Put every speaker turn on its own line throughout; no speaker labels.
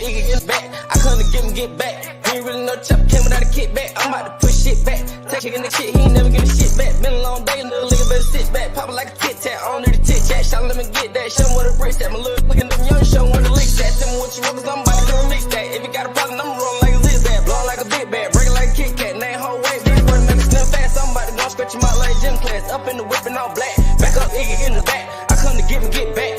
Iggy get back. I come to get back. He ain't really no chopper, came without a kickback. I'm about to push shit back. Take chicken the shit, he ain't never give a shit back. Been a long day, little nigga better sit back. Pop it like a Tit Tat, I don't need a tit chat. Shout let me get that, show him where the bricks at. My little looking them young, show him where the licks at. Tell me what you want, cause I'm about to remix that. If you got a problem, I'm rolling like a zigzag. Blowing like a big bag, breaking like a Kit Kat. Name whole way, big word, make it slim fast. I'm about to go stretch him out like gym class. Up in the whip and all black. Back up, Iggy in the back. I come to get back.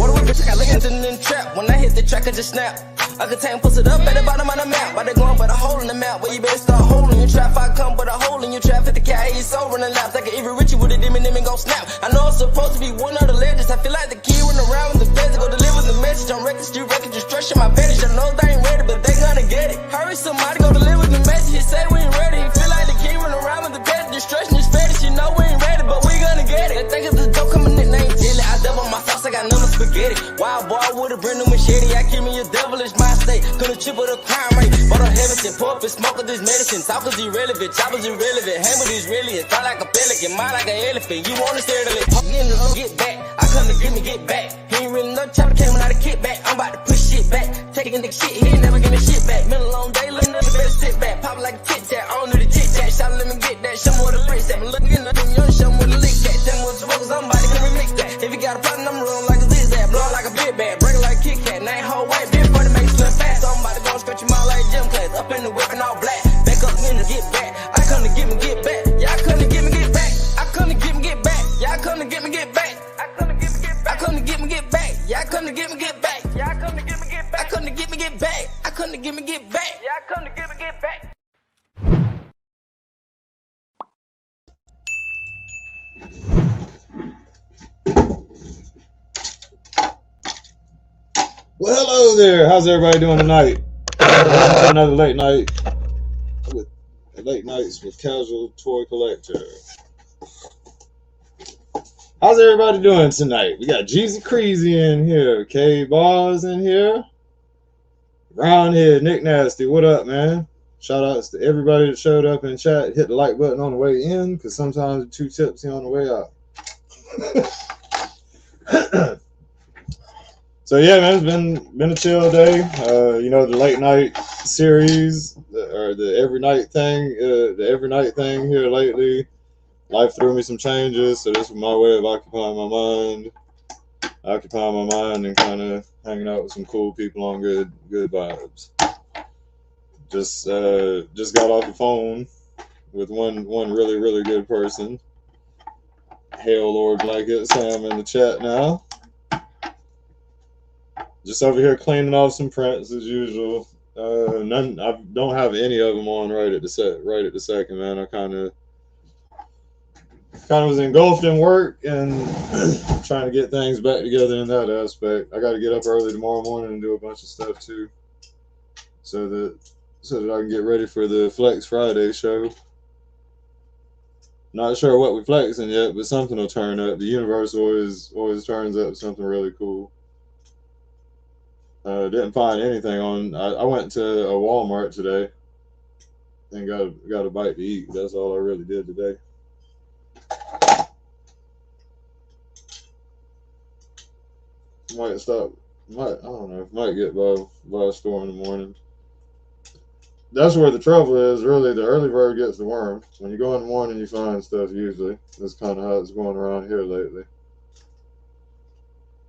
What a whip, bitch, I got lickings in the trap. When I hit the track, I just snap. I can take and push it up at the bottom of the map. Why they going but a hole in the map? Well, you better start holding your trap. I come but a hole in your trap. 50K, he's so running laps. Like an Avery Richie with a demon, them gon' snap. I know I'm supposed to be one of the legends. I feel like the key running around with the feds to go deliver the message. I'm wrecking street record destruction, my vantage. I know they ain't ready, but they gonna get it. Hurry, somebody go deliver the message. He say we ain't ready. He feel like the key running around with the feds. Destruction is fetish. You know we ain't ready, but we gonna get it. They think it's the dope coming in, nickname Dilly. I double my sauce, I got none of spaghetti. Wild boy with a brand new machete. I keep me a devilish mind state. Couldn't triple the crime rate. But I'm heavy and puff and smoke of this medicine. Talkers irrelevant, choppers irrelevant. Hammer is really fly like a pelican, mind like an elephant. You wanna stare to it? Get back. I come to get back. He ain't really no chopper, came without a kickback. I'm about to push shit back. Taking the shit, he ain't never give me shit back. Been a long day, little nigga better sit back. Pop like a Tit Tat, I don't need a tit tat. Shout let me get that. Show me where the bricks at. Looking at them young, show me where the licks at. Tell me what you want, cause I'm about to remix that. If you got a problem, I'm rolling like a zigzag. Blowing like a big bag, breaking like a Kit Kat. Name whole way, big for to make slim fast. So I'm about to go stretch him out like gym class. Up in the whip and all black. Back up in the get back. I come to get back. Yeah, I come to get back. I come to get back. Yeah, I come to get back. I come to get back. Yeah, I come to get back. Yeah, I come to get back. I come to get back. I come to get back. Yeah, I come to get back.
Well, hello there. How's everybody doing tonight? Another late night with Late Nights with Kasual Toy Collector. How's everybody doing tonight? We got Jeezy Creasy in here, K-Bars in here, Roundhead, Nick Nasty. What up, man? Shout outs to everybody that showed up in chat. Hit the like button on the way in, because sometimes you're too tipsy on the way out. So yeah, man, it's been a chill day. You know, the late night series or the every night thing here lately. Life threw me some changes, so this was my way of occupying my mind, and kind of hanging out with some cool people on good vibes. Just got off the phone with one really good person. Hail Lord Blanket, Sam in the chat now. Just over here cleaning off some prints as usual. I don't have any of them on right at the second, man. I kind of was engulfed in work and trying to get things back together in that aspect. I got to get up early tomorrow morning and do a bunch of stuff too, so that I can get ready for the Flex Friday show. Not sure what we're flexing yet, but something will turn up. The universe always turns up something really cool. Didn't find anything on. I went to a Walmart today and got a bite to eat. That's all I really did today. Might stop. I don't know. Might get by a store in the morning. That's where the trouble is. Really, the early bird gets the worm. When you go in the morning, you find stuff. Usually, that's kind of how it's going around here lately.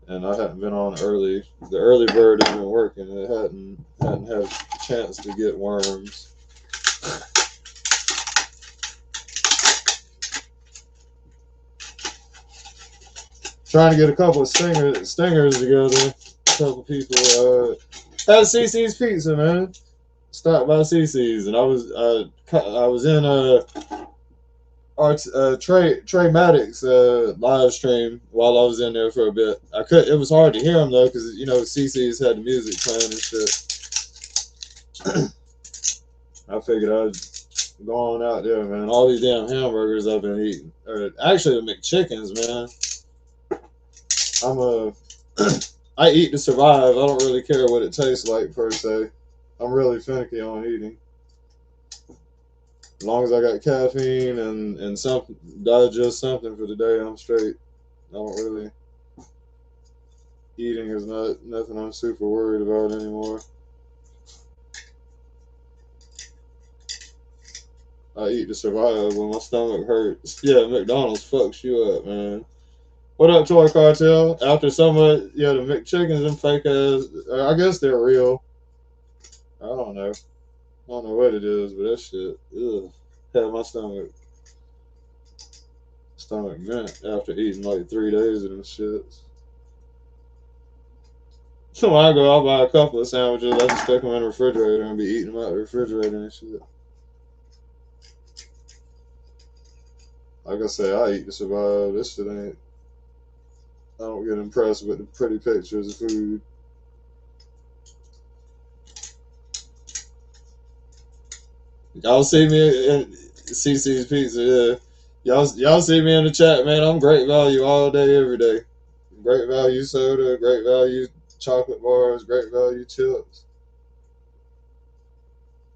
And I hadn't been on early. The early bird has been working. It hadn't had a chance to get worms. Trying to get a couple of stingers together. A couple people. Had CC's Pizza, man. Stopped by CC's, and I was in Trey Maddox live stream while I was in there for a bit. It was hard to hear him though, because you know CC's had the music playing and shit. I figured I'd go on out there, man. All these damn hamburgers I've been eating, or actually the McChickens, man. I eat to survive. I don't really care what it tastes like per se. I'm really finicky on eating. As long as I got caffeine and something, digest something for the day, I'm straight. I don't really. Eating is nothing I'm super worried about anymore. I eat to survive when my stomach hurts. Yeah, McDonald's fucks you up, man. What up, Toy Cartel? After some of the McChickens and fake ass, I guess they're real. I don't know. I don't know what it is, but that shit, ugh, had my stomach mint after eating like 3 days of them shits. So when I go, I'll buy a couple of sandwiches. I just stick them in the refrigerator and be eating them out the refrigerator and shit. Like I say, I eat to survive. This shit ain't. I don't get impressed with the pretty pictures of food. Y'all see me in CC's Pizza, yeah. Y'all see me in the chat, man. I'm great value all day, every day. Great value soda, great value chocolate bars, great value chips.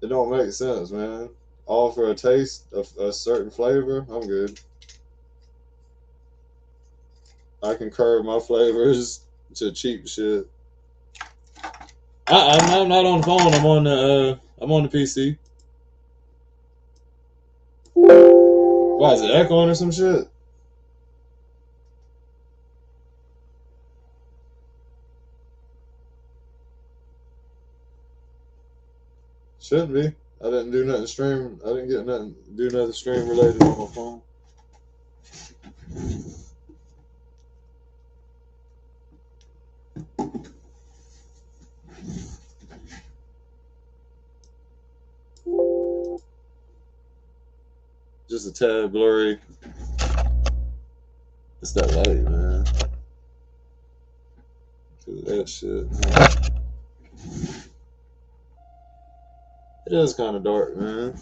It don't make sense, man. All for a taste of a certain flavor. I'm good. I can curb my flavors to cheap shit. I'm not on the phone. I'm on the PC. Why is it echoing or some shit? Shouldn't be. I didn't do nothing stream. I didn't get nothing. Do nothing stream related on my phone. Just a tad blurry. It's that light, man. That shit. It is kind of dark, man.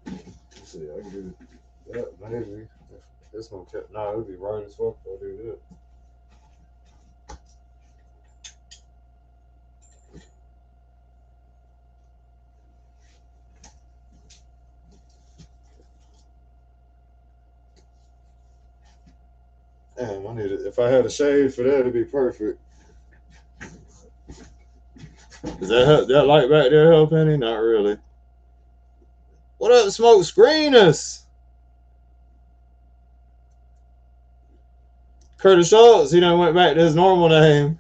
Let's see, I can do that, maybe. This one kept. Nah, it would be bright as fuck if I do that. Damn, I need it. If I had a shade for that, it'd be perfect. Does that light back there help any? Not really. What up, Smoke Screeners? Curtis Schultz, he done went back to his normal name.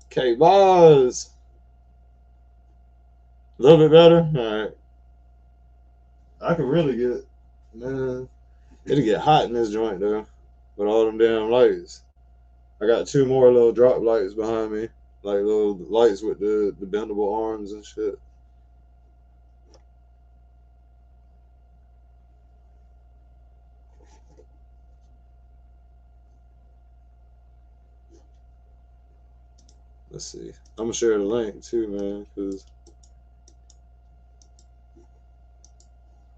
K Boz. A little bit better? Alright. I could really get, man, it'll get hot in this joint though. With all them damn lights. I got 2 more little drop lights behind me. Like little lights with the bendable arms and shit. Let's see. I'm gonna share the link too, man, cause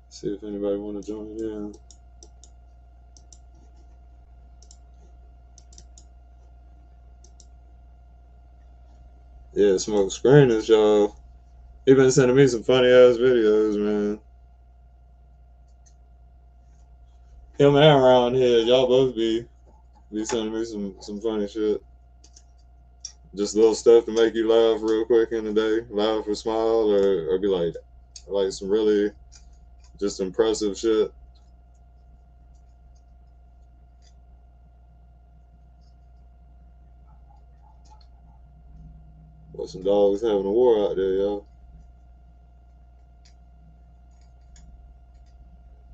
see if anybody wanna join in. Yeah, Smoke Screeners, y'all. He been sending me some funny ass videos, man. Him and Round Head, y'all both be sending me some funny shit. Just little stuff to make you laugh real quick in the day, laugh or smile, or be like some really just impressive shit. What some dogs having a war out there, y'all.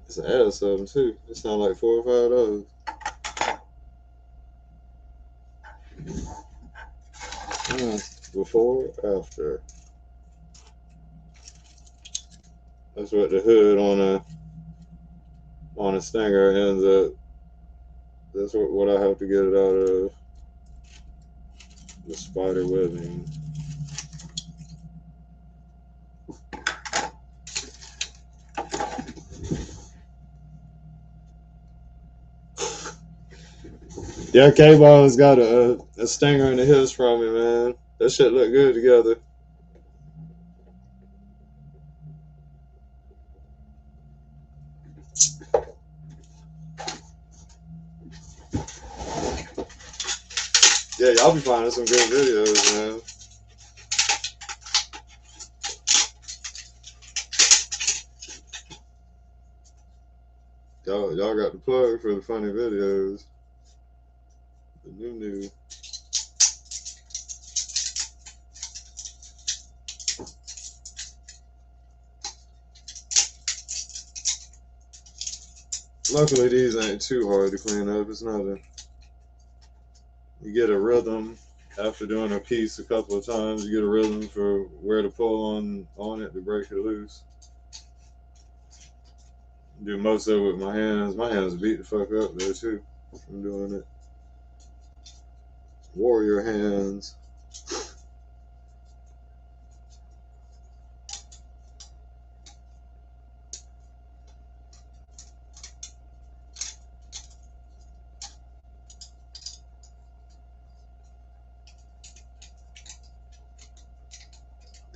It's an ass of them too. It sound like 4 or 5 dogs. Before, after. That's what the hood on a Stinger ends up. That's what I have to get it out of. The spider webbing. Yeah, K-Ball's got a stinger in the hips from me, man. That shit look good together. Yeah, y'all be finding some good videos, man. y'all got the plug for the funny videos. The new. Luckily, these ain't too hard to clean up. It's not a. You get a rhythm after doing a piece a couple of times. You get a rhythm for where to pull on it to break it loose. Do most of it with my hands. My hands beat the fuck up there too from doing it. Warrior hands.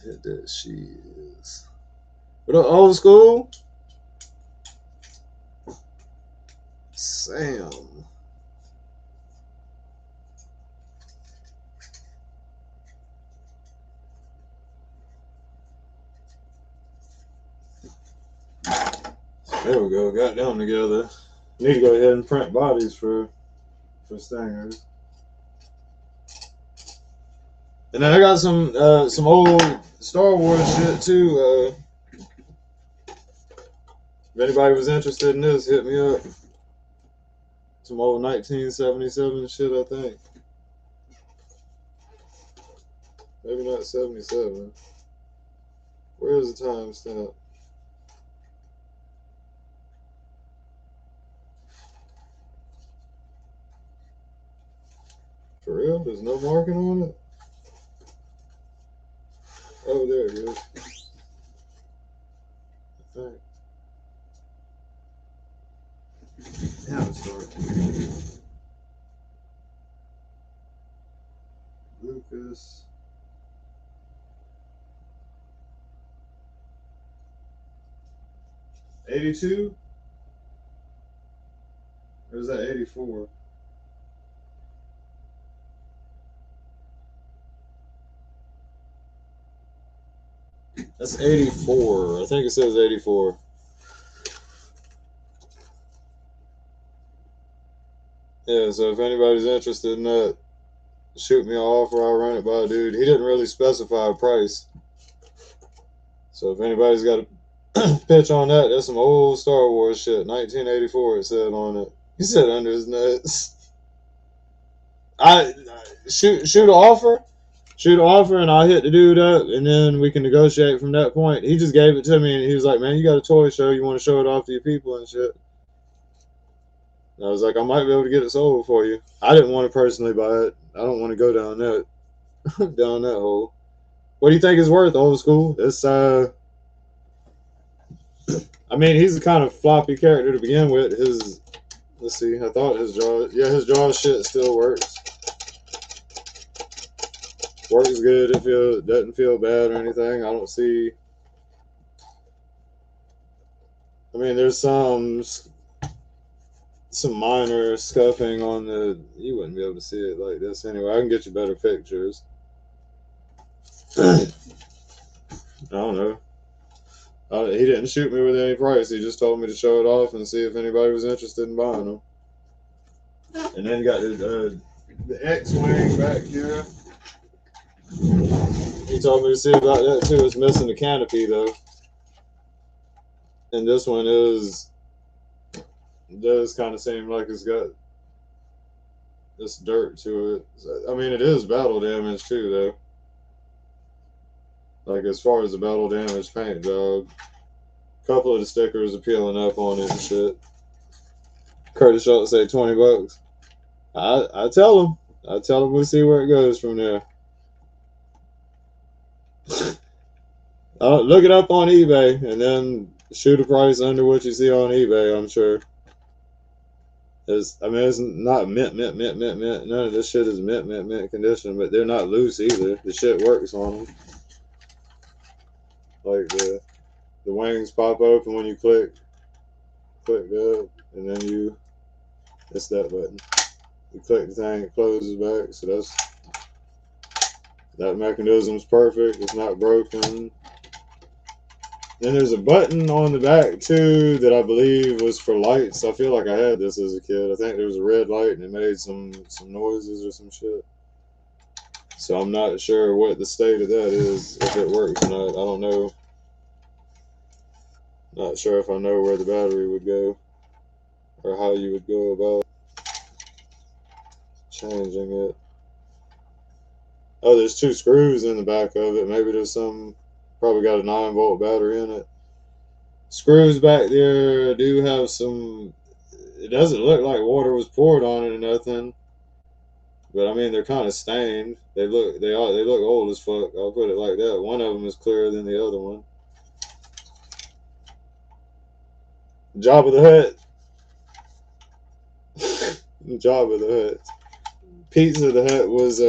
Hit that she is. What up, old school? Sam. There we go. Got them together. Need to go ahead and print bodies for stingers. And then I got some old Star Wars shit too. If anybody was interested in this, hit me up. Some old 1977 shit, I think. Maybe not 77. Where is the timestamp? For real? There's no marking on it? Oh, there it is. I think. Now it's starting. Lucas. '82? Or is that '84? That's '84. I think it says '84. Yeah, so if anybody's interested in that, shoot me an offer. I'll run it by a dude. He didn't really specify a price. So if anybody's got a pitch on that, that's some old Star Wars shit. 1984 it said on it. He said under his nuts. I shoot an offer. Shoot an offer and I'll hit the dude up and then we can negotiate from that point. He just gave it to me and he was like, man, you got a toy show. You want to show it off to your people and shit. And I was like, I might be able to get it sold for you. I didn't want to personally buy it. I don't want to go down that down that hole. What do you think it's worth, old school? It's I mean, he's a kind of floppy character to begin with. Let's see, I thought his jaw shit still works. Works good. It doesn't feel bad or anything. I don't see. I mean, there's some minor scuffing on the. You wouldn't be able to see it like this anyway. I can get you better pictures. I don't know. He didn't shoot me with any price. He just told me to show it off and see if anybody was interested in buying them. And then you got the X-Wing back here. He told me to see about that too. It's missing the canopy though. And this one does kind of seem like it's got this dirt to it. I mean, it is battle damage too though. Like as far as the battle damage paint job, a couple of the stickers are peeling up on it and shit. Curtis Schultz say $20. I tell him we'll see where it goes from there. Look it up on eBay and then shoot a price under what you see on eBay. I'm sure. It's not mint. None of this shit is mint condition, but they're not loose either. The shit works on them. Like the wings pop open when you click that, and then it's that button. You click the thing, it closes back. So that mechanism's perfect. It's not broken. And there's a button on the back too that I believe was for lights. I feel like I had this as a kid. I think there was a red light and it made some noises or some shit. So I'm not sure what the state of that is, if it works or not. I don't know. Not sure if I know where the battery would go or how you would go about changing it. Oh, there's 2 screws in the back of it. Maybe there's some, probably got a 9-volt battery in it. Screws back there do have some, it doesn't look like water was poured on it or nothing. But I mean, they're kind of stained. They look old as fuck. I'll put it like that. One of them is clearer than the other one. Job of the Hutt. Job of the Hutt. Pizza of the Hut was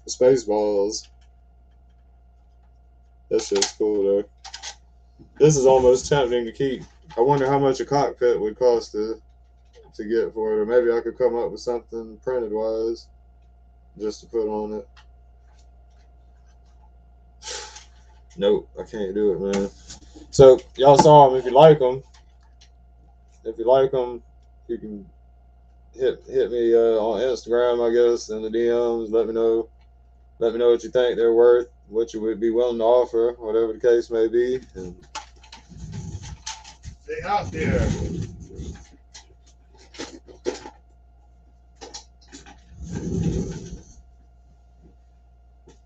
Spaceballs. That shit's cool though. This is almost tempting to keep. I wonder how much a cockpit would cost to get for it, or maybe I could come up with something printed wise just to put on it. Nope, I can't do it, man. So y'all saw them. If you like them, you can hit me on Instagram, I guess, in the DMs. Let me know what you think they're worth, what you would be willing to offer, whatever the case may be. And stay out there.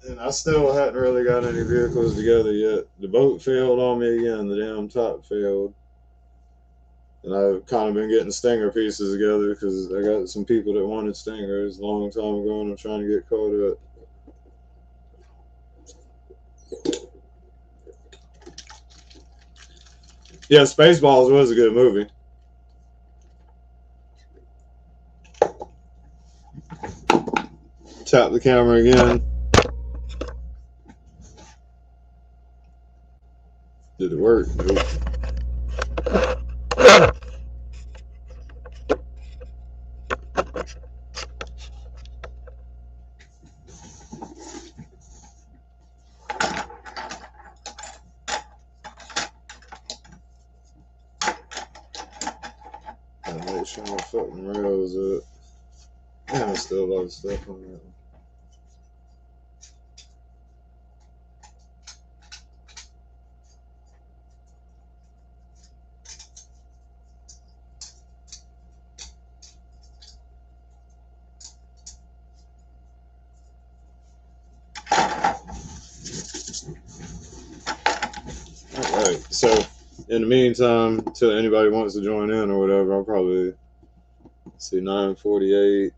And I still hadn't really got any vehicles together yet. The boat failed on me again. The damn top failed. And I've kind of been getting Stinger pieces together because I got some people that wanted Stingers a long time ago, and I'm trying to get caught up. Yeah, Spaceballs was a good movie. Tap the camera again. Did it work? Nope. Make sure my fucking rails up. Man, there's still a lot of stuff on that one. Alright, so in the meantime, till anybody wants to join in or whatever, I'll probably see 9:48.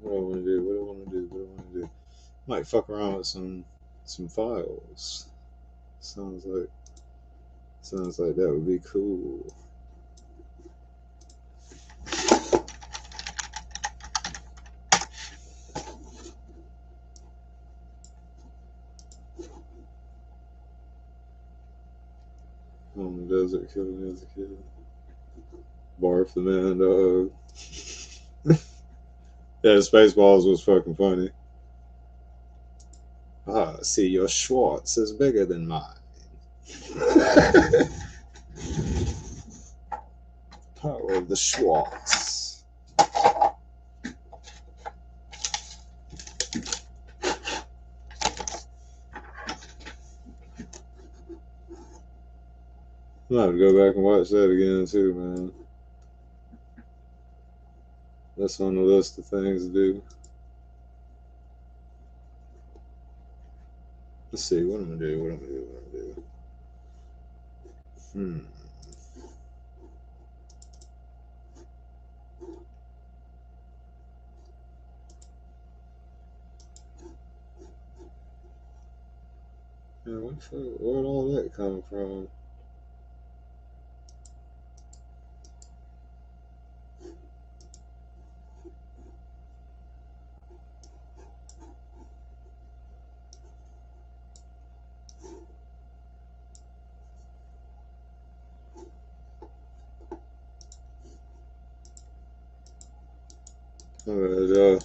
What do I want to do? Might fuck around with some files. Sounds like that would be cool. On the desert, killing as a kid. Barf the man dog. Yeah, Spaceballs was fucking funny. Ah, see, your Schwartz is bigger than mine. Power of the Schwartz. I'm gonna have to go back and watch that again too, man. That's on the list of things to do. Let's see, what I'm gonna do. Yeah, where'd all that come from? Alright,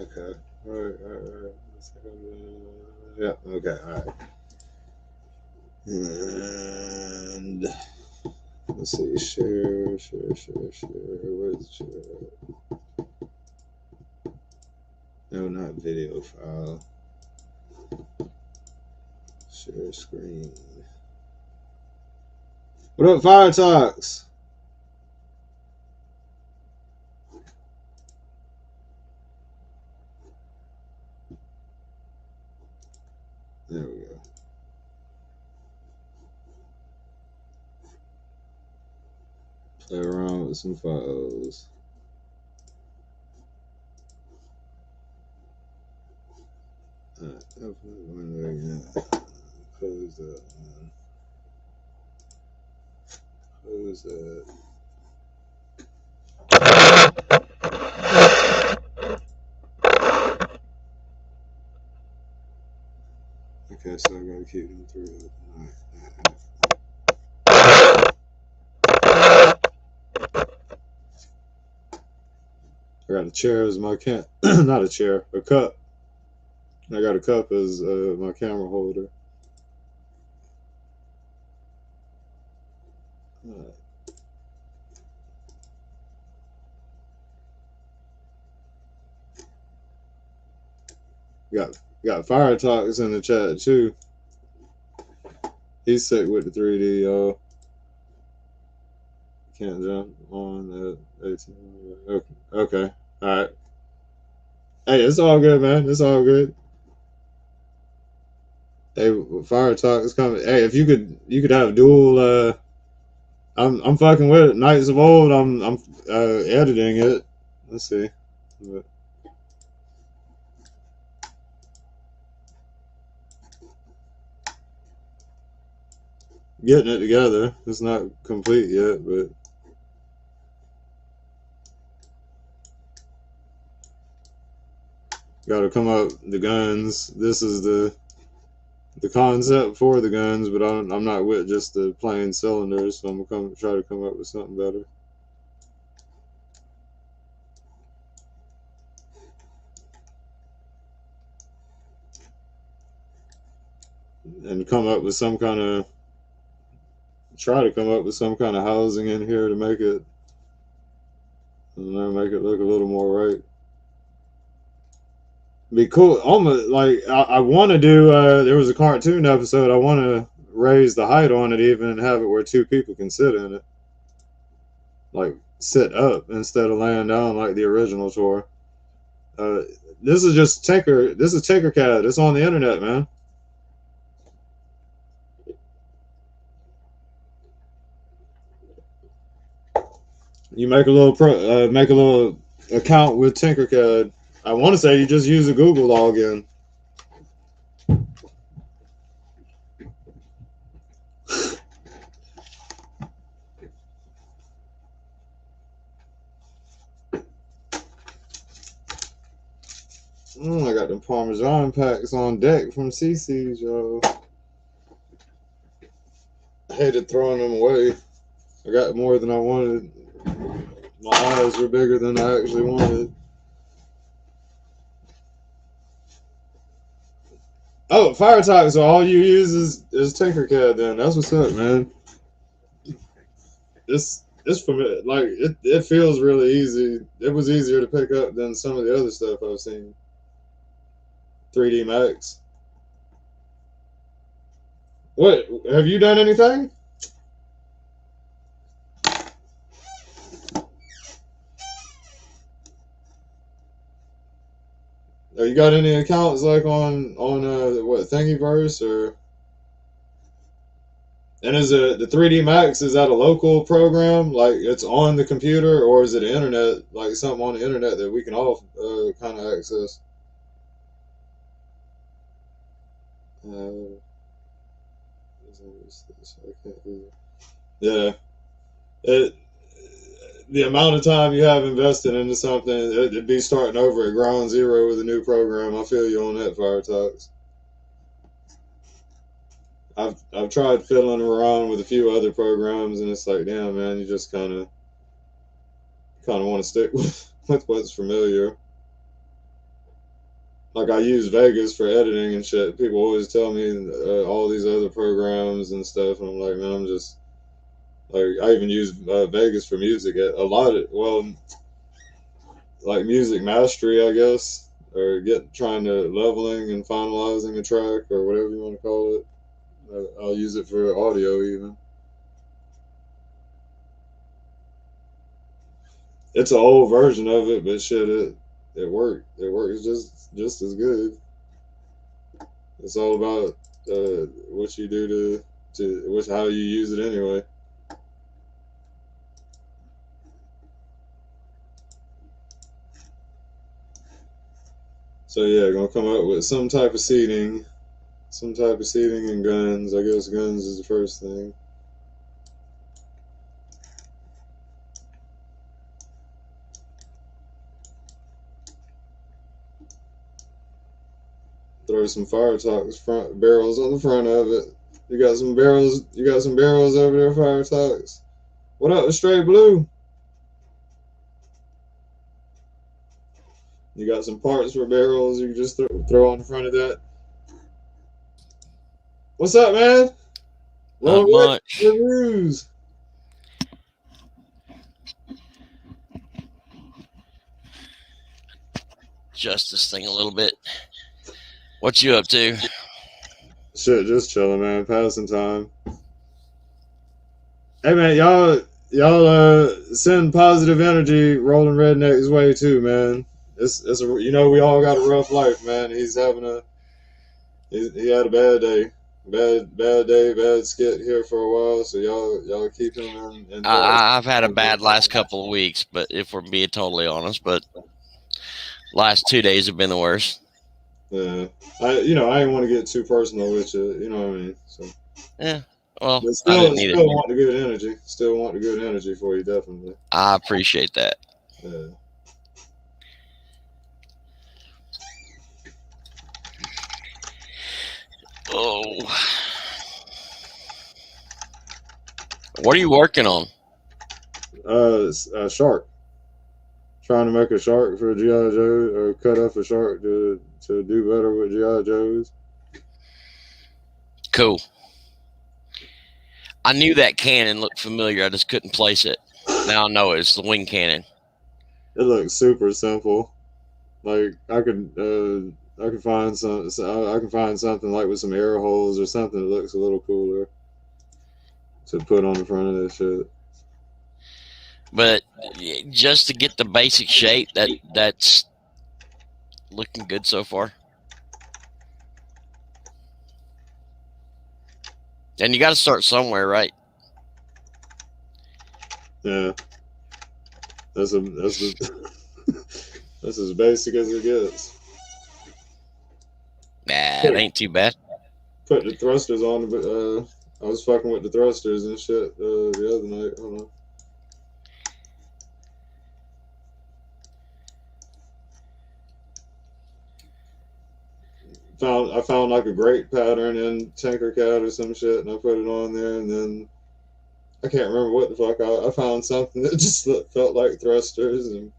Okay. All right. Yeah. Okay. All right. And let's see. Share. Where's the share? No, not video file. Share screen. What up, Fire Talks? There we go. Play around with some files. Close that one. Close that. Okay, so I gotta keep them three open. I got a chair as my not a chair, a cup. I got a cup as my camera holder. Got Fire Talks in the chat too. He's sick with the 3D, y'all. Can't jump on at 18. Okay. All right. Hey, it's all good, man. It's all good. Hey, Fire Talk is coming. Hey, if you could have dual. I'm fucking with it. Knights of Old. I'm editing it. Let's see. But getting it together. It's not complete yet, but got to come up the guns. This is the concept for the guns, but I'm not with just the plain cylinders, so I'm gonna try to come up with something better. And come up with some kind of housing in here to make it, make it look a little more right. Be cool. Almost like I want to do. There was a cartoon episode. I want to raise the height on it even and have it where two people can sit in it, like sit up instead of laying down like the original tour. This is just This is Tinkercad. It's on the internet, man. You make a little account with Tinkercad. I want to say you just use a Google login. I got them Parmesan packs on deck from CC's, yo. I hated throwing them away. I got more than I wanted. My eyes were bigger than I actually wanted. Oh, Fire Talk, so all you use is Tinkercad then. That's what's up, man. It's for me, like it feels really easy. It was easier to pick up than some of the other stuff I've seen. 3D Max. What, have you done anything? Have you got any accounts like on what, Thingiverse or? And is it the 3D Max? Is that a local program, like it's on the computer, or is it internet, like something on the internet that we can all kind of access? Yeah, it the amount of time you have invested into something, it'd be starting over at ground zero with a new program. I feel you on that, Fire Talks. I've tried fiddling around with a few other programs, and it's like, damn, man, you just kind of want to stick with what's familiar. like I use Vegas for editing and shit. People always tell me all these other programs and stuff, and I'm like, man, I'm just like I even use Vegas for music. A lot of like music mastery, I guess, or trying to leveling and finalizing a track or whatever you want to call it. I'll use it for audio even. It's an old version of it, but shit, it worked. It works just as good. It's all about what you do to how you use it anyway. So yeah, gonna come up with some type of seating and guns. I guess guns is the first thing. Throw some fire talks front barrels on the front of it. You got some barrels. You got some barrels over there, fire talks. What up, Stray Blue? You got some parts for barrels. You can just throw on the front of that. What's up, man?
Not much.
Reviews.
Adjust this thing a little bit. What you up to?
Shit, just chilling, man. Passing time. Hey, man, y'all send positive energy Rolling Redneck's way too, man. It's we all got a rough life, man. He had a bad day. Bad day, bad skit here for a while, so y'all keep him in
I've had a bad last couple of weeks, but if we're being totally honest, but last 2 days have been the worst.
Yeah, I didn't want to get too personal with you, you know what I mean? So
yeah, well,
but still want the good energy. Still want the good energy for you, definitely.
I appreciate that.
Yeah.
Oh, what are you working on?
A shark. Trying to make a shark for G.I. Joe, or cut up a shark to do better with G.I. Joes.
Cool. I knew that cannon looked familiar. I just couldn't place it. Now I know it's the wing cannon.
It looks super simple. Like I can find something like with some air holes or something that looks a little cooler to put on the front of this shit.
But just to get the basic shape, that's looking good so far. And you got to start somewhere, right?
Yeah. That's that's as basic as it gets.
Nah, it ain't too bad.
Put the thrusters on, but I was fucking with the thrusters and shit the other night. Hold on. I found like a great pattern in Tinkercad or some shit, and I put it on there, and then I can't remember what the fuck I found something that just felt like thrusters and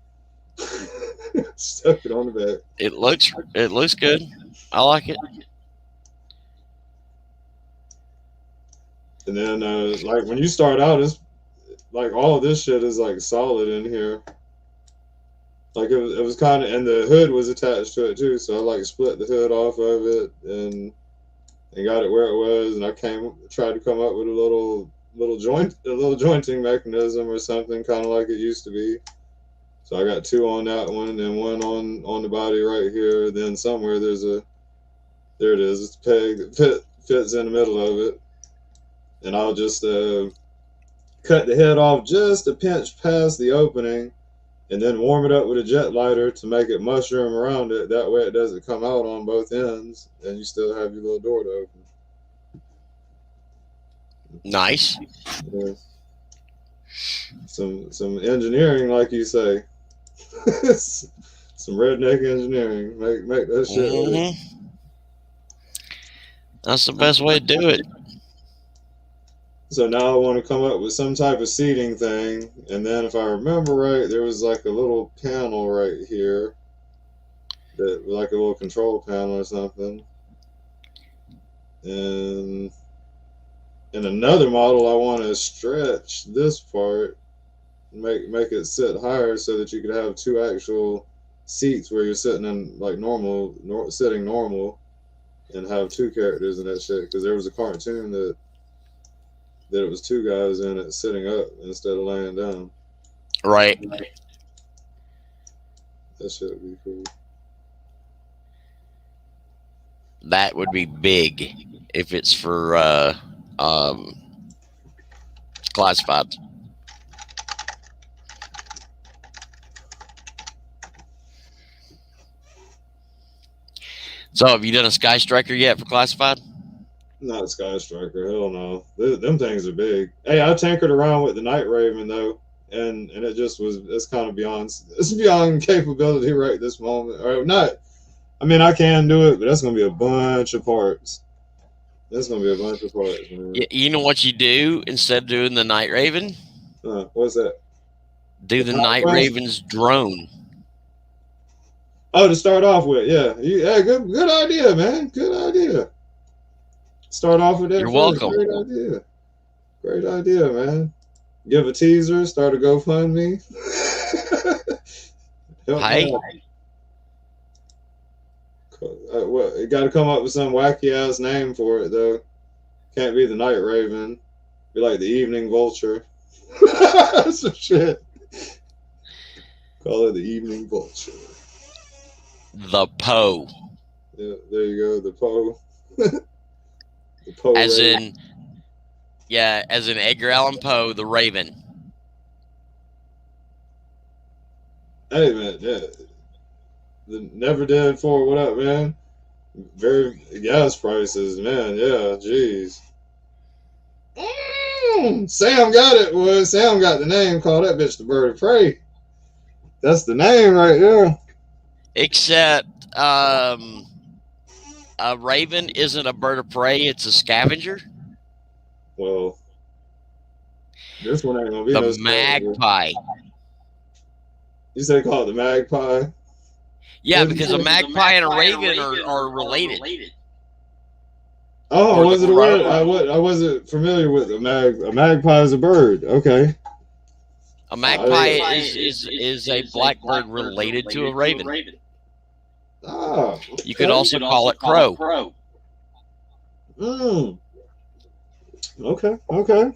stuck it on the back.
It looks good. I like it.
And then like when you start out, it's like all of this shit is like solid in here. Like it was kind of, and the hood was attached to it too, so I like split the hood off of it and got it where it was, and I tried to come up with a little jointing mechanism or something, kind of like it used to be. So I got two on that one, and one on the body right here. Then somewhere there it is. It's a peg that fits in the middle of it, and I'll just cut the head off just a pinch past the opening, and then warm it up with a jet lighter to make it mushroom around it. That way it doesn't come out on both ends, and you still have your little door to open.
Nice.
Yeah. Some engineering, like you say. Some redneck engineering. Make that shit.
Mm-hmm. That's the best way to do it.
So now I want to come up with some type of seating thing, and then if I remember right, there was like a little panel right here that like a little control panel or something. And in another model, I want to stretch this part, make it sit higher so that you could have two actual seats where you're sitting in like sitting normal, and have two characters in that shit. Because there was a cartoon that it was two guys in it sitting up instead of laying down.
Right.
That shit would be cool.
That would be big if it's for classified. So, have you done a Sky Striker yet for classified?
Not a Sky Striker, hell no. Them things are big. Hey, I tinkered around with the Night Raven though, and it just it's kind of beyond capability right this moment. Or not. I mean, I can do it, but that's gonna be a bunch of parts. That's gonna be a bunch of parts, man.
You know what you do instead of doing the Night Raven?
What's that?
Do the Night Raven's drone.
Oh, to start off with, yeah. Good idea, man. Good idea. Start off with that.
You're welcome.
Great idea, man. Give a teaser, start a GoFundMe.
Hey.
Well, you got to come up with some wacky ass name for it, though. Can't be the Night Raven. Be like the Evening Vulture. Some shit. Call it the Evening Vulture.
The Poe.
Yeah, there you go. The Poe. The Poe.
As
Raven.
in Edgar Allan Poe, the Raven.
Hey, man. Yeah. The Never Dead 4, what up, man? Very gas prices, man. Yeah, jeez. Sam got it, boy. Sam got the name. Call that bitch the Bird of Prey. That's the name right there.
Except, a raven isn't a bird of prey; it's a scavenger.
Well, this one ain't gonna be
the magpie.
You say call it the magpie?
Yeah, because a magpie and a raven are related.
Oh, was it a word? I wasn't familiar with a magpie is a bird. Okay.
A magpie is a blackbird related to a raven.
Ah, okay.
You could also call it crow.
Okay.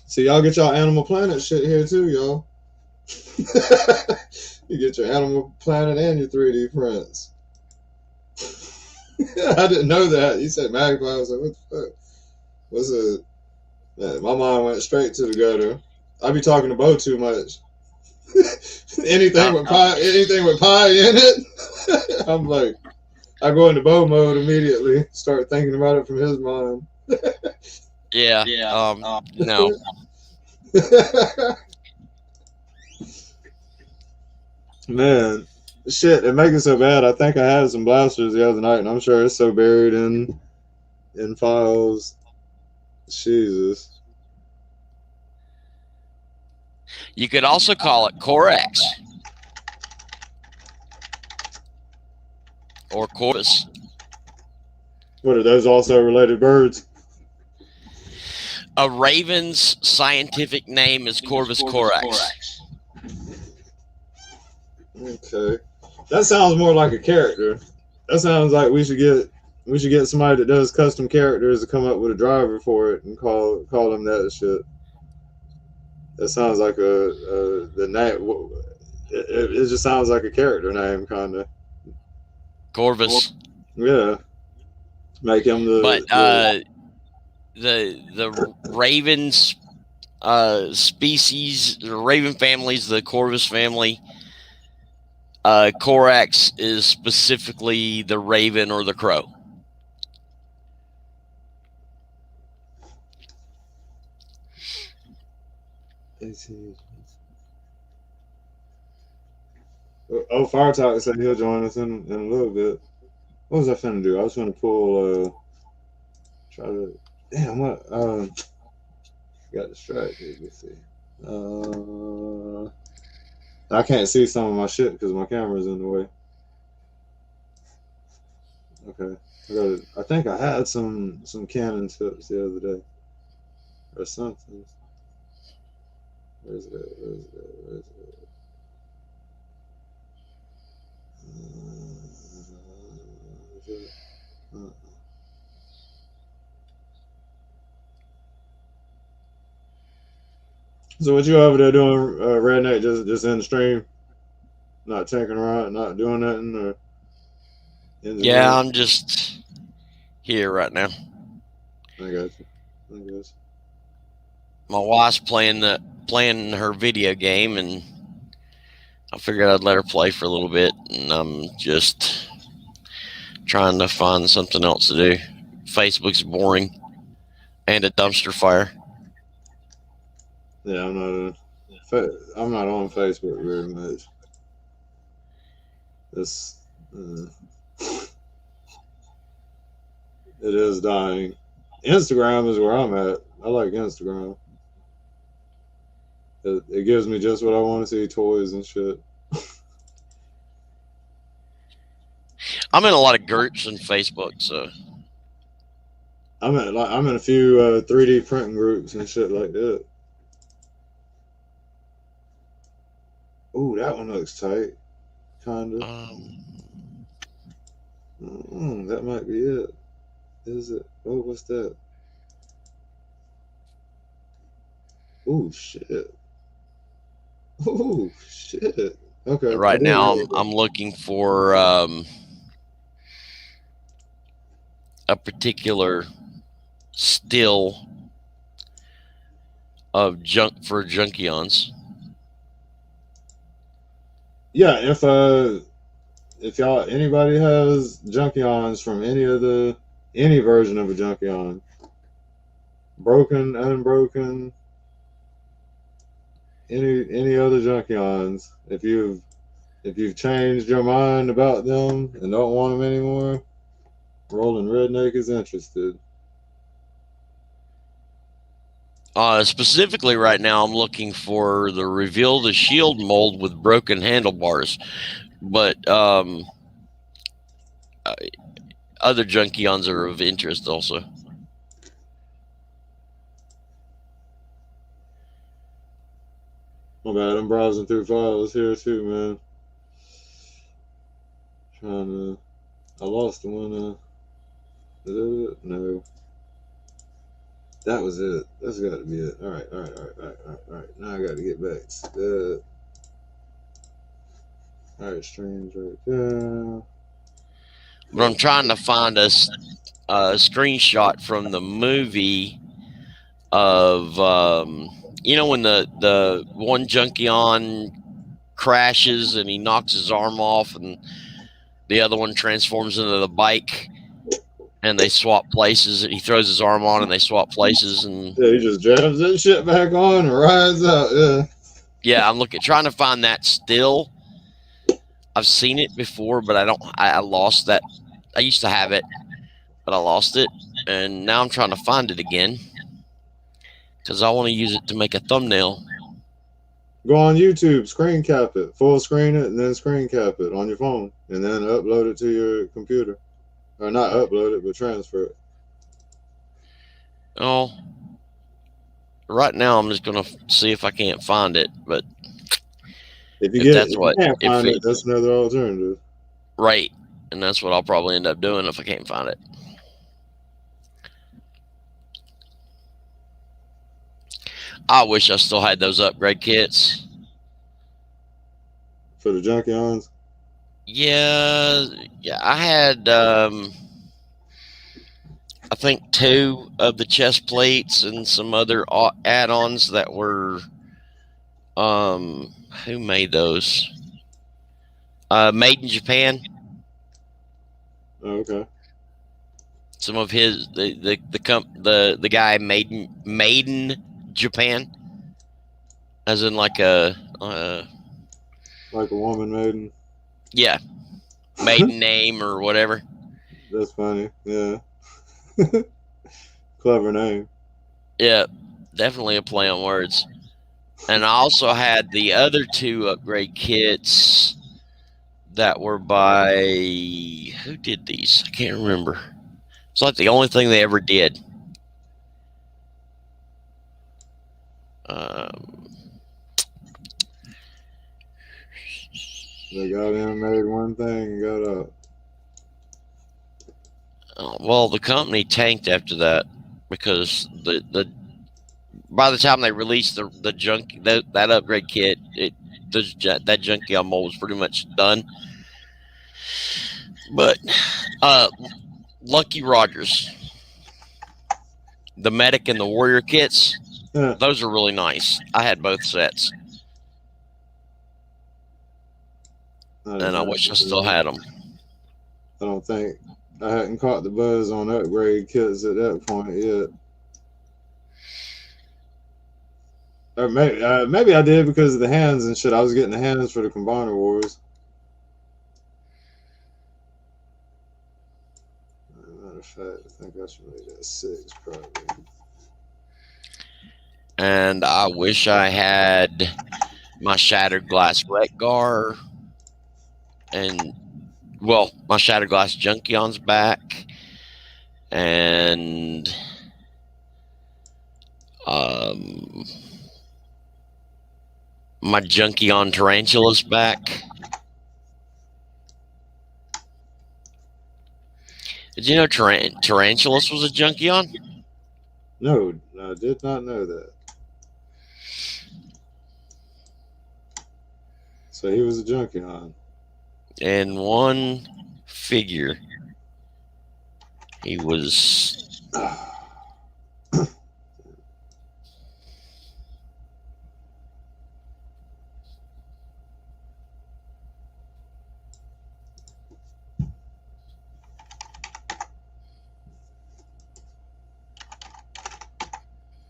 So y'all get y'all Animal Planet shit here too, y'all. You get your Animal Planet and your 3D prints. I didn't know that. You said magpie. I was like, what the fuck? What's it? Man, my mind went straight to the gutter. I be talking to Bo too much. anything with pie in it. I'm like, I go into Bo mode immediately. Start thinking about it from his mind.
No.
Man, shit, it makes it so bad. I think I had some blasters the other night, and I'm sure it's so buried in files. Jesus.
You could also call it Corax or Corvus.
What are those also related birds?
A raven's scientific name is Corvus corax.
Okay, that sounds more like a character. That sounds like we should get somebody that does custom characters to come up with a driver for it and call them that shit. That sounds like the name. It just sounds like a character name, kind of.
Corvus.
Yeah. Make him the.
But the ravens species, the raven families, the Corvus family. Corax is specifically the raven or the crow.
Oh, Fire Talk said he'll join us in a little bit. What was I finna do? I was finna pull. Try to. Damn, what? Got distracted. Let's see. I can't see some of my shit because my camera's in the way. Okay. I think I had some Canon tips the other day or something. Where's it? Where's it? Where's it? Is it? So what you over there doing, Redneck? Just in the stream, not tinkering around, not doing nothing, or engineering?
Yeah, I'm just here right now.
I got you. I got you.
My wife's playing her video game, and I figured I'd let her play for a little bit, and I'm just trying to find something else to do. Facebook's boring, and a dumpster fire.
Yeah, I'm not on Facebook very much. It's it is dying. Instagram is where I'm at. I like Instagram. It gives me just what I want to see, toys and shit.
I'm in a lot of groups on Facebook, so
I'm in a few 3D printing groups and shit like that. Ooh, that one looks tight, kinda. That might be it. Is it? Oh, what's that? Ooh, shit. Ooh, shit. Okay.
right now I'm looking for a particular still of junk for Junkions.
Yeah, if anybody has Junkions from any version of a Junkion, broken, unbroken, any other Junkions, if you've changed your mind about them and don't want them anymore, Rolling Redneck is interested.
Specifically right now, I'm looking for the Reveal the Shield mold with broken handlebars, but other Junkions are of interest also.
My bad, I'm browsing through files here too, man. I lost the one. No. That was it. That's got to be it. All right. Now I got to get back to that. All right, streams right there.
But I'm trying to find a screenshot from the movie of when the one Junkion crashes and he knocks his arm off, and the other one transforms into the bike, and they swap places. He throws his arm on, and they swap places, and
yeah, he just jabs that shit back on and rides out.
Yeah, I'm trying to find that still. I've seen it before, but I lost that. I used to have it, but I lost it, and now I'm trying to find it again because I want to use it to make a thumbnail.
Go on YouTube, screen cap it, full screen it, and then screen cap it on your phone, and then upload it to your computer. Or not upload it, but transfer it.
Oh, right now I'm just gonna see if I can't find it. But
if you can't find it, that's another alternative.
Right, and that's what I'll probably end up doing if I can't find it. I wish I still had those upgrade kits.
For the Junkions?
Yeah, I had, I think 2 of the chest plates and some other add-ons that were, who made those? Made in Japan.
Oh, okay.
Some of his, the guy made in Japan, as in like a
woman maiden.
Yeah, maiden name or whatever.
That's funny. Yeah. Clever name.
Yeah, definitely a play on words. And I also had the other 2 upgrade kits that were by who did these? I can't remember. It's like the only thing they ever did.
They got in, made one thing, and got up.
Well, the company tanked after that because the by the time they released the junk that upgrade kit, that Junkion mold was pretty much done. But Lucky Rogers, the medic and the warrior kits, those are really nice. I had both sets, and I wish I still had them.
I don't think I hadn't caught the buzz on upgrade kits at that point yet. Or maybe I did because of the hands and shit. I was getting the hands for the Combiner Wars. Matter of fact, I think I should make that 6 probably.
And I wish I had my Shattered Glass Wreck-Gar and, well, my Shattered Glass Junkion's back, and my Junkion Tarantula's back. Did you know Tarantulas was a Junkion?
No, I did not know that. So he was a Junkion.
In one figure, he was.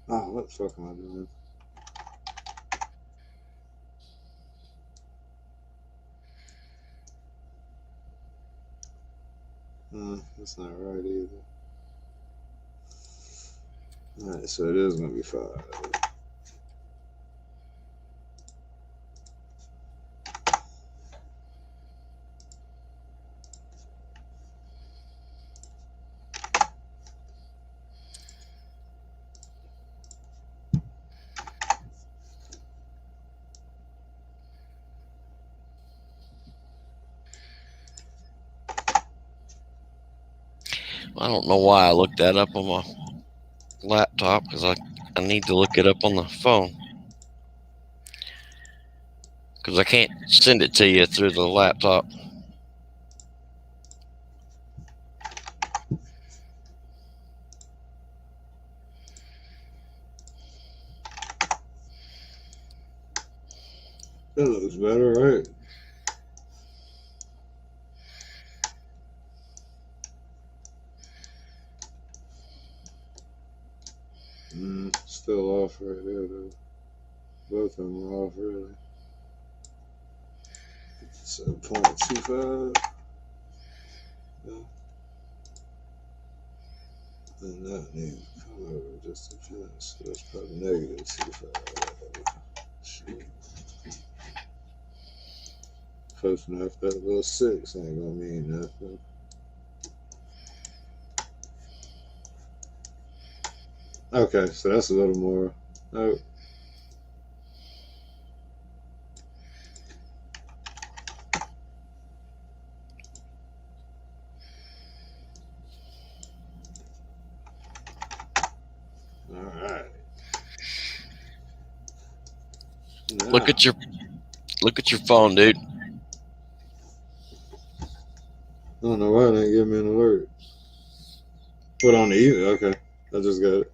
Oh, what the fuck am I doing? That's not right either. Alright, so it is going to be 5.
I don't know why I looked that up on my laptop, because I need to look it up on the phone, because I can't send it to you through the laptop.
That looks better, right? Still off right there, though. Both of them are off, really. So 0.25. Yeah. And that needs to come over just a bit. So that's probably negative 25. Shit. Close enough. That little 6 ain't gonna mean nothing. Okay, so that's a little more. Oh. All right. Now.
Look at your phone, dude.
I don't know why it didn't give me an alert. Put on the evening. Okay, I just got it.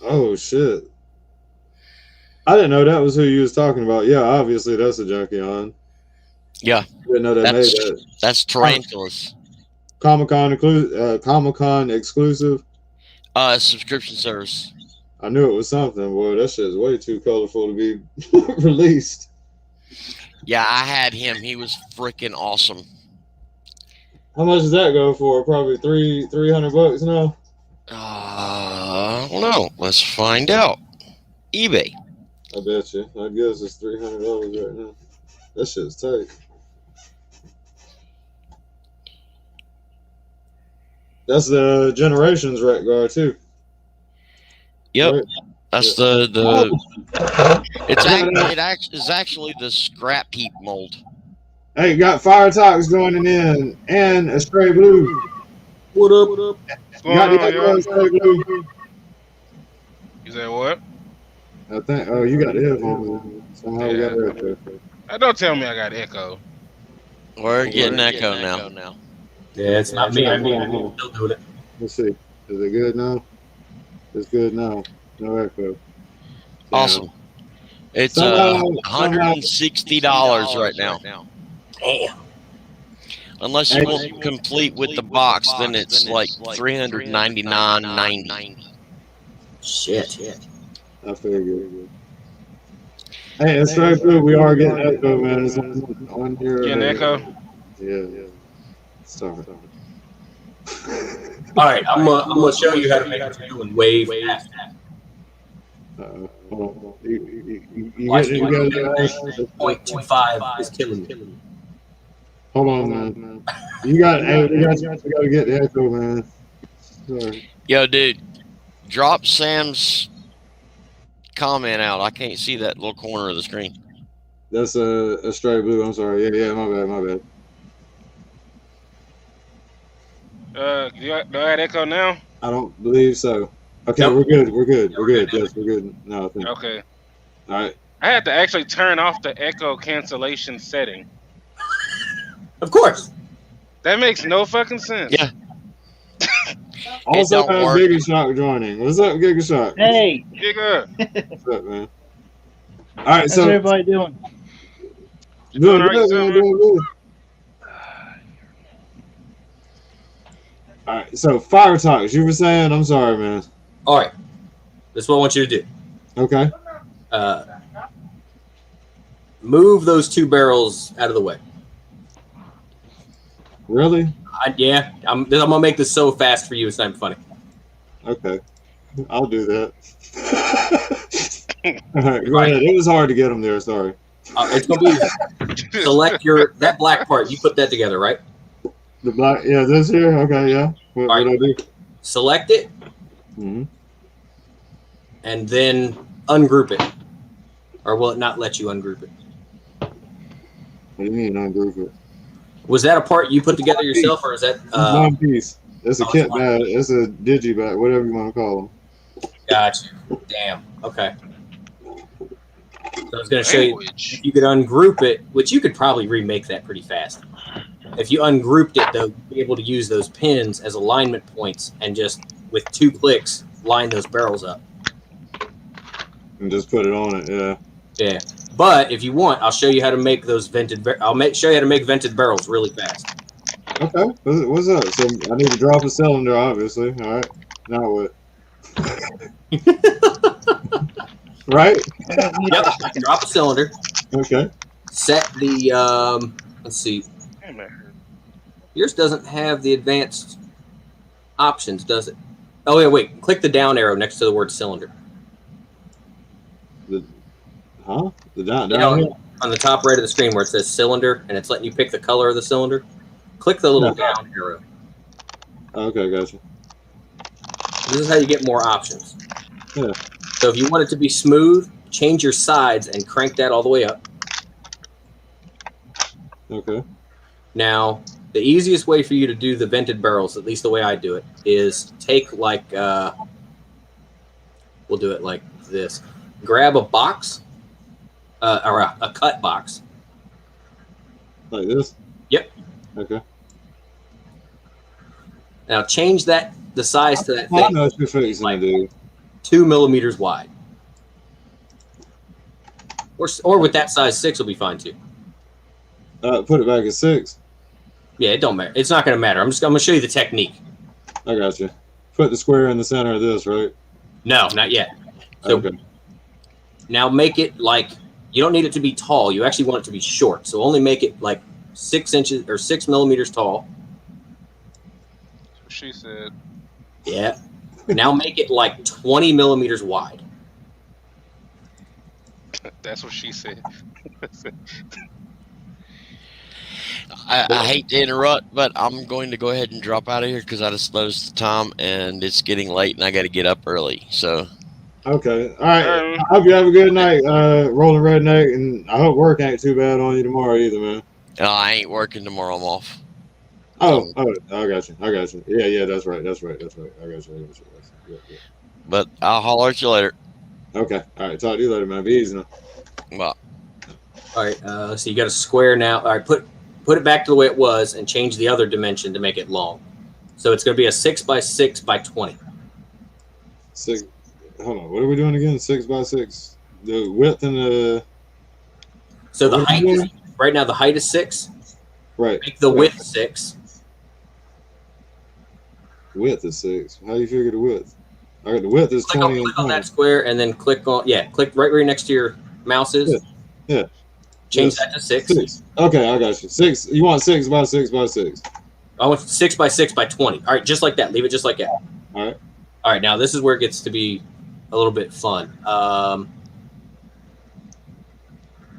Oh shit! I didn't know that was who you was talking about. Yeah, obviously that's a Junkion.
Yeah,
didn't know they made that.
That's Tarantulas.
Comic-Con exclusive.
Subscription service.
I knew it was something. Boy, that shit is way too colorful to be released.
Yeah, I had him. He was freaking awesome.
How much does that go for? Probably $300 now.
I don't know. Let's find out. eBay.
I bet you. I guess it's $300 right now. That shit's tight. That's the Generations Rat Guard too.
Yep.
Right?
That's
Yeah.
It's actually the scrap heap mold.
Hey, got Fire Talks joining in and a Stray Blue.
What up? What up?
You got the Echo, Stray Blue.
You said what?
I think. Oh, you got the headphones. Somehow we got the echo.
Don't tell me I got echo.
We're getting echo now.
Yeah, it's not me. I'm
Hold
still doing it.
Let's see. Is it good now? It's good now. No echo.
Awesome. It's $160 right now.
Damn.
Unless you want complete with the box, then it's like $399.90.
Shit.
I figured. Hey, it's Stray Blue. We are getting echo, man. It's on your.
Getting echo?
Yeah. Sorry.
All right, I'm gonna show you how to make it doing wave.
Hold on. You
Watch
get
me.
it.
0.25 is killing me.
Hold on, man. We gotta get the echo, man. Sorry.
Yo, dude, drop Sam's comment out. I can't see that little corner of the screen.
That's a Stray Blue. I'm sorry. Yeah. My bad.
Do I have echo now?
I don't believe so. Okay,
Nope.
we're good. Yes, we're good. No, I think.
Okay.
All right.
I had to actually turn off the echo cancellation setting.
Of course.
That makes no fucking sense.
Yeah.
Also,
don't work.
Giga Shock joining. What's up, Giga Shock?
Hey,
Giga.
What's up, man? All right,
how's
so
everybody doing?
doing
all right,
good,
Silver?
man, doing good. All right, so Fire Talks. You were saying, I'm sorry, man.
All right. This is what I want you to do.
Okay.
Move those two barrels out of the way.
Really?
I'm gonna make this so fast for you. It's not even funny.
Okay. I'll do that. All right, go ahead. It was hard to get them there. Sorry.
It's gonna be easy. Select that black part. You put that together, right?
The black. Yeah, this here. Okay. Yeah. What
All right.
I do?
Select it
Mm-hmm.
and then ungroup it. Or will it not let you ungroup it?
What do you mean ungroup it?
Was that a part you put together yourself, or is that
One piece. It's a
oh,
kit
it's one
bag. It's a digi bag, whatever you want to call them.
Gotcha. Damn. Okay. So I was gonna show you
Language.
if you could ungroup it, which you could probably remake that pretty fast. If you ungrouped it, though, you'd be able to use those pins as alignment points and just with 2 clicks line those barrels up.
And just put it on it. Yeah.
Yeah. But if you want, I'll show you how to make those vented. Show you how to make vented barrels really fast.
Okay. What's up? So I need to drop a cylinder, obviously. All right. Now what? Right?
Yep. Drop a cylinder.
Okay.
Set the. Let's see.
Damn, that hurt.
Yours doesn't have the advanced options, does it? Oh yeah, wait. Click the down arrow next to the word cylinder.
Huh? The down
You know,
here?
on the top right of the screen where it says cylinder and it's letting you pick the color of the cylinder. Click the little down arrow.
Okay, gotcha.
This is how you get more options.
Yeah.
So if you want it to be smooth, change your sides and crank that all the way up.
Okay.
Now, the easiest way for you to do the vented barrels, at least the way I do it, is take like, we'll do it like this. Grab a box, or a cut box.
Like this?
Yep.
Okay.
Now change the size to that
I
thing,
know what you're fixing to do.
2 millimeters wide. Or with that size, 6 will be fine too.
Put it back at 6.
Yeah, it don't matter. It's not going to matter. I'm going to show you the technique.
I got you. Put the square in the center of this, right?
No, not yet. So
Okay.
now make it like, you don't need it to be tall. You actually want it to be short. So only make it like 6 inches or 6 millimeters tall.
She said.
Yeah. Now make it like 20 millimeters wide.
That's what she said.
I hate to interrupt, but I'm going to go ahead and drop out of here because I just noticed the time and it's getting late and I got to get up early. So,
Okay. All right.
Um,
I hope you have a good night, Rolling Redneck, and I hope work ain't too bad on you tomorrow either, man.
I ain't working tomorrow. I'm off.
Oh, I got you. Yeah, that's right. I got you. Yeah.
But I'll holler at you later.
Okay. All right. Talk to you later, man. Be easy now.
Well,
All right. So you got a square now. All right. Put it back to the way it was and change the other dimension to make it long. So it's going to be a 6 by 6 by 20.
Six. Hold on. What are we doing again? 6 by 6. The width and the.
So the
What are
height
you
is,
doing?
right now the height is 6.
Right.
Make the width 6.
Width is 6. How do you figure the width? All right. The width is
Click
20 and
on
20.
that square and then click right where next to your mouse is.
Yeah.
Change
Yes.
that to 6.
6. Okay, I got you. 6. You want 6 by 6 by 6.
I want 6 by 6 by 20. All right, just like that. Leave it just like that.
All right.
All right, now this is where it gets to be a little bit fun.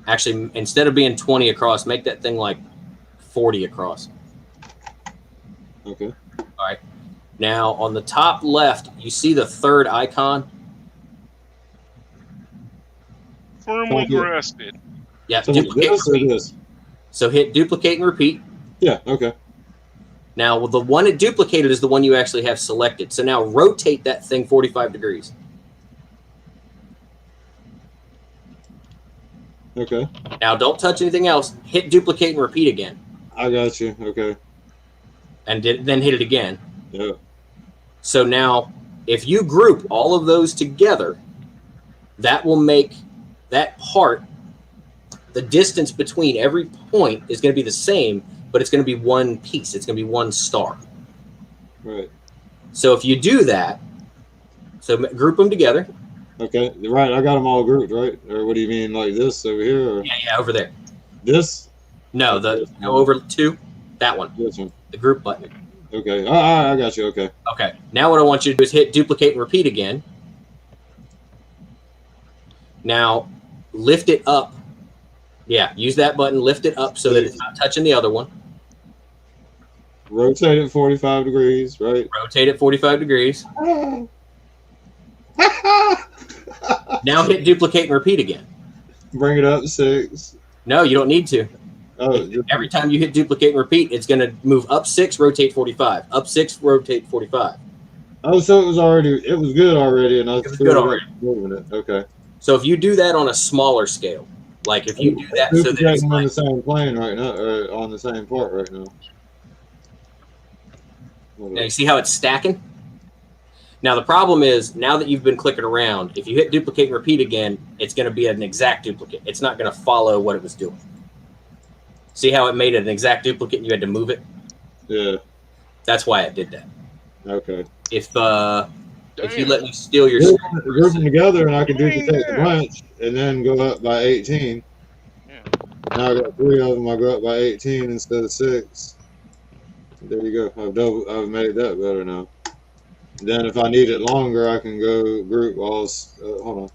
Actually, instead of being 20 across, make that thing like 40 across.
Okay.
All right. Now, on the top left, you see the third icon?
firmly
Okay.
rested.
Yeah,
So
duplicate
this or
repeat.
this?
So hit duplicate and repeat.
Yeah. Okay.
Now, the one it duplicated is the one you actually have selected. So now rotate that thing 45 degrees.
Okay.
Now, don't touch anything else. Hit duplicate and repeat again.
I got you. Okay.
And then hit it again.
Yeah.
So now, if you group all of those together, that will make that part, the distance between every point is going to be the same, but it's going to be one piece. It's going to be one star.
Right.
So if you do that, so group them together.
Okay. Right. I got them all grouped, right? Or what do you mean, like this over here? Or
Yeah, over there.
this?
No, go over to that one,
This one.
the group button.
Okay. I got you. Okay.
Okay. Now what I want you to do is hit duplicate and repeat again. Now lift it up. Yeah, use that button, lift it up so that it's not touching the other one.
Rotate it 45 degrees, right?
Rotate it 45 degrees. Now hit duplicate and repeat again.
Bring it up to 6.
No, you don't need to.
Oh,
Every time you hit duplicate and repeat, it's going to move up 6, rotate 45. Up 6, rotate 45.
oh, so it was good already, and I
was good already.
Moving it. Okay.
So if you do that on a smaller scale, like if you do that so that it's
Duplicating on
like,
the same plane right now, or on the same part right now.
now you see how it's stacking? Now the problem is, now that you've been clicking around, if you hit duplicate and repeat again, it's going to be an exact duplicate. It's not going to follow what it was doing. See how it made it an exact duplicate and you had to move it?
Yeah.
That's why it did that.
Okay.
If you
Damn.
let me steal your
Group them together, and I can duplicate the
Yeah.
branch, and then go up by 18.
Yeah.
Now I got 3 of them. I go up by 18 instead of 6. There you go. I've made that better now. Then if I need it longer, I can go group all. Hold on.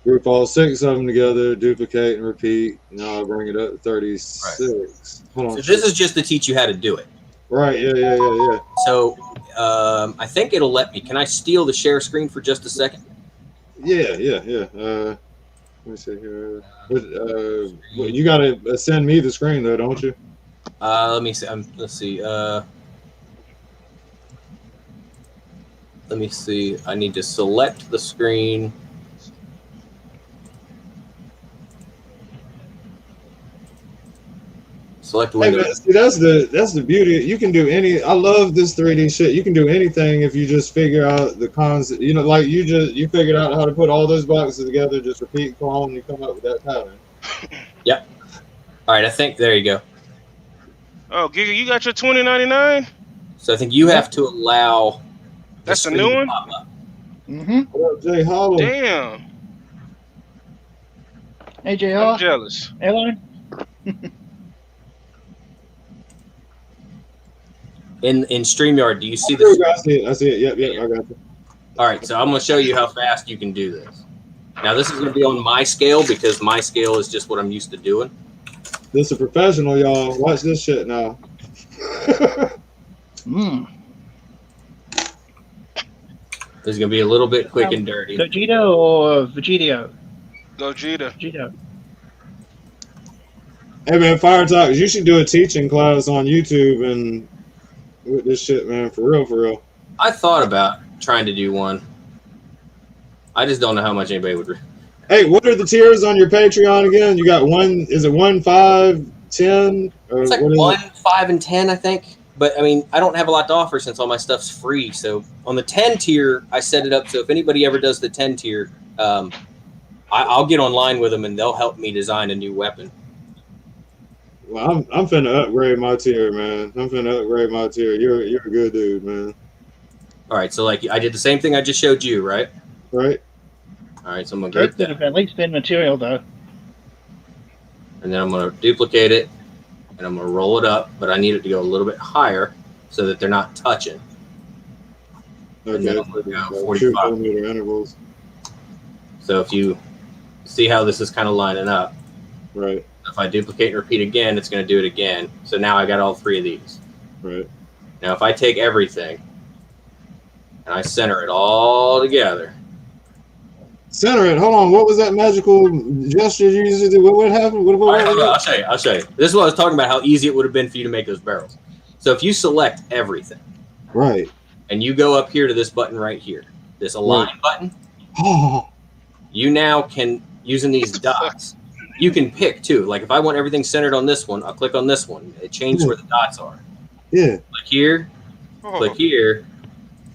Group all 6 of them together, duplicate and repeat. Now I bring it up to 36. Hold on.
So this is just to teach you how to do it.
Right. Yeah.
So I think it'll let me. Can I steal the share screen for just a second?
Yeah. Let me see here. Well, you gotta send me the screen though, don't you?
Let me see. Let's see. Let me see. I need to select the screen. Select
Hey,
window.
man, see, that's the beauty. You can do any. I love this 3D shit. You can do anything if you just figure out the concept. You know, like you figured out how to put all those boxes together. Just repeat clone, and you come up with that pattern.
Yep. All right. I think there you go.
Oh, Giga, you got your 2099?
So I think you have to allow.
That's the
screen
new
to
one?
pop up.
Mm-hmm.
What up, Jay Hollow?
Damn.
Hey, JR.
I'm jealous.
Airline?
In StreamYard, do you see the?
I see it. Yep, I got you.
All right. So I'm going to show you how fast you can do this. Now this is going to be on my scale because my scale is just what I'm used to doing.
This is a professional, y'all. Watch this shit now.
This is going to be a little bit quick and dirty.
Gogeta or Vegetio?
Gogeta.
Vegito.
Hey man, Fire Talks, you should do a teaching class on YouTube and with this shit, man. For real, for real.
I thought about trying to do one. I just don't know how much anybody would.
Hey, what are the tiers on your Patreon again? You got one. Is it 1, 5, 10? Or
It's like
what is
1,
it?
5, and 10, I think. But I mean, I don't have a lot to offer since all my stuff's free. So on the 10 tier, I set it up so if anybody ever does the 10 tier, I'll get online with them and they'll help me design a new weapon.
Well, I'm finna upgrade my tier, man. I'm finna upgrade my tier. You're a good dude, man.
All right, so like I did the same thing I just showed you, right?
Right?
All right, so I'm gonna
That
group
could
that,
have at least been material, though.
and then I'm gonna duplicate it, and I'm gonna roll it up, but I need it to go a little bit higher so that they're not touching. And then
Okay.
I'm gonna go
2
45.
millimeter intervals.
So if you see how this is kind of lining up,
Right.
if I duplicate and repeat again, it's gonna do it again. So now I got all 3 of these.
Right.
Now if I take everything and I center it all together.
Center it. Hold on. What was that magical gesture you used to do? What happened?
I'll show you. I'll show you. This is what I was talking about, how easy it would have been for you to make those barrels. So if you select everything
Right.
and you go up here to this button right here, this align button,
Oh.
you now can, using these dots, you can pick too. Like if I want everything centered on this one, I'll click on this one. It changes where the dots are.
Yeah.
Click here, click here,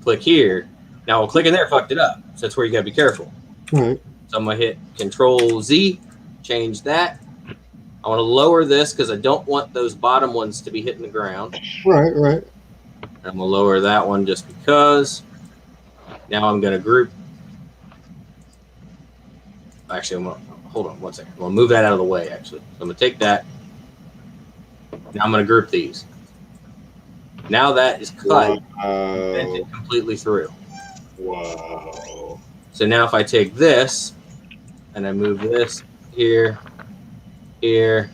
click here. Now, clicking there fucked it up. So that's where you gotta be careful.
Right.
So I'm gonna hit Control Z, change that. I want to lower this because I don't want those bottom ones to be hitting the ground.
Right. Right.
I'm gonna lower that one just because. Now I'm gonna group. Actually, I'm gonna hold on one second. I'm gonna move that out of the way. Actually, so I'm gonna take that. Now I'm gonna group these. Now that is cut and bent it completely through.
Wow.
So now if I take this and I move this here, here,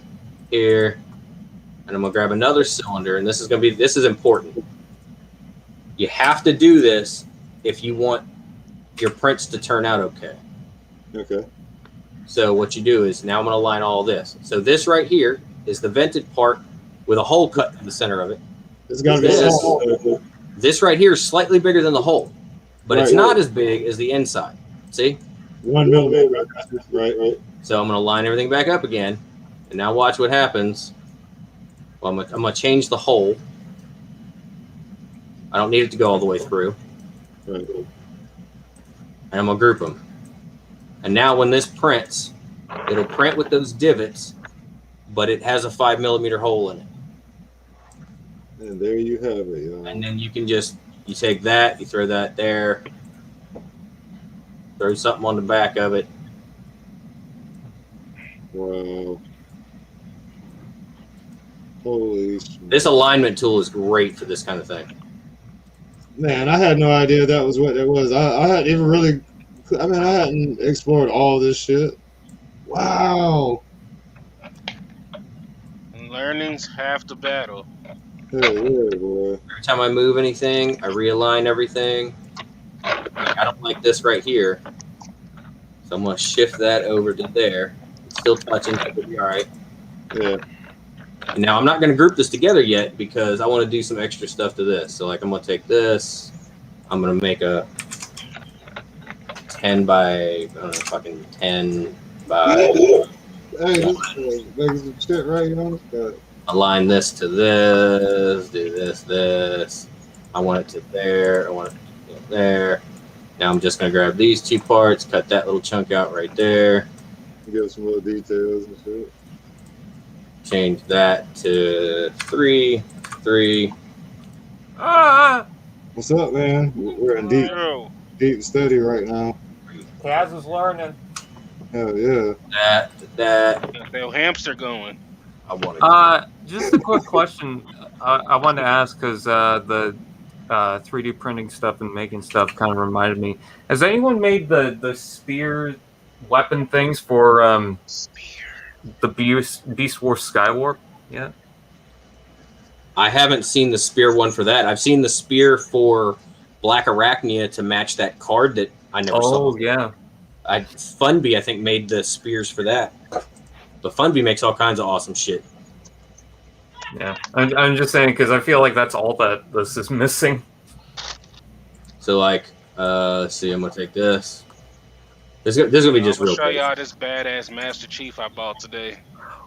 here, and I'm gonna grab another cylinder, and this is important. You have to do this if you want your prints to turn out okay.
Okay.
So what you do is now I'm gonna line all this. So this right here is the vented part with a hole cut in the center of it.
It's gonna be
This-
small.
This right here is slightly bigger than the hole, but it's
Right.
not as big as the inside. See?
1 millimeter. Right. Right.
So I'm going to line everything back up again. And now watch what happens. Well, I'm going to change the hole. I don't need it to go all the way through.
Right.
And I'm going to group them. And now when this prints, it'll print with those divots, but it has a 5 millimeter hole in it.
And there you have it, y'all.
And then you can you take that, you throw that there, throw something on the back of it.
Wow. Holy shit.
This alignment tool is great for this kind of thing.
Man, I had no idea that was what that was. I hadn't even really, I hadn't explored all this shit. Wow.
Learning's half the battle.
Hell yeah, boy.
Every time I move anything, I realign everything. I don't like this right here. So I'm going to shift that over to there. It's still touching, so it'll be all right.
Yeah.
And now I'm not going to group this together yet because I want to do some extra stuff to this. So like I'm going to take this. I'm going to make a 10 by, I don't know, fucking 10 by,
Hey, this making some shit right, you know?
align this to this, do this. I want it to there. I want it to go there. Now I'm just going to grab these 2 parts, cut that little chunk out right there.
Give some little details and shit.
Change that to 3.
What's up, man? We're in deep study right now.
Kaz is learning.
Hell yeah.
That.
Got that hamster going.
I want it.
Just a quick question I wanted to ask because the 3D printing stuff and making stuff kind of reminded me. Has anyone made the spear weapon things for the Beast Wars Skywarp yet?
I haven't seen the spear one for that. I've seen the spear for Black Arachnia to match that card that I never saw.
Oh yeah.
Funby, I think, made the spears for that. But Funby makes all kinds of awesome shit.
Yeah, I'm just saying because I feel like that's all that this is missing.
So like, let's see. I'm gonna take this. This is gonna be just
I'm
real
gonna show
quick.
y'all this badass Master Chief I bought today.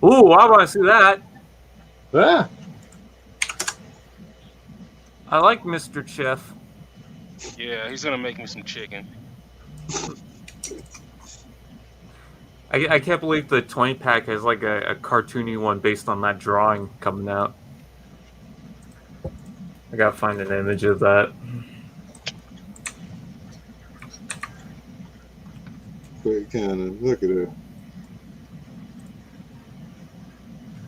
Ooh, I want to see that.
Ah,
I like Mr. Chef.
Yeah, he's gonna make me some chicken.
I can't believe the 20-pack has like a cartoony one based on that drawing coming out. I gotta find an image of that.
Quick cannon. Look at her.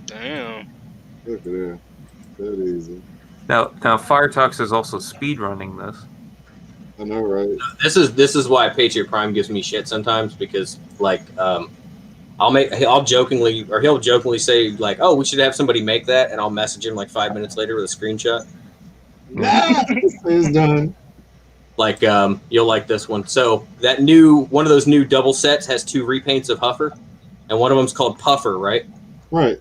Damn.
Look at her. That easy.
Now Firetox is also speedrunning this.
I know, right?
this is why Patriot Prime gives me shit sometimes because like he'll jokingly say like, oh, we should have somebody make that, and I'll message him like 5 minutes later with a screenshot.
Nah, it's done.
Like you'll like this one. So that one of those new double sets has 2 repaints of Huffer, and one of them's called Puffer, right?
Right.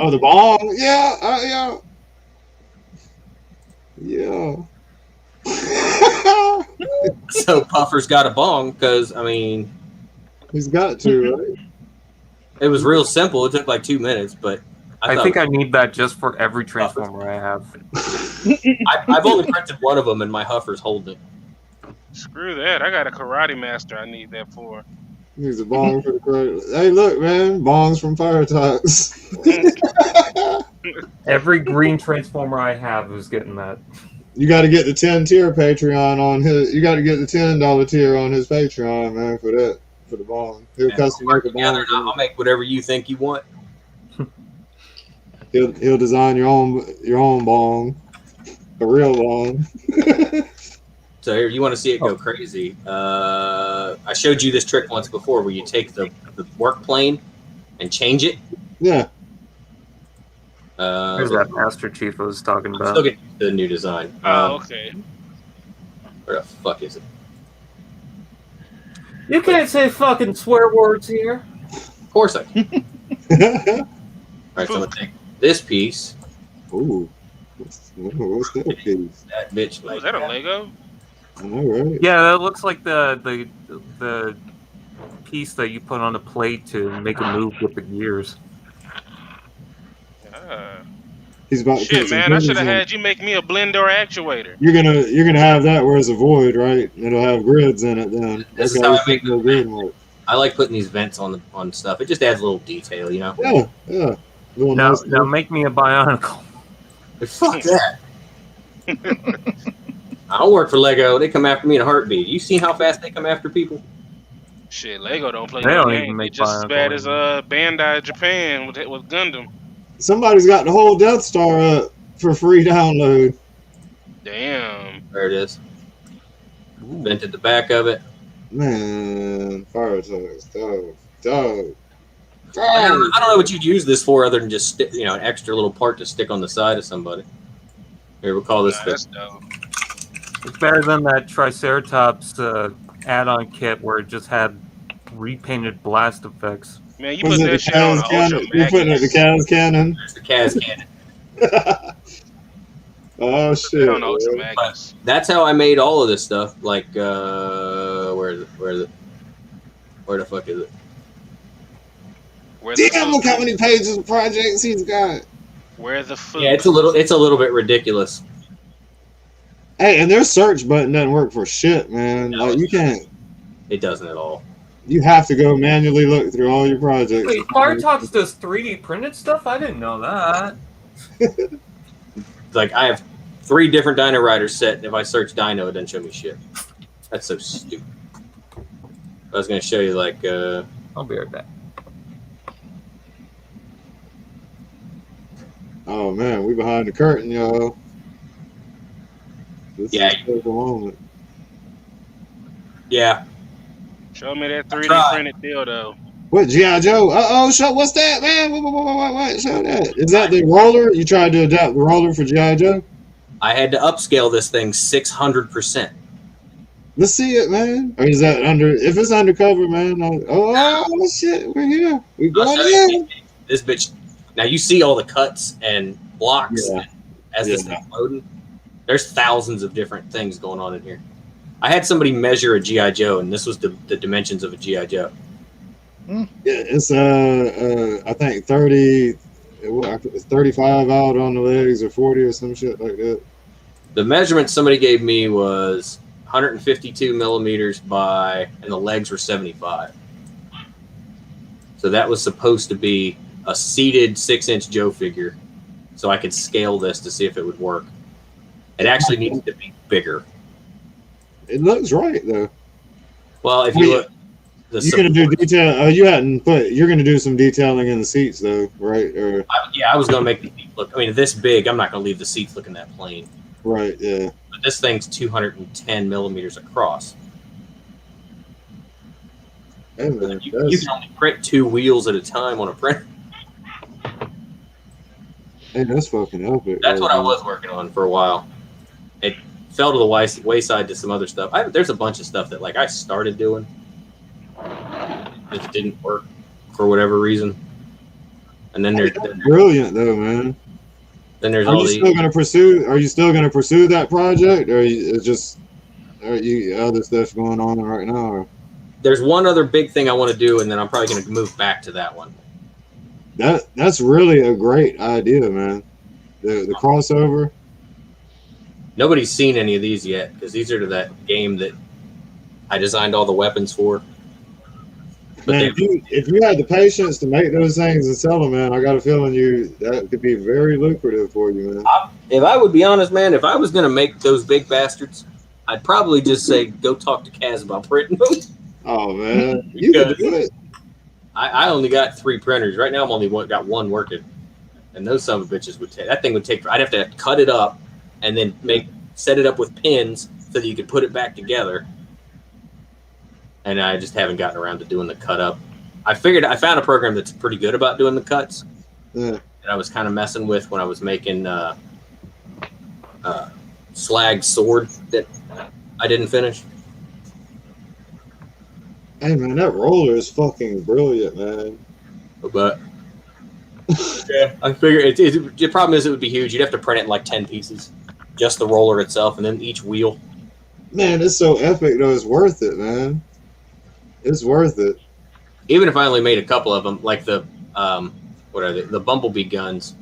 Oh, the ball. Yeah. Yeah.
So Puffer's got a bong because I mean
He's got to, right?
it was real simple. It took like 2 minutes, but
I think I need that just for every Transformer I have.
I've only printed one of them, and my Huffer's holding it.
Screw that. I got a Karate Master I need that for.
He's a bong for the crowd. Hey, look, man. Bongs from Firetox.
Every green Transformer I have is getting that.
You got to get the 10 tier Patreon on his. You got to get the $10 tier on his Patreon, man, for that. For the bong. He'll custom make a
Together,
bong.
I'll make whatever you think you want.
He'll design your own bong. A real bong.
So here, you want to see it go crazy? I showed you this trick once before, where you take the work plane and change it.
Yeah.
Here's that Master Chief I was talking
I'm
about.
still getting the new design.
Oh, okay.
Where the fuck is it?
You can't say fucking swear words here.
Of course I can. All right, so I'm gonna take this piece.
Ooh. What's that piece?
That bitch.
Oh,
Like
is that a Lego?
I know, right?
Yeah, that looks like the piece that you put on a plate to make a move with the gears.
He's about to put
Shit,
some
man, I should
gears
have
in.
had you make me a blender actuator.
You're gonna have that where it's a void, right? It'll have grids in it then.
This
That's
is
how
how
you
I make
put the grid work.
I like putting these vents on stuff. It just adds a little detail, you know.
Yeah. Little
Now
nice
make me a Bionicle.
Fuck that. I don't work for Lego. They come after me in a heartbeat. You seen how fast they come after people?
Shit, Lego don't play
They
no
don't even
game.
make
They just as bad
Bionicle
as Bandai Japan with Gundam.
Somebody's got the whole Death Star up for free download.
Damn.
There it is. Vented the back of it.
Man, Firetox, dog.
I don't know what you'd use this for other than just an extra little part to stick on the side of somebody. Here, we'll call this
Nah,
the
that's dope.
It's better than that Triceratops add-on kit where it just had repainted blast effects.
Man, you
Was
put
it the
that shit on
Kaz
an
cannon?
Ultra
You're putting it the
Magnus.
Kaz cannon?
There's the Kaz cannon.
Oh
Put
shit!
that on Ultra
man.
Magnus.
That's how I made all of this stuff. Like, where is it? Where the fuck is it?
Where the
Damn!
food?
Look how many pages of projects he's got.
Where the food?
Yeah, it's a little bit ridiculous.
Hey, and their search button doesn't work for shit, man.
No,
Like you can't.
It doesn't at all.
You have to go manually look through all your projects.
Wait, Firetox does 3D printed stuff? I didn't know that.
Like, I have 3 different Dino Riders set, and if I search Dino, it doesn't show me shit. That's so stupid. I was gonna show you like
I'll be right back.
Oh man, we behind the curtain, y'all. This
Yeah.
is the moment.
yeah.
Show me that 3D
tried.
printed dildo.
What, G.I. Joe? Show, what's that, man? What? Show that. Is that the roller? You tried to adapt the roller for G.I. Joe?
I had to upscale this thing 600%.
Let's see it, man. Or is that under? If it's undercover, man. Oh shit, we're here. We
I'll
going
show you.
in.
This bitch. Now you see all the cuts and blocks
Yeah.
as this thing's loading. There's thousands of different things going on in here. I had somebody measure a G.I. Joe, and this was the dimensions of a G.I. Joe.
Yeah, it's I think 30. It's 35 out on the legs or 40 or some shit like that.
The measurement somebody gave me was 152 millimeters by, and the legs were 75. So that was supposed to be a seated 6-inch Joe figure. So I could scale this to see if it would work. It actually needs to be bigger.
It looks right though.
Well, if you look,
You're gonna do detail. You hadn't put. You're gonna do some detailing in the seats though, right? Or
I was gonna make the seats look. I mean, this big, I'm not gonna leave the seats looking that plain.
right, yeah.
But this thing's 210 millimeters across.
Hey, man,
You can only print 2 wheels at a time on a printer.
that's fucking epic.
That's what I was working on for a while. It fell to the wayside to some other stuff. There's a bunch of stuff that like I started doing. It didn't work for whatever reason. And then there's
Brilliant though, man.
there's
Are
all
you
the
still gonna pursue? Are you still gonna pursue that project, or it's just are you other stuff going on right now? Or?
There's one other big thing I want to do, and then I'm probably going to move back to that one.
That's really a great idea, man. The crossover.
Nobody's seen any of these yet because these are to that game that I designed all the weapons for. But
Man, if you had the patience to make those things and sell them, man, I got a feeling that could be very lucrative for you, man.
If I would be honest, man, if I was going to make those big bastards, I'd probably just say go talk to Kaz about printing them.
Oh man, you could do it.
I only got 3 printers right now. I'm only got 1 working, and those son of bitches would take. That thing would take. I'd have to cut it up, and then set it up with pins so that you could put it back together. And I just haven't gotten around to doing the cut up. I found a program that's pretty good about doing the cuts.
Yeah.
That I was kind of messing with when I was making Slag sword that I didn't finish.
Hey man, that roller is fucking brilliant, man.
But yeah, I figure the problem is it would be huge. You'd have to print it in like 10 pieces, just the roller itself, and then each wheel.
Man, it's so epic though. It's worth it, man. It's worth it.
Even if I only made a couple of them, like the what are they? The Bumblebee guns.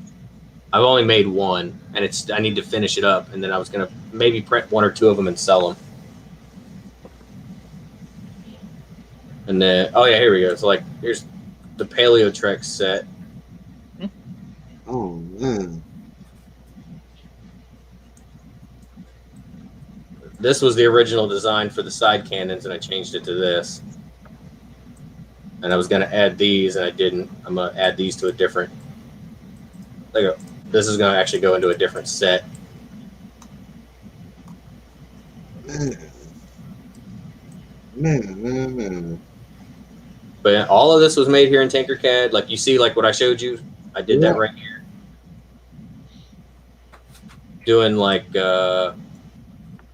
I've only made 1, and I need to finish it up, and then I was gonna maybe print 1 or 2 of them and sell them. And then, oh yeah, here we go. So like, here's the Paleo Trek set.
Oh man.
This was the original design for the side cannons, and I changed it to this. And I was going to add these, and I didn't. I'm going to add these to a different. There you go. This is going to actually go into a different set.
Man.
But all of this was made here in Tinkercad. Like you see, like what I showed you, I did that right here. Doing like.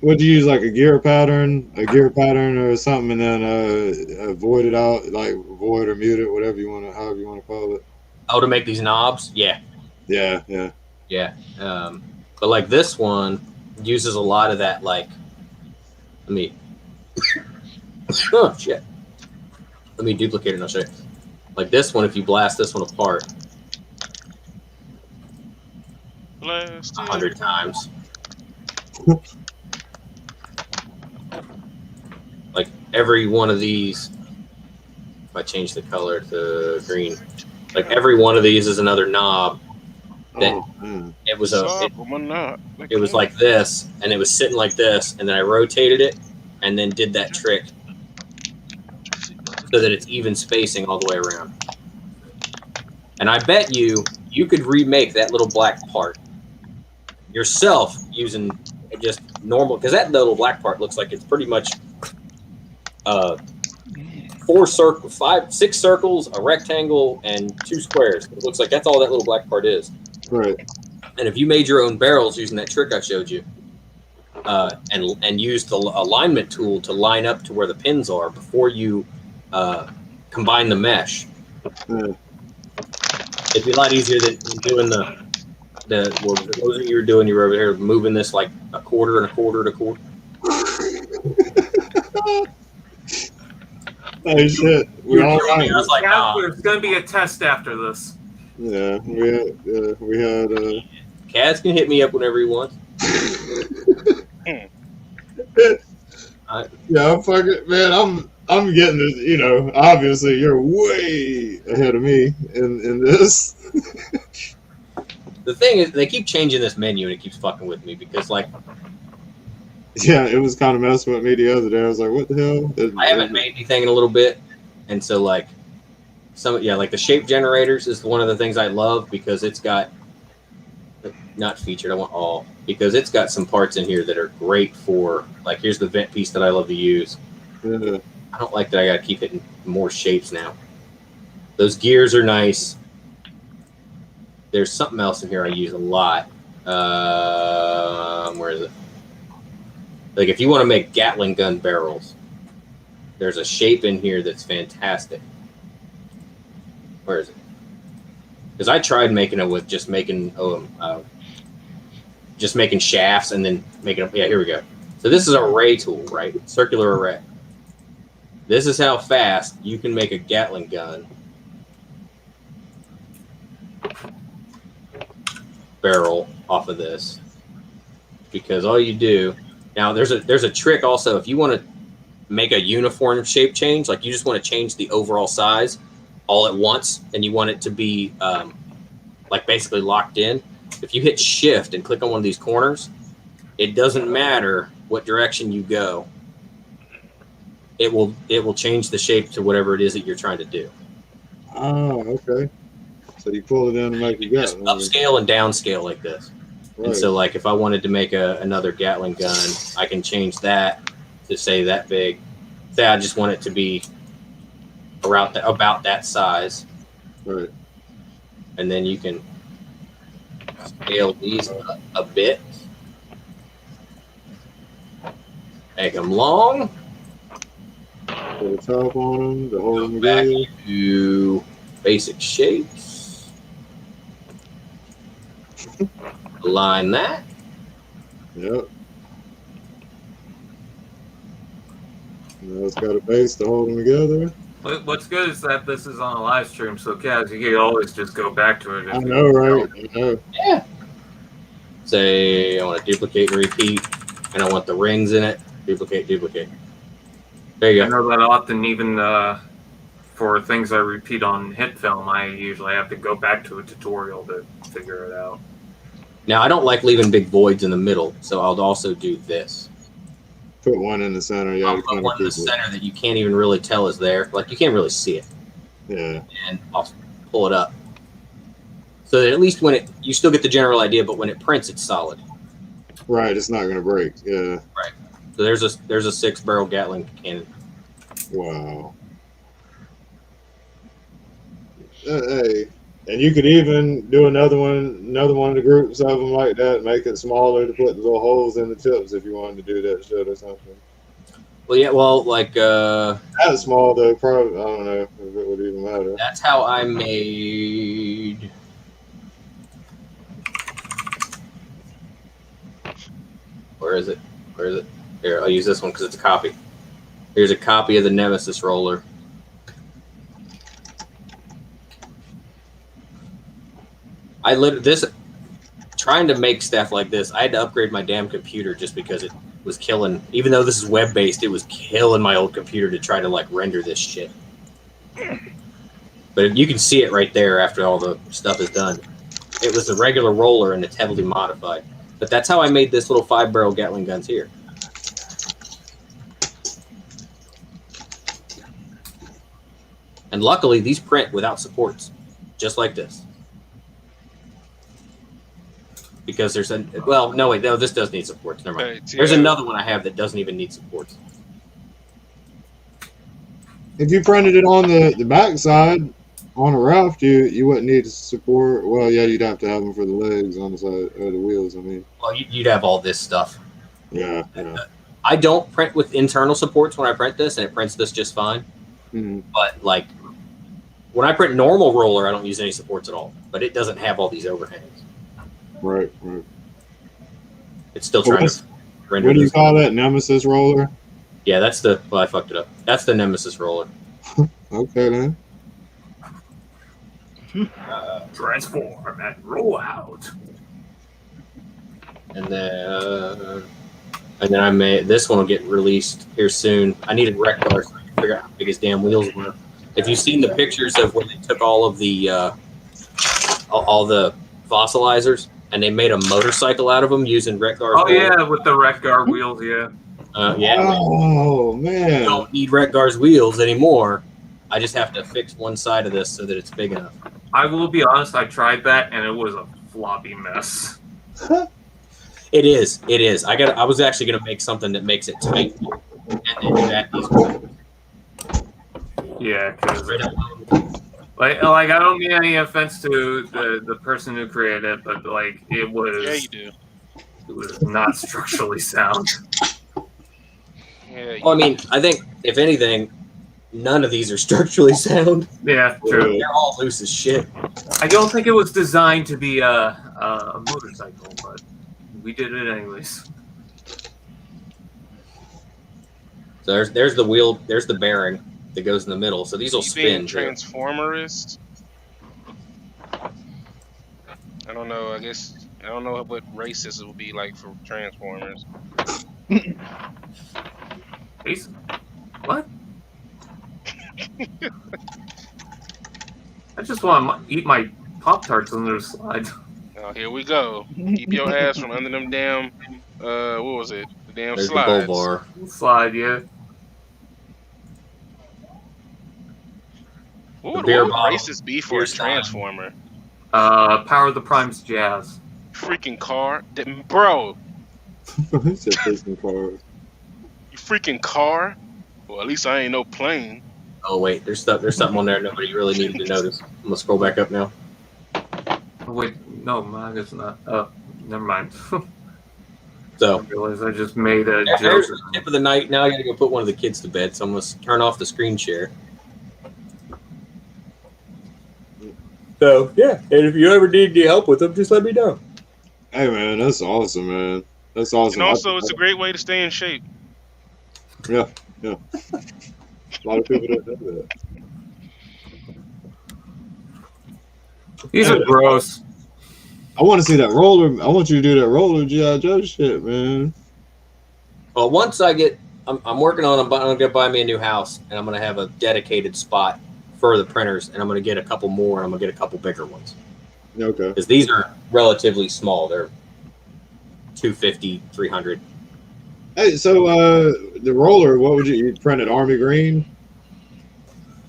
Would you use like a gear pattern or something, and then void it out, like void or mute it, however you want to call it.
Oh, to make these knobs, yeah. But like this one uses a lot of that. Like, let me. Oh shit. Let me duplicate it and I'll show you. Like this one, if you blast this one apart 100 times. Like every one of these, if I change the color to green, like every one of these is another knob. That it was it was like this, and it was sitting like this, and then I rotated it, and then did that trick so that it's even spacing all the way around. And I bet you could remake that little black part yourself using just normal, because that little black part looks like it's pretty much six circles, a rectangle, and 2 squares. It looks like that's all that little black part is.
Right.
And if you made your own barrels using that trick I showed you, and used the alignment tool to line up to where the pins are before you combine the mesh, it'd be a lot easier than doing what was it you were doing? You were over here moving this like a quarter and a quarter and a quarter.
Oh shit! We all
I was like, nah.
There's going to be a test after this.
Yeah, we had.
Kaz can hit me up whenever he wants.
Yeah, I'm fucking man. I'm getting this. You know, obviously you're way ahead of me in this.
The thing is, they keep changing this menu, and it keeps fucking with me because, like,
yeah, it was kind of messing with me the other day. I was like, what the hell?
I haven't made anything in a little bit, and so like like the shape generators is one of the things I love because it's got not featured. I want all because it's got some parts in here that are great for like here's the vent piece that I love to use.
Yeah.
I don't like that I got to keep hitting more shapes now. Those gears are nice. There's something else in here I use a lot. Where is it? Like if you want to make Gatling gun barrels, there's a shape in here that's fantastic. Where is it? Because I tried making it with just making shafts and then making yeah, here we go. So this is an array tool, right? Circular array. This is how fast you can make a Gatling gun barrel off of this. Because all you do now, there's a trick also. If you want to make a uniform shape change, like you just want to change the overall size all at once, and you want it to be like basically locked in. If you hit Shift and click on one of these corners, it doesn't matter what direction you go. It will change the shape to whatever it is that you're trying to do.
Oh, okay. So you pull it in to make it
Just upscale and downscale like this. Right. And so, like, if I wanted to make another Gatling gun, I can change that to say that big. Say I just want it to be about that size.
Right.
And then you can scale these a bit. Make them long.
Put the top on them to hold them
back
together.
To basic shapes. Align that.
Yep. Now it's got a base to hold them together.
What's good is that this is on a live stream, so Kaz, you can always just go back to it.
I know, right? I know.
Yeah. Say I want to duplicate and repeat, and I want the rings in it. Duplicate, duplicate. There you go.
I know that often, even for things I repeat on hit film, I usually have to go back to a tutorial to figure it out.
Now, I don't like leaving big voids in the middle, so I'll also do this.
Put one in the center. Yeah,
I'll put one in the center that you can't even really tell is there. Like, you can't really see it.
Yeah.
And I'll pull it up. So that at least when you still get the general idea, but when it prints, it's solid.
Right, it's not going to break. Yeah.
Right. So there's a 6-barrel Gatling cannon.
Wow. Hey, and you could even do another one of the groups of them like that, make it smaller to put the little holes in the tips if you wanted to do that shit or something.
Well, yeah, like
that's small though. Probably, I don't know if it would even matter.
That's how I made. Where is it? Where is it? Here, I'll use this one because it's a copy. Here's a copy of the Nemesis roller. Trying to make stuff like this, I had to upgrade my damn computer just because it was killing. Even though this is web-based, it was killing my old computer to try to like render this shit. But you can see it right there after all the stuff is done. It was a regular roller and it's heavily modified. But that's how I made this little 5-barrel Gatling guns here. And luckily, these print without supports, just like this. Because there's this does need supports. Never mind. There's another one I have that doesn't even need supports.
If you printed it on the back side on a raft, you wouldn't need to support. Well, yeah, you'd have to have them for the legs on the side or the wheels. I mean,
Well, you'd have all this stuff.
yeah.
I don't print with internal supports when I print this, and it prints this just fine.
Mm-hmm.
But like when I print normal roller, I don't use any supports at all. But it doesn't have all these overhangs.
Right.
It's still trying to render.
What do you call that? Nemesis roller?
Yeah, that's the. Well, I fucked it up. That's the Nemesis roller.
Okay then.
Transform and roll out.
And then I made this one will get released here soon. I needed Rekdar so I could figure out how big his damn wheels were. If you've seen the pictures of where they took all of the fossilizers and they made a motorcycle out of them using Rekdar's
Oh yeah, with the Rekgar wheels, yeah.
Yeah.
Oh
I
man.
don't need Rekdar's wheels anymore. I just have to fix one side of this so that it's big enough.
I will be honest, I tried that and it was a floppy mess.
It is. I was actually gonna make something that makes it tight and then that is
Yeah, because like I don't mean any offense to the person who created it, but like it was.
Yeah, you do.
It was not structurally sound.
Yeah.
Well, I mean, I think if anything, none of these are structurally sound.
Yeah, true.
They're all loose as shit.
I don't think it was designed to be a motorcycle, but we did it anyways.
So there's the wheel. There's the bearing that goes in the middle. So these will spin.
Transformerist. I don't know. I guess I don't know what races it will be like for Transformers.
What? I just want to eat my Pop-Tarts on their slide.
Oh, here we go. Keep your ass from under them damn. What was it? The damn
There's
slides.
the bull bar.
Slide, yeah.
What
beer
would
bottle.
races be for
Beer
a Transformer?
Power of the Prime's Jazz.
Freaking car, bro!
It's a freaking car.
You freaking car? Well, at least I ain't no plane.
Oh wait, there's something on there nobody really needed to notice. I'm gonna scroll back up now.
Oh, wait, no, mine is not. Oh, never mind. I
So
realized I just made a joke.
there's the tip of the night. Now I gotta go put one of the kids to bed, so I'm gonna turn off the screen share. So yeah, and if you ever need any help with them, just let me know.
Hey man, that's awesome, man. That's awesome.
And also, it's a great way to stay in shape.
Yeah. A lot of people don't know that.
These are gross.
I want to see that roller. I want you to do that roller G.I. Joe shit, man.
Well, once I get, I'm working on. I'm gonna buy me a new house, and I'm gonna have a dedicated spot for the printers, and I'm gonna get a couple more, and I'm gonna get a couple bigger ones.
Okay.
Because these are relatively small. They're 250, 300.
Hey, so the roller, what would you print it? Army green?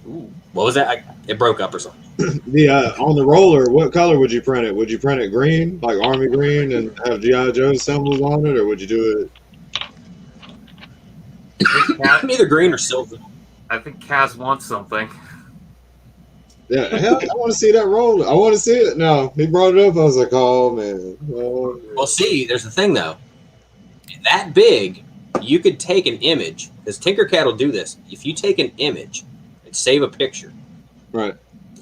Ooh. What was that? It broke up or something.
The on the roller, what color would you print it? Would you print it green, like army green, and have G.I. Joe symbols on it, or would you do it?
Either green or silver.
I think Kaz wants something.
Yeah, hell, I want to see that roller. I want to see it now. He brought it up. I was like, oh man. Oh, man.
Well, see, there's the thing though. That big, you could take an image, because Tinkercad will do this. If you take an image and save a picture,
Right.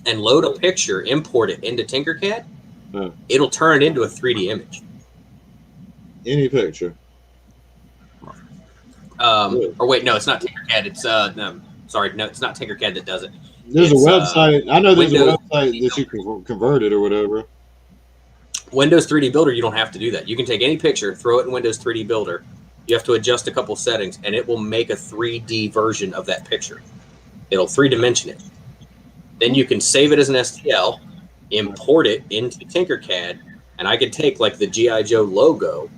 and load a picture, import it into Tinkercad,
Yeah.
it'll turn it into a 3D image.
Any picture.
Or wait, no, it's not Tinkercad. It's no, it's not Tinkercad that does it.
There's
It's,
a website. I know there's
Windows-
a website that you can convert it or whatever.
Windows 3D Builder, you don't have to do that. You can take any picture, throw it in Windows 3D Builder. You have to adjust a couple settings, and it will make a 3D version of that picture. It'll 3D it. Then you can save it as an STL, import it into Tinkercad, and I could take like the G.I. Joe logo,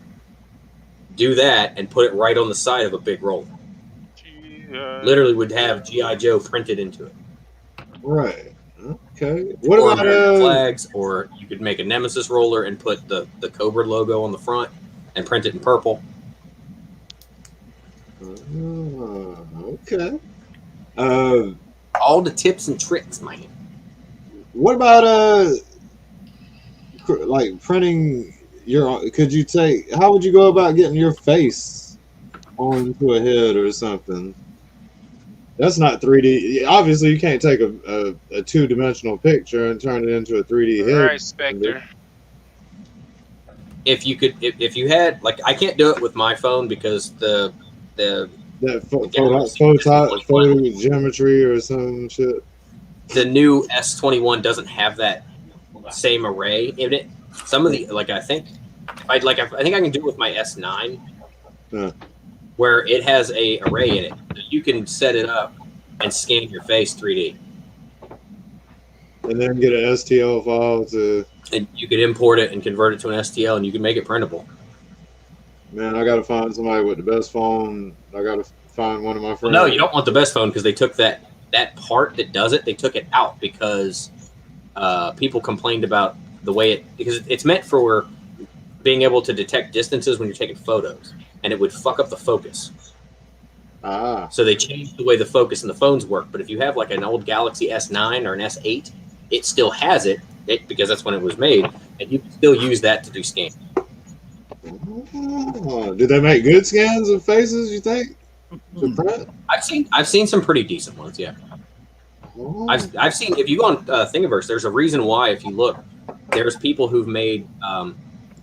do that, and put it right on the side of a big roller. Literally would have G.I. Joe printed into it.
Right. Okay. What
Or
about
American flags, or you could make a Nemesis roller and put the Cobra logo on the front and print it in purple.
okay.
All the tips and tricks, man.
What about like printing your? Could you take? How would you go about getting your face onto a head or something? That's not 3D. Obviously, you can't take a two-dimensional picture and turn it into a 3D
All
head.
right, Spectre.
If you could, if you had, like, I can't do it with my phone because the
That
Galaxy
photo geometry or some shit.
the new S21 doesn't have that same array in it. Some of the, like, I think I think I can do it with my S9,
Yeah.
where it has a array in it. You can set it up and scan your face 3D,
And then get an STL file to.
and you could import it and convert it to an STL, and you can make it printable.
Man, I gotta find somebody with the best phone. I gotta find one of my
Well,
friends.
no, you don't want the best phone because they took that part that does it. They took it out because people complained about the way it, because it's meant for being able to detect distances when you're taking photos, and it would fuck up the focus.
Ah,
So they changed the way the focus in the phones work. But if you have like an old Galaxy S9 or an S8, it still has it because that's when it was made, and you can still use that to do scans.
do they make good scans of faces? You think? To print?
I've seen some pretty decent ones. Yeah,
Oh.
I've seen, if you go on Thingiverse, there's a reason why. If you look, there's people who've made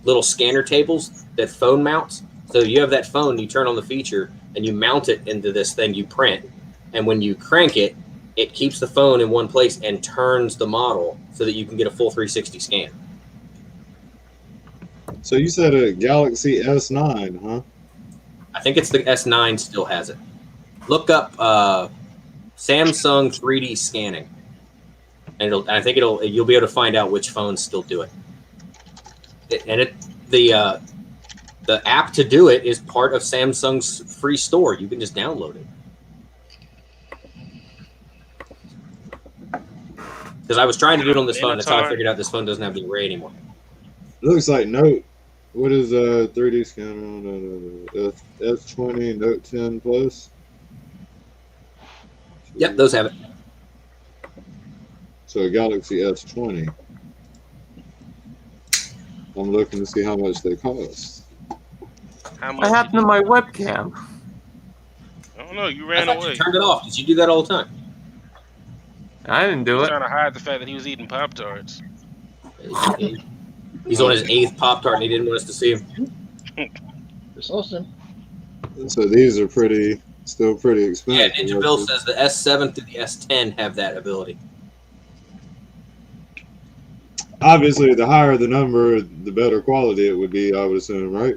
little scanner tables that phone mounts. So you have that phone, you turn on the feature, and you mount it into this thing you print. And when you crank it, it keeps the phone in one place and turns the model so that you can get a full 360 scan.
So you said a Galaxy S9, huh?
I think it's the S9 still has it. Look up Samsung 3D scanning, and you'll be able to find out which phones still do it. The app to do it is part of Samsung's free store. You can just download it. Because I was trying to do it on this phone, that's how I figured out this phone doesn't have the array anymore.
It looks like Note. What is 3D scanner on S20 Note 10 Plus?
Yep, those have it.
So a Galaxy S20. I'm looking to see how much they cost.
How
What
much?
happened to my webcam?
I don't know. You
I
ran
thought
away.
you turned it off. Did you do that all the time?
I didn't do
He was
it.
trying to hide the fact that he was eating Pop-Tarts.
He's on his 8th Pop-Tart and he didn't want us to see him.
It's awesome.
So these are still pretty
Yeah,
expensive.
Ninja Bill says the S7 to the S10 have that ability.
Obviously, the higher the number, the better quality it would be, I would assume, right?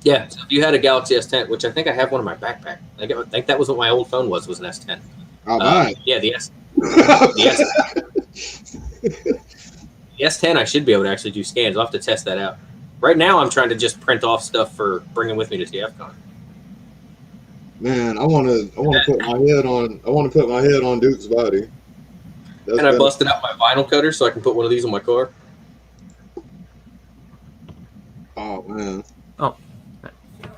Yeah, so if you had a Galaxy S10, which I think I have one in my backpack. I think that was what my old phone was an S10.
I'll buy
Yeah, the S10 I should be able to actually do scans. I'll have to test that out. Right now I'm trying to just print off stuff for bringing with me to TFCon.
Man, I want to put my head on Duke's body. That's
And I
better.
busted out my vinyl cutter so I can put one of these on my car.
Oh man.
Oh.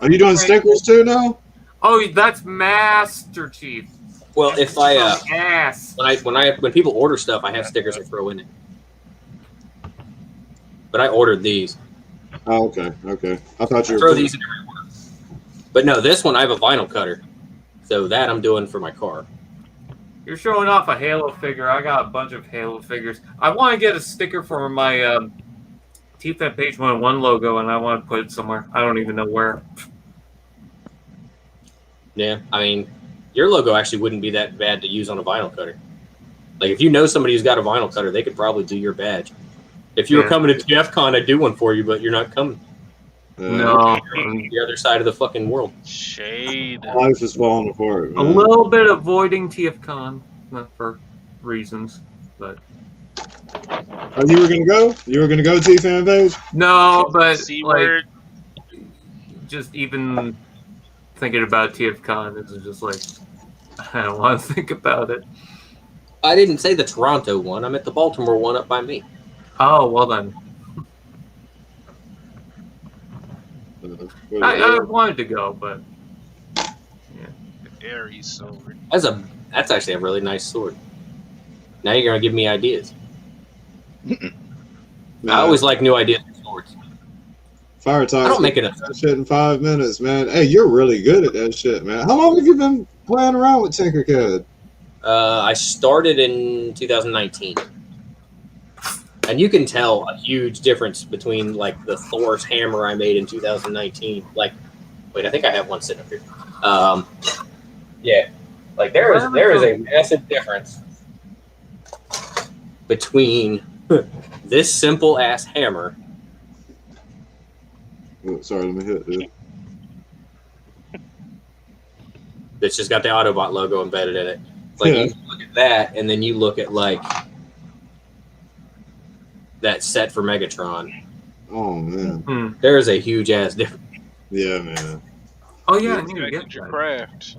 Are you doing stickers too now?
Oh, that's Master Chief.
Well, if I
Ass.
when people order stuff, I have stickers I throw in it. But I ordered these.
Oh, okay. I thought you
I
were.
throw these in every order. But no, this one I have a vinyl cutter, so that I'm doing for my car.
You're showing off a Halo figure. I got a bunch of Halo figures. I want to get a sticker for my TFAT Page 101 logo, and I want to put it somewhere. I don't even know where.
Yeah, I mean, your logo actually wouldn't be that bad to use on a vinyl cutter. Like, if you know somebody who's got a vinyl cutter, they could probably do your badge. If you were coming to TFCon, I'd do one for you, but you're not coming.
No.
You're on the other side of the fucking world.
Shade.
Life is falling apart.
A
Man.
little bit avoiding TFCon, not for reasons, but
Oh, you were gonna go? You were gonna go T-Fan Page?
no, but
C
like
word.
just even thinking about TFCon is just like I don't want to think about it.
I didn't say the Toronto one. I meant the Baltimore one up by me.
Oh well then, I wanted to go, but
Aries sword.
That's actually a really nice sword. Now you're gonna give me ideas. I always like new ideas for swords.
Fire Talks.
I don't make it
that shit in 5 minutes, man. Hey, you're really good at that shit, man. How long have you been playing around with Tinkercad?
I started in 2019. And you can tell a huge difference between like the Thor's hammer I made in 2019. Like, wait, I think I have one sitting up here. Yeah, like there is a massive difference between this simple ass hammer.
Oh, sorry, let me hit it.
That's just got the Autobot logo embedded in it. Like you look at that, and then you look at like that set for Megatron.
Oh man,
there is a huge ass difference.
Yeah, man.
Oh yeah, I need to get
your
that.
craft.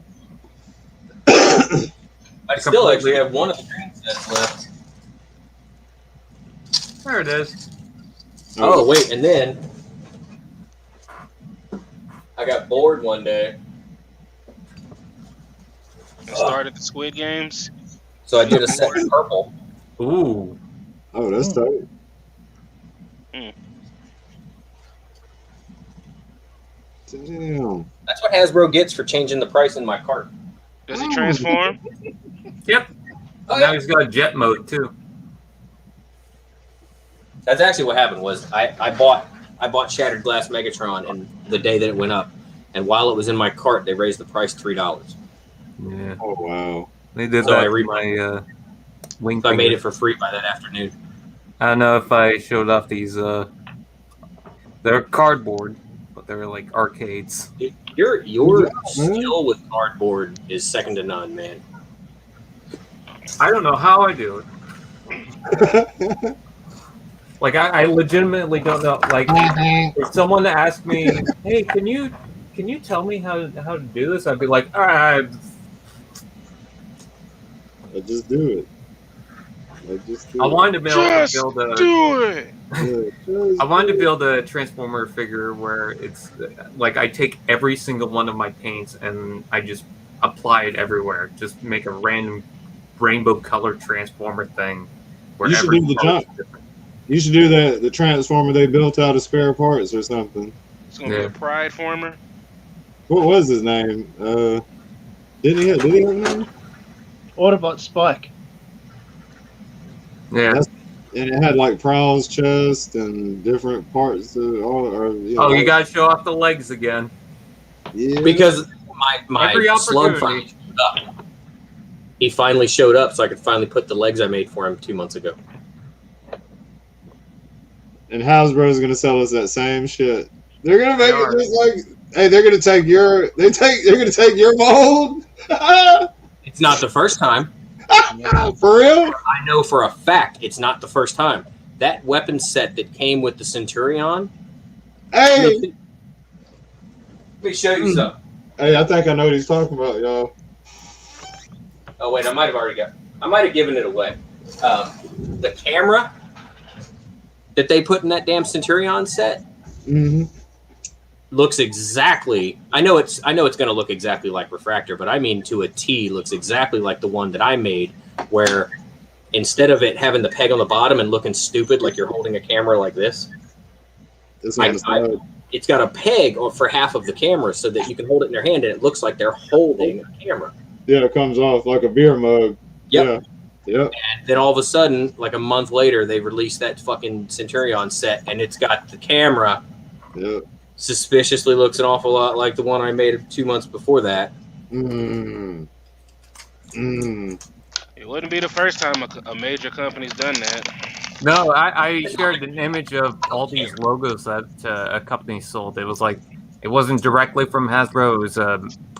I still actually have one of the green sets left.
There it is.
Oh wait, and then I got bored one day.
And started the Squid Games.
So I did a set in purple.
Ooh.
Oh, that's tight. Damn.
That's what Hasbro gets for changing the price in my cart.
Does he transform?
Yep.
Oh,
Now
yeah.
he's got jet mode too.
That's actually what happened. Was I bought Shattered Glass Megatron, and the day that it went up, and while it was in my cart, they raised the price $3.
Yeah.
Oh wow.
They did
So
that.
I
to my wing.
So I made it for free by that afternoon.
I don't know if I showed off these. They're cardboard, but they're like arcades.
Your skill with cardboard is second to none, man.
I don't know how I do it. Like I legitimately don't know. Like if someone asked me, "Hey, can you tell me how to do this?" I'd be like, "All right."
I just do it.
I wanted to build a.
Do it.
I wanted to build a Transformer figure where it's like I take every single one of my paints and I just apply it everywhere. Just make a random rainbow colored Transformer thing. Where
You should
every
do the
part is
jump.
different.
You should do the Transformer they built out of spare parts or something.
It's gonna be a Pride Former.
What was his name? Did he have a name?
Autobot Spike.
Yeah.
And it had like Prowl's chest and different parts of all. Or,
You gotta show off the legs again.
Yeah.
Because my
Every
slug
opportunity.
finally showed up. He finally showed up, so I could finally put the legs I made for him 2 months ago.
And Hasbro's gonna sell us that same shit. They're gonna make
They
it
are.
just like, hey, they're gonna take your mold.
It's not the first time.
For real?
I know for a fact it's not the first time. That weapon set that came with the Centurion.
Hey,
Let me show you something.
hey, I think I know what he's talking about, y'all.
Oh wait, I might have given it away. The camera that they put in that damn Centurion set
Mm-hmm.
looks exactly. I know it's going to look exactly like Refractor, but I mean to a T, looks exactly like the one that I made, where instead of it having the peg on the bottom and looking stupid like you're holding a camera like this,
It's on the side.
it's got a peg for half of the camera so that you can hold it in your hand and it looks like they're holding a camera.
Yeah, it comes off like a beer mug.
Yep.
Yep.
And then all of a sudden, like a month later, they released that fucking Centurion set, and it's got the camera.
Yep.
Suspiciously looks an awful lot like the one I made 2 months before that.
Mm. Mm.
It wouldn't be the first time a major company's done that.
No, I shared an image of all these logos that a company sold. It was like it wasn't directly from Hasbro. It was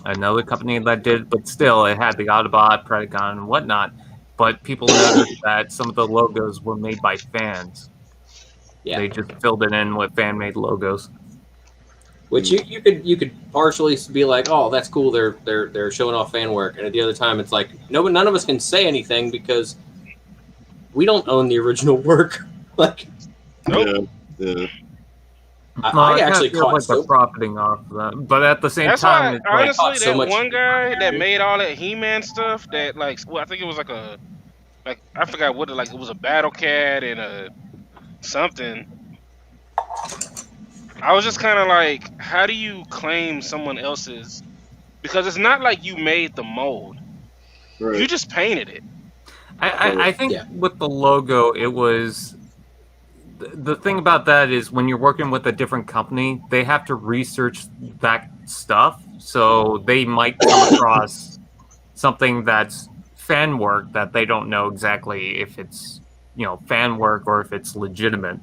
another company that did, but still, it had the Autobot, Predacon, and whatnot. But people noticed that some of the logos were made by fans.
Yeah.
They just filled it in with fan-made logos.
Which you could partially be like, oh, that's cool. They're showing off fan work, and at the other time, it's like none of us can say anything because we don't own the original work. Like,
Nope.
Yeah.
I actually
feel
caught
like
so
they're profiting off of that, but at the same
That's
time,
why,
it's like
honestly,
so
that
much-
one guy that made all that He-Man stuff, that like, well, I think it was like I forgot what, like it was a Battle Cat and a something. I was just kind of like, how do you claim someone else's? Because it's not like you made the mold; you
Right.
just painted it.
I think
Yeah.
with the logo, it was the thing about that is when you're working with a different company, they have to research that stuff, so they might come across something that's fan work that they don't know exactly if it's fan work or if it's legitimate.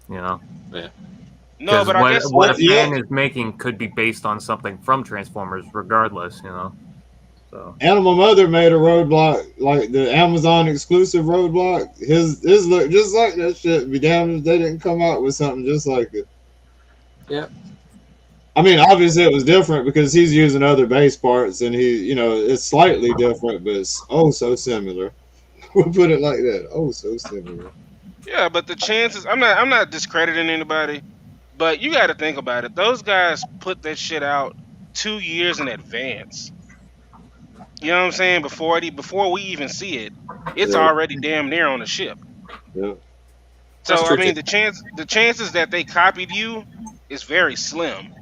No,
'Cause
but I guess
what a
Yeah.
fan is making could be based on something from Transformers, regardless. So
Animal Mother made a roadblock, like the Amazon exclusive roadblock. His look just like that shit. Be damned if they didn't come out with something just like it.
Yeah.
I mean, obviously it was different because he's using other base parts, and it's slightly different, but it's oh so similar. We'll put it like that. Oh, so similar.
yeah, but the chances, I'm not discrediting anybody, but you got to think about it. Those guys put that shit out 2 years in advance. You know what I'm saying? Before we even see it, it's
Yeah.
already damn near on the ship.
Yeah.
So
That's
I
true,
mean,
too.
the chances that they copied you is very slim.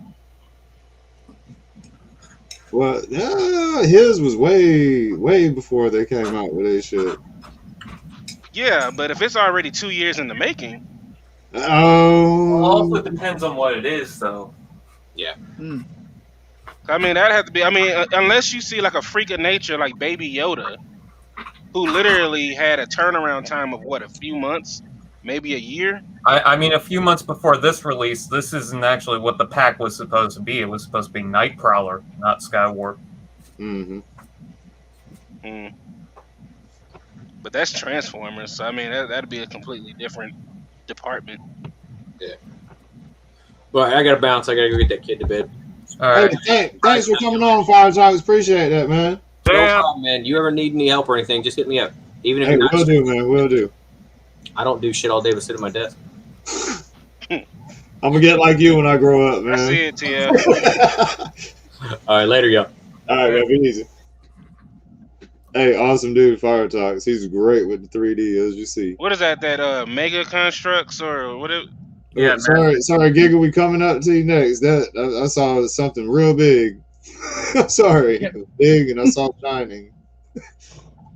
Well, his was way before they came out with that shit.
Yeah, but if it's already 2 years in the making,
also depends on what it is, though.
I mean, that'd have to be. I mean, unless you see like a freak of nature like Baby Yoda, who literally had a turnaround time of what, a few months, maybe a year.
I mean, a few months before this release, this isn't actually what the pack was supposed to be. It was supposed to be Nightcrawler, not Skywarp.
Mm-hmm.
But that's Transformers, so I mean, that'd be a completely different department.
Well, I gotta bounce. I gotta go get that kid to bed.
All right.
Hey, thanks for coming on, Fire Talks. Appreciate that, man.
No
Yeah.
problem, man. You ever need any help or anything, just hit me up. Even if
Hey,
you're not,
will do, man. Will do.
I don't do shit all day but sit at my desk.
I'm gonna get like you when I grow up, man.
I see it, Tia.
All right, later, y'all.
All right, man. Be easy. Hey, awesome dude, Fire Talks. He's great with the 3D, as you see.
What is that? That Mega Constructs or what?
Yeah,
Sorry, Giga. We coming up to you next. That I saw something real big. Sorry, it was big, and I saw shining.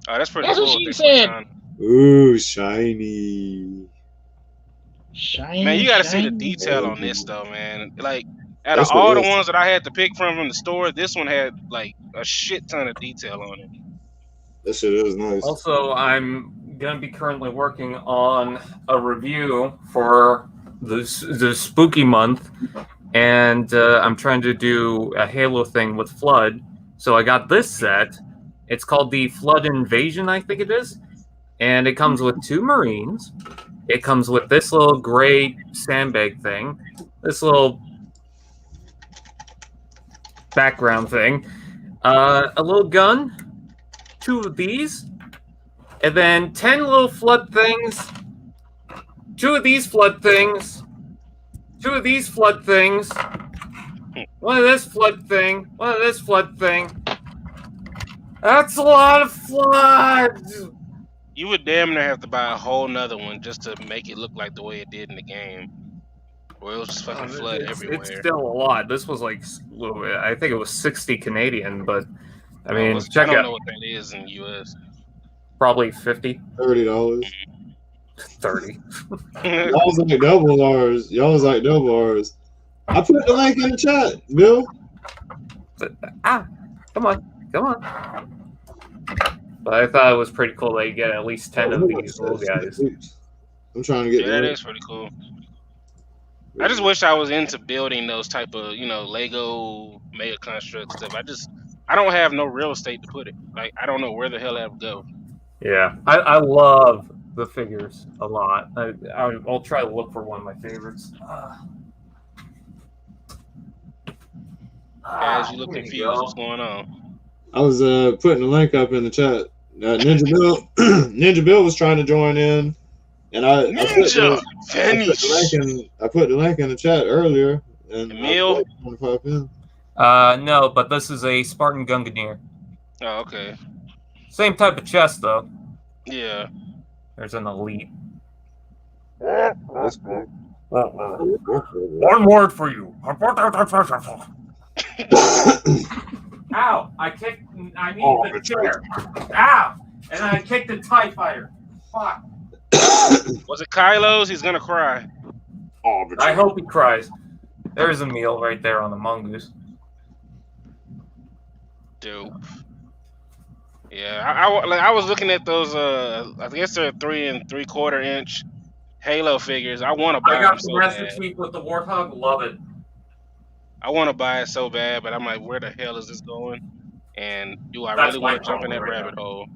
Oh, that's pretty
That's
cool.
what she
they put
said.
on.
Ooh, shiny.
Shiny,
Man, you got to see the
shiny.
detail on this though, man. Like, out
That's
of all
what
the
it is.
ones that I had to pick from the store, this one had like a shit ton of detail on it.
That shit is nice.
Also, I'm going to be currently working on a review for the spooky month, and I'm trying to do a Halo thing with Flood. So I got this set. It's called the Flood Invasion, I think it is. And it comes with 2 Marines. It comes with this little gray sandbag thing, this little background thing, a little gun, 2 of these, and then 10 little flood things, 2 of these flood things, 2 of these flood things, 1 of this flood thing, 1 of this flood thing. That's a lot of floods!
You would damn near have to buy a whole nother one just to make it look like the way it did in the game, where it was just fucking flood everywhere.
It's still a lot. This was like, I think it was 60 Canadian, but I mean,
I
check
don't
out
know what that is in the U.S.
probably 50,
$30.
30.
Y'all's like double ours. Y'all's like double ours. I put the link in the chat, Bill.
Come on. But I thought it was pretty cool that you get at least 10 of these little guys.
I'm trying to get
Yeah, that is pretty cool. I just wish I was into building those type of, Lego Mega Construct stuff. I don't have no real estate to put it. Like, I don't know where the hell that would go.
Yeah, I love the figures a lot. I'll try to look for one of my favorites.
As you look
There
confused,
go.
what's going on?
I was putting the link up in the chat. Ninja Bill was trying to join in, And I put
Ninja
the
finish.
I put the link in the chat earlier. And
Emil?
No, but this is a Spartan Gunganir.
Oh, okay.
Same type of chest, though.
Yeah.
There's an elite.
That's cool.
One word for you. Ow! I need the chair. Ow! And I kicked the TIE fighter. Fuck.
Was it Kylo's? He's gonna cry.
I hope he cries. There's a meal right there on the mongoose.
Dope. Yeah, I was looking at those. I guess they're 3 3/4 inch Halo figures. I want to buy
I
them
got the
so
Master
bad.
Chief with the Warthog. Love it.
I want to buy it so bad, but I'm like, where the hell is this going? And do I
That's
really want
my
to jump in that
problem right
rabbit hole?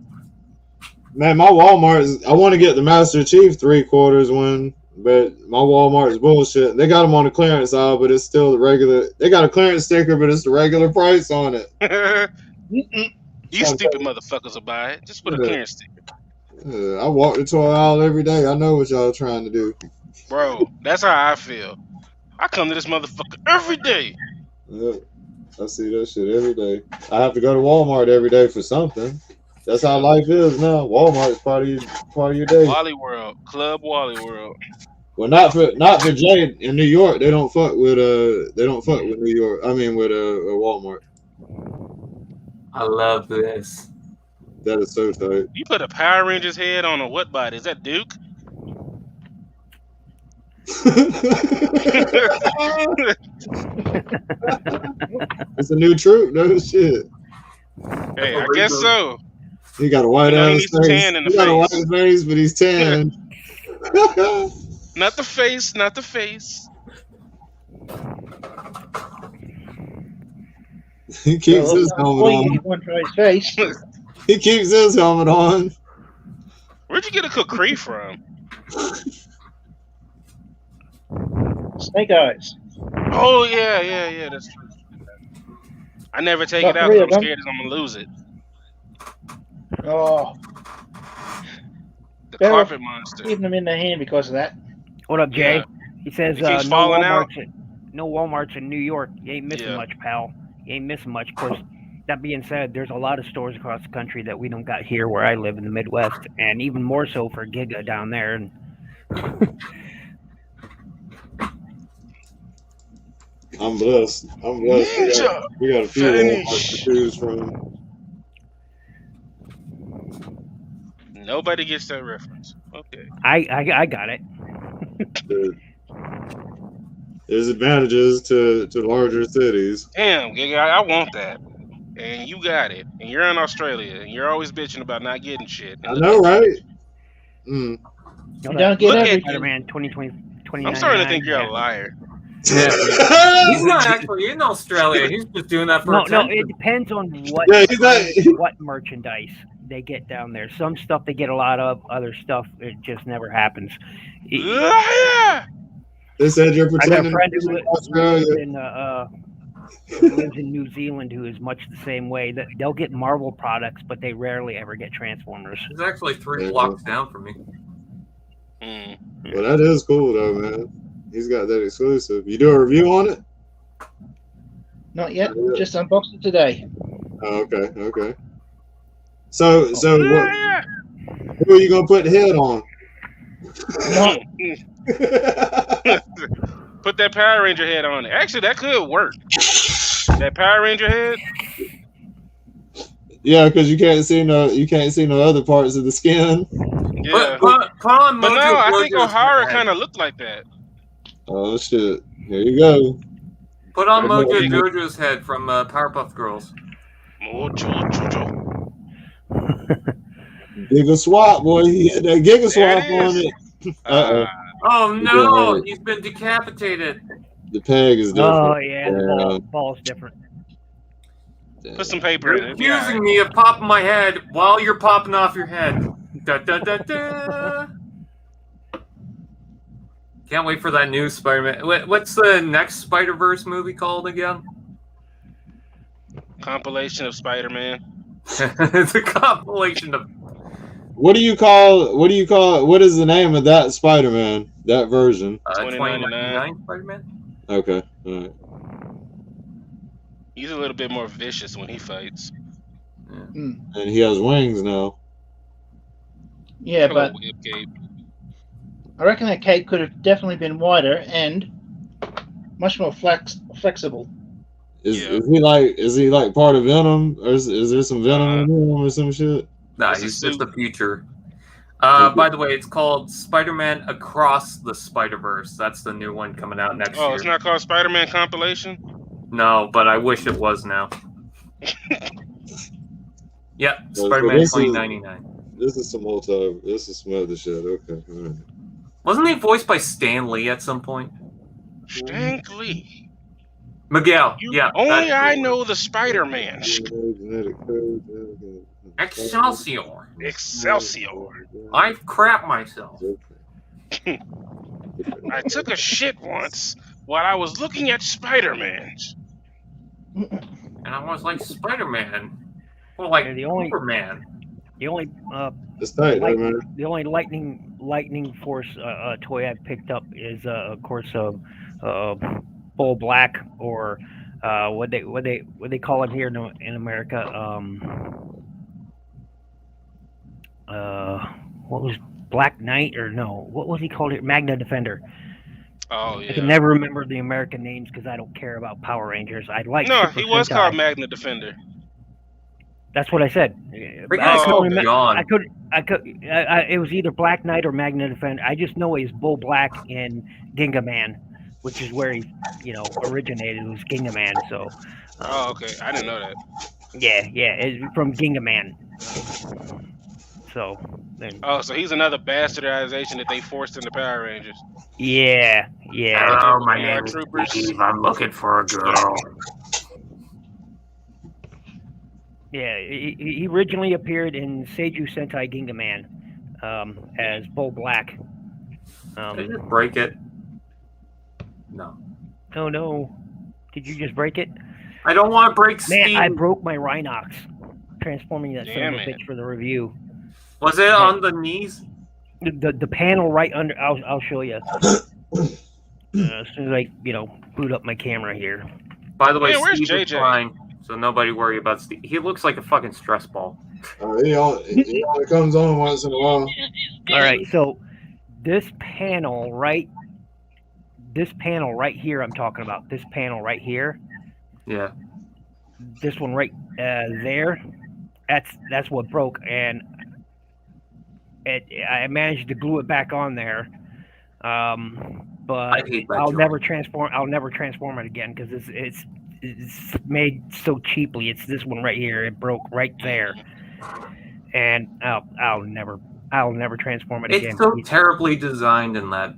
Man, my Walmart, I want to get the Master Chief 3/4 one, but my Walmart is bullshit. They got them on the clearance aisle, but it's still the regular. They got a clearance sticker, but it's the regular price on it.
You stupid motherfuckers will buy it. Just put a clearance sticker.
I walk the toy aisle every day. I know what y'all trying to do.
Bro, that's how I feel. I come to this motherfucker every day.
Yeah, I see that shit every day. I have to go to Walmart every day for something. That's how life is now. Walmart is part of your day.
Wally World, Club Wally World.
Well, not for Jay in New York. They don't fuck with New York. I mean with Walmart.
I love this.
That is so tight.
You put a Power Rangers head on a what body? Is that Duke?
It's a new troop, no shit.
Hey, I guess so.
He got a white ass face.
Tan in the
He got a white
face.
face, but he's tan.
Not the face, not the face.
He keeps his helmet on.
You want to try his face?
He keeps his helmet on.
Where'd you get a Kukri from?
Snake Eyes.
Oh yeah, that's true. I never take
Got
it out
3
because
of
I'm
them.
scared I'm gonna lose it.
Oh,
The
Better
carpet monster.
keeping them in the hand because of that.
What up, Jay?
Yeah.
He says
It keeps
no
falling out.
Walmarts in New York. You ain't missing
Yeah.
much, pal. You ain't missing much. Of course, that being said, there's a lot of stores across the country that we don't got here where I live in the Midwest, and even more so for Giga down there. And
I'm blessed.
Ninja
We got a few
finish.
Walmarts to choose from.
Nobody gets that reference. Okay.
I got it.
There's advantages to larger cities.
Damn, Giga, I want that. And you got it. And you're in Australia. And you're always bitching about not getting shit. And
I
look
know,
at
right?
You
You don't get
Look at
everything.
Spider-Man 2020.
you. I'm starting to think you're a liar.
He's not actually in Australia. He's just doing that for
No,
attention.
it depends on what
Yeah, he's not-
what merchandise they get down there. Some stuff they get a lot of, other stuff it just never happens.
Liar!
They said you're
I got a
pretending
friend
to
who
be in
lives
Australia.
lives in New Zealand who is much the same way. That they'll get Marvel products, but they rarely ever get Transformers.
He's actually 3 blocks down from me.
Mm.
Well, that is cool though, man. He's got that exclusive. You do a review on it?
Not yet. Just unboxed it today.
Oh, okay. So what,
Liar!
who are you gonna put the head on?
Put that Power Ranger head on it. Actually, that could work. That Power Ranger head.
Yeah, because you can't see no other parts of the skin.
Yeah.
Put on
But
Mojo
no, I think
Jojo's
O'Hara
head.
kind of looked like that.
Oh shit! Here you go.
Put on
Okay.
Mojo Jojo's head from Powerpuff Girls.
Mojo.
Giga swap, boy. He had that Giga swap
There it
on
is.
it. Uh-oh.
Oh no, he's been decapitated.
The peg is different.
Oh yeah, the
Yeah.
ball's different.
Put some paper
You're
in it.
accusing me of popping my head while you're popping off your head. Da, da, da, da. Can't wait for that new Spider-Man. What's the next Spider-Verse movie called again?
Compilation of Spider-Man.
It's a compilation of
What do you call? What is the name of that Spider-Man? That version?
2099 Spider-Man.
Okay. All right.
He's a little bit more vicious when he fights.
And he has wings now.
Yeah,
Hello,
but
Web Cape.
I reckon that cape could have definitely been wider and much more flexible.
Is he like part of Venom, or is there some Venom in him or some shit?
Nah,
It's a
he's just
suit.
the future. By the way, it's called Spider-Man Across the Spider-Verse. That's the new one coming out next year.
It's not called Spider-Man Compilation?
No, but I wish it was now. Yep,
So
Spider-Man
this is-
2099.
This is some other shit. Okay. All right.
Wasn't he voiced by Stan Lee at some point?
Stan Lee.
Miguel,
Only I know the Spider-Man.
Excelsior.
Excelsior.
I've crapped myself.
I took a shit once while I was looking at Spider-Man.
And I was like, Spider-Man. Well, like Superman.
The only
It's tight, man.
the only lightning force toy I've picked up is of course Bull Black, or what they call it here in America. What was Black Knight, or no? What was he called here? Magna Defender.
Oh yeah.
I can never remember the American names because I don't care about Power Rangers. I like.
No,
Super
he was
Sentai.
called Magna Defender.
That's what I said. I could. It was either Black Knight or Magna Defender. I just know he's Bull Black in Ginga Man, which is where he, originated. It was Ginga Man. So.
Okay. I didn't know that.
Yeah, it's from Ginga Man. So. Then,
so he's another bastardization that they forced into Power Rangers.
Yeah.
Oh, my name is
Troopers.
Steve. I'm looking for a girl.
Yeah, he originally appeared in Seiju Sentai Ginga Man as Bull Black.
Did you just break it? No.
Oh no! Did you just break it?
I don't want to break Steve.
Man, I broke my Rhinox transforming that son of a bitch for the review.
Was it on the knees?
The panel right under. I'll show you. As soon as I boot up my camera here.
By the way,
where's
Steve
JJ?
is fine, so nobody worry about Steve. He looks like a fucking stress ball.
He only comes on once in a while.
All right, so this panel right here, I'm talking about this panel right here.
Yeah.
This one right there. That's what broke, and I managed to glue it back on there. But I'll never transform it again because it's made so cheaply. It's this one right here. It broke right there, and I'll never transform it again.
It's so terribly designed in that.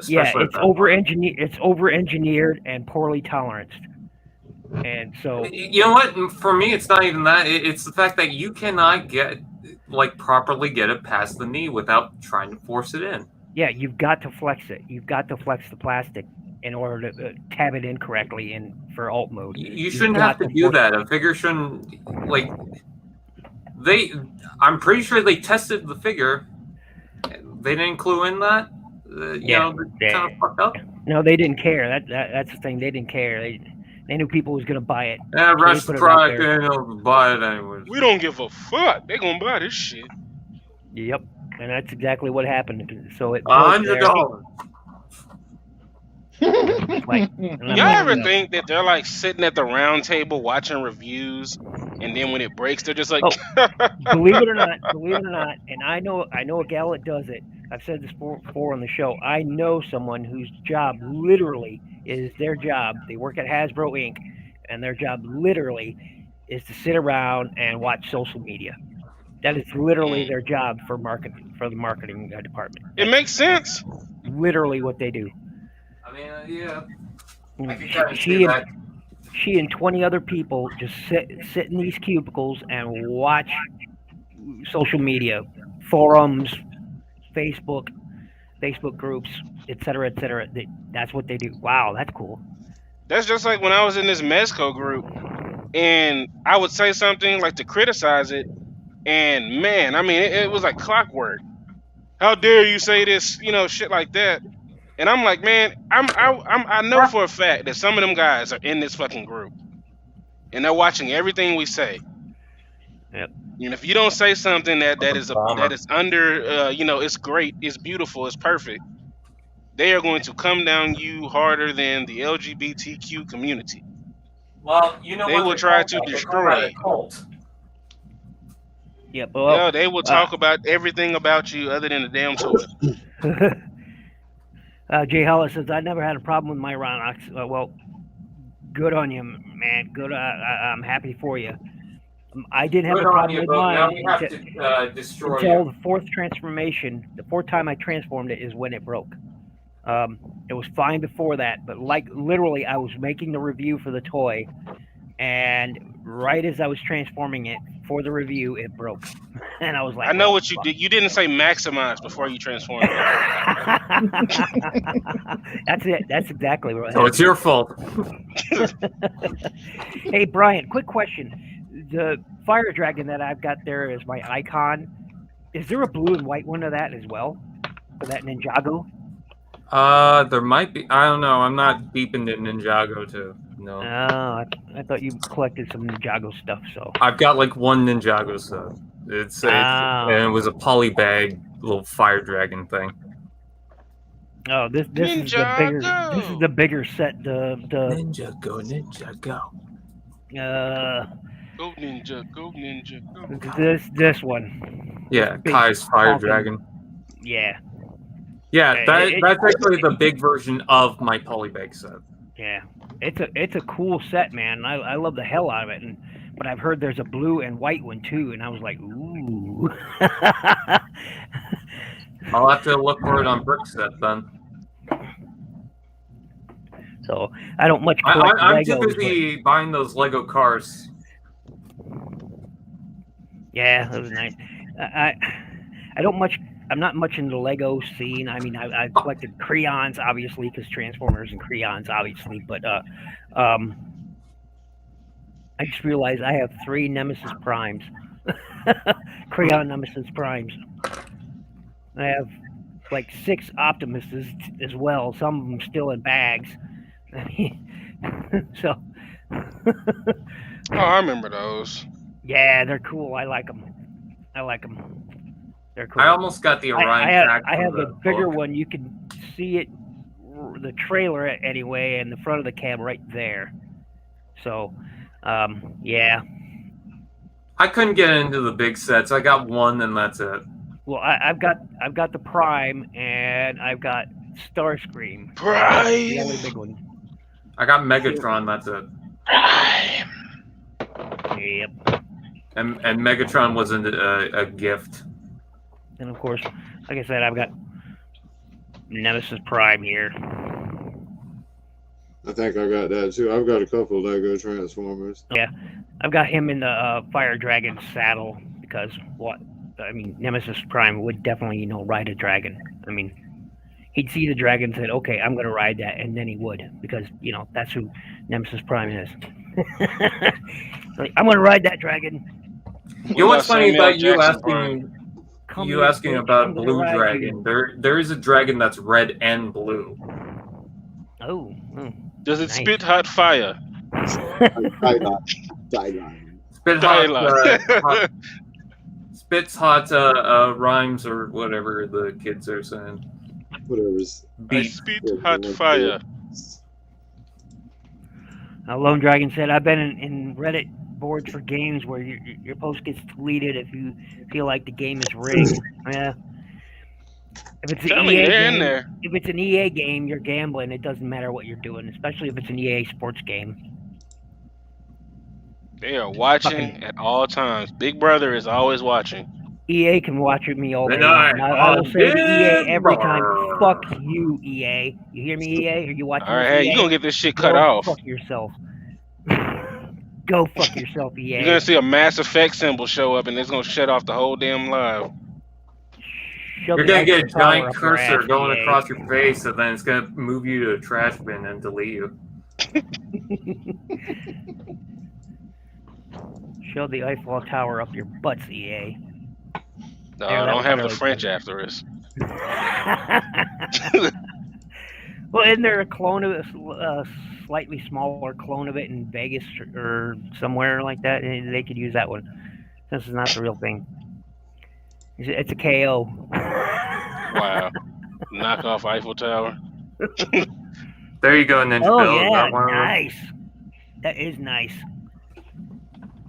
Yeah, it's over engineered and poorly toleranced. And so
you know what? For me, it's not even that. It's the fact that you cannot properly get it past the knee without trying to force it in.
Yeah, you've got to flex it. You've got to flex the plastic in order to tab it in correctly for alt mode.
You shouldn't have to do that. A figure shouldn't I'm pretty sure they tested the figure. They didn't clue in that. Kind of fucked up.
No, they didn't care. That's the thing. They didn't care. They knew people was gonna buy it.
Yeah, rush the product and they'll buy it anyways.
We don't give a fuck. They gonna buy this shit.
Yep, and that's exactly what happened. So it
$100.
Y'all ever think that they're like sitting at the round table watching reviews, and then when it breaks, they're just like,
believe it or not, and I know a gal that does it. I've said this before on the show. I know someone whose job literally is their job. They work at Hasbro Inc., and their job literally is to sit around and watch social media. That is literally their job for the marketing department.
It makes sense.
Literally what they do.
I mean, yeah.
She and 20 other people just sit in these cubicles and watch social media, forums, Facebook groups, etc. That's what they do. Wow, that's cool.
That's just like when I was in this Mezco group, and I would say something like to criticize it, And man, I mean, it was like clockwork. How dare you say this? You know, shit like that. And I'm like, man, I know for a fact that some of them guys are in this fucking group, and they're watching everything we say.
Yep.
And if you don't say something that is
Bomber.
under, you know, it's great, it's beautiful, it's perfect, they are going to come down you harder than the LGBTQ community.
Well, you know
They
what
will
they
try
call
to
that? They call that
destroy.
a cult.
Yep.
Yeah,
Well,
they will talk about everything about you other than the damn toy.
Jay Hollis says, I never had a problem with my Ronox. Well, good on you, man. Good. I'm happy for you. I didn't have
Good
a
on
problem
you,
with
but now
mine
we have to destroy
until
you.
the fourth transformation. The fourth time I transformed it is when it broke. It was fine before that, but like literally, I was making the review for the toy, and right as I was transforming it for the review, it broke, and I was like,
I know
well,
what you did. You didn't say maximize before you transformed it.
That's it. That's exactly what.
So it's your fault.
Hey, Brian, quick question. The fire dragon that I've got there as my icon, is there a blue and white one of that as well? For that Ninjago?
There might be. I don't know. I'm not deep into Ninjago too. No.
Oh, I thought you collected some Ninjago stuff, so.
I've got like one Ninjago set. And it was a polybag little fire dragon thing.
Oh, this is the bigger. This is the bigger set. The
Ninjago.
Go ninja, go ninja, go.
This one.
Yeah,
Big
Kai's fire
honking-
dragon.
Yeah,
Yeah, that's actually the big version of my polybag set.
yeah. It's a cool set, man. I love the hell out of it. But I've heard there's a blue and white one too, and I was like, ooh.
I'll have to look for it on Brickset then.
So I don't much collect
I'm too
Legos,
busy buying those Lego cars.
Yeah, that was nice. I don't much. I'm not much into the Lego scene. I mean, I collected crayons, obviously, because Transformers and crayons, obviously. But I just realized I have 3 Nemesis Primes, crayon Nemesis Primes. I have like 6 Optimuses as well. Some of them still in bags. I mean, so.
Oh, I remember those.
Yeah, they're cool. I like them. They're cool.
I almost got the Orion pack.
I have
for
a
the
bigger
book.
one. You can see it, the trailer anyway, and the front of the cab right there. So, yeah.
I couldn't get into the big sets. I got one, and that's it.
Well, I've got the Prime, and I've got Starscream.
Prime.
The only big one.
I got Megatron. That's it.
Yep.
And Megatron wasn't a gift.
And of course, like I said, I've got Nemesis Prime here.
I think I got that too. I've got a couple Lego Transformers.
Yeah, I've got him in the Fire Dragon saddle because Nemesis Prime would definitely, ride a dragon. I mean, he'd see the dragon and said, okay, I'm going to ride that, and then he would because, that's who Nemesis Prime is. Like, I'm going to ride that dragon.
You know what's funny
Samuel
about you
Jackson Prime?
asking about Blue Dragon? There is a dragon that's red and blue.
Oh.
Does it
Nice.
spit hot fire?
Spits hot rhymes or whatever the kids are saying.
Whatever's.
I
Beat.
spit hot fire.
Lone Dragon said, I've been in Reddit boards for games where your post gets deleted if you feel like the game is rigged. Yeah. If it's
Tell
an
me,
EA
they're
game,
in there.
if it's an EA game, you're gambling. It doesn't matter what you're doing, especially if it's an EA sports game.
They are watching at all times. Big Brother is always watching.
EA can watch with me all day.
And
I will say to EA every
Denver.
time, fuck you, EA. You hear me, EA? Are you watching
All right,
this,
hey,
EA?
you're going to get this shit cut
Go
off.
fuck yourself. Go fuck yourself, EA.
You're going to see a Mass Effect symbol show up, and it's going to shut off the whole damn live.
Shove
You're
the
gonna get a
extra power
giant
up your
cursor
ass,
going
EA.
across your face, and then it's gonna move you to a trash bin and delete you.
Shove the Eiffel Tower up your butts, EA.
No,
There, that
don't
was
have the
really
French
good.
after us.
Well, isn't there a clone of it, a slightly smaller clone of it in Vegas or somewhere like that? They could use that one. This is not the real thing. It's a KO.
Wow. Knock off Eiffel Tower.
There you go, Ninja
Oh
Bill. Is
yeah,
that one of them?
nice. That is nice.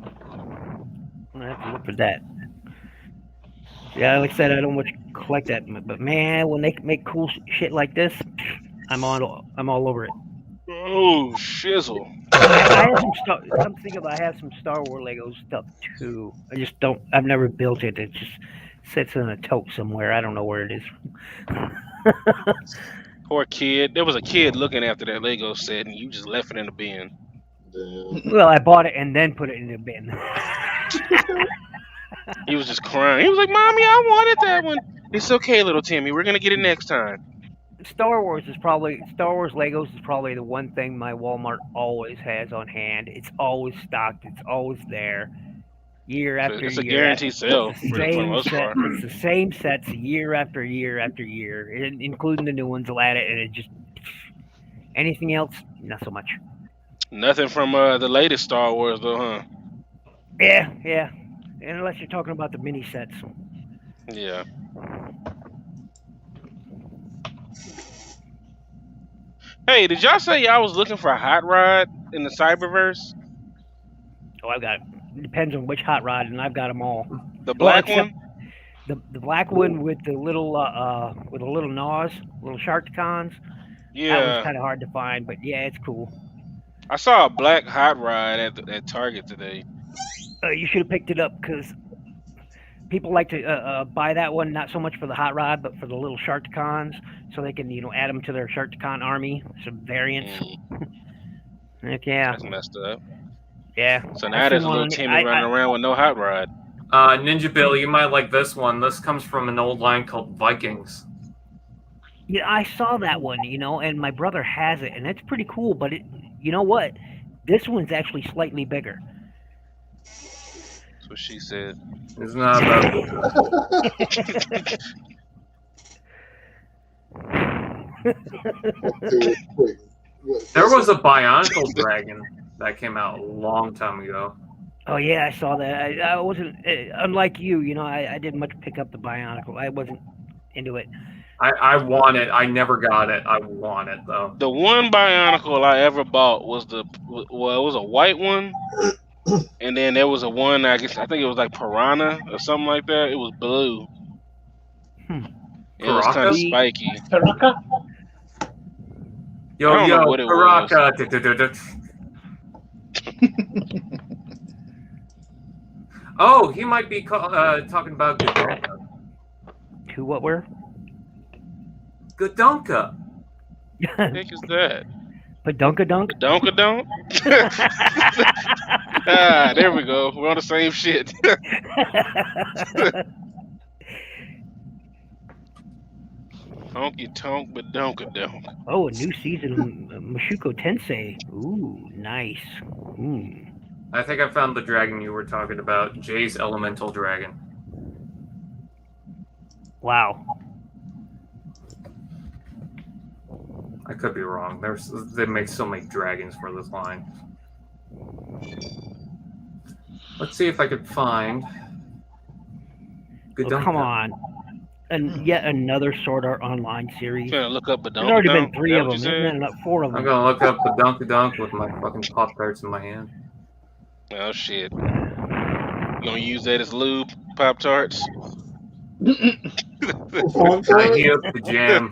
I'm gonna have to look for that. Yeah, like I said, I don't much collect that, but man, when they make cool shit like this, I'm all over it.
Oh, shizzle.
I have some stuff. Come think of, I have some Star Wars Lego stuff too. I just don't. I've never built it. It just sits in a tote somewhere. I don't know where it is.
Poor kid. There was a kid looking after that Lego set, and you just left it in the bin.
Damn.
Well, I bought it and then put it in the bin.
He was just crying. He was like, "Mommy, I wanted that one." It's okay, little Timmy. We're gonna get it next time.
Star Wars Legos is probably the one thing my Walmart always has on hand. It's always stocked. It's always there, year after
It's a
year.
guaranteed sale
It's the
for the
same
most
set.
part.
It's the same sets year after year after year, including the new ones. I'll add it, and it just anything else, not so much.
Nothing from the latest Star Wars, though, huh?
Yeah. Unless you're talking about the mini sets.
Yeah. Hey, did y'all say y'all was looking for a hot rod in the Cyberverse?
Oh, I've got. It depends on which hot rod, and I've got them all.
The black
except
one?
The black one with the little nose, little Sharkticons. That
Yeah.
was kind of hard to find, but yeah, it's cool.
I saw a black hot rod at Target today.
You should have picked it up because people like to buy that one not so much for the hot rod, but for the little Sharkticons, so they can add them to their Sharkticon army, some variants. Heck yeah.
That's messed up.
Yeah.
So now there's a little Timmy running around with no hot rod.
Ninja Bill, you might like this one. This comes from an old line called Vikings.
Yeah, I saw that one, and my brother has it, and it's pretty cool. But you know what? This one's actually slightly bigger.
That's what she said.
It's not about. There was a Bionicle dragon that came out a long time ago.
Oh yeah, I saw that. I wasn't unlike you. I didn't much pick up the Bionicle. I wasn't into it.
I want it. I never got it. I want it though.
The one Bionicle I ever bought was it was a white one, and then there was a one I think it was like Piranha or something like that. It was blue. It was kind of spiky.
Paraka?
I don't know what it
Baraka. Oh, he might be talking about Godonka.
To what were?
Godonka.
What the heck is that?
Padunkadunk?
Donkadonk? Ah, there we go. We're on the same shit. Honky tonk, but donkadonk.
Oh, a new season of Mashuko Tensei. Ooh, nice.
I think I found the dragon you were talking about. Jay's Elemental Dragon.
Wow.
I could be wrong. They make so many dragons for this line. Let's see if I could find.
Oh, come on. And yet another Sword Art Online series.
Trying to look up
There's already been 3 of them. There's been 4 of them.
I'm gonna look up the Donkadonk with my fucking Pop-Tarts in my hand.
Oh shit. You gonna use that as lube, Pop-Tarts?
I heat up the jam.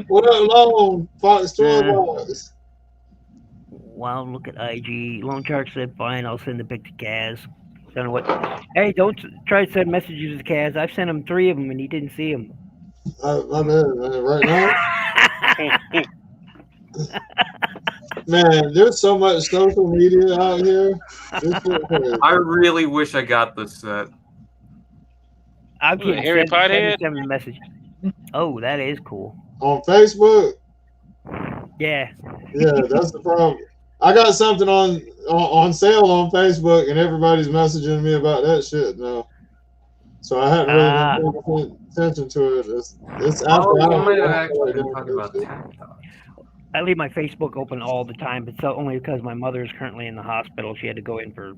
What up, Lone? Fox 12 Wise.
Wow, look at IG. Lone Shark said, fine, I'll send the pic to Kaz. Don't know what. Hey, don't try to send messages to Kaz. I've sent him 3 of them and he didn't see them.
My man, right now? Man, there's so much social media out here.
I really wish I got this set.
I'm getting
Harry Pothead?
send a message. Oh, that is cool.
On Facebook?
Yeah.
Yeah, that's the problem. I got something on sale on Facebook, and everybody's messaging me about that shit now. So I hadn't really been paying attention to it. It's after
Oh,
I
we
don't
might have
know
actually been
what
talking
that
about
shit.
tactile.
I leave my Facebook open all the time, but so only because my mother is currently in the hospital. She had to go in for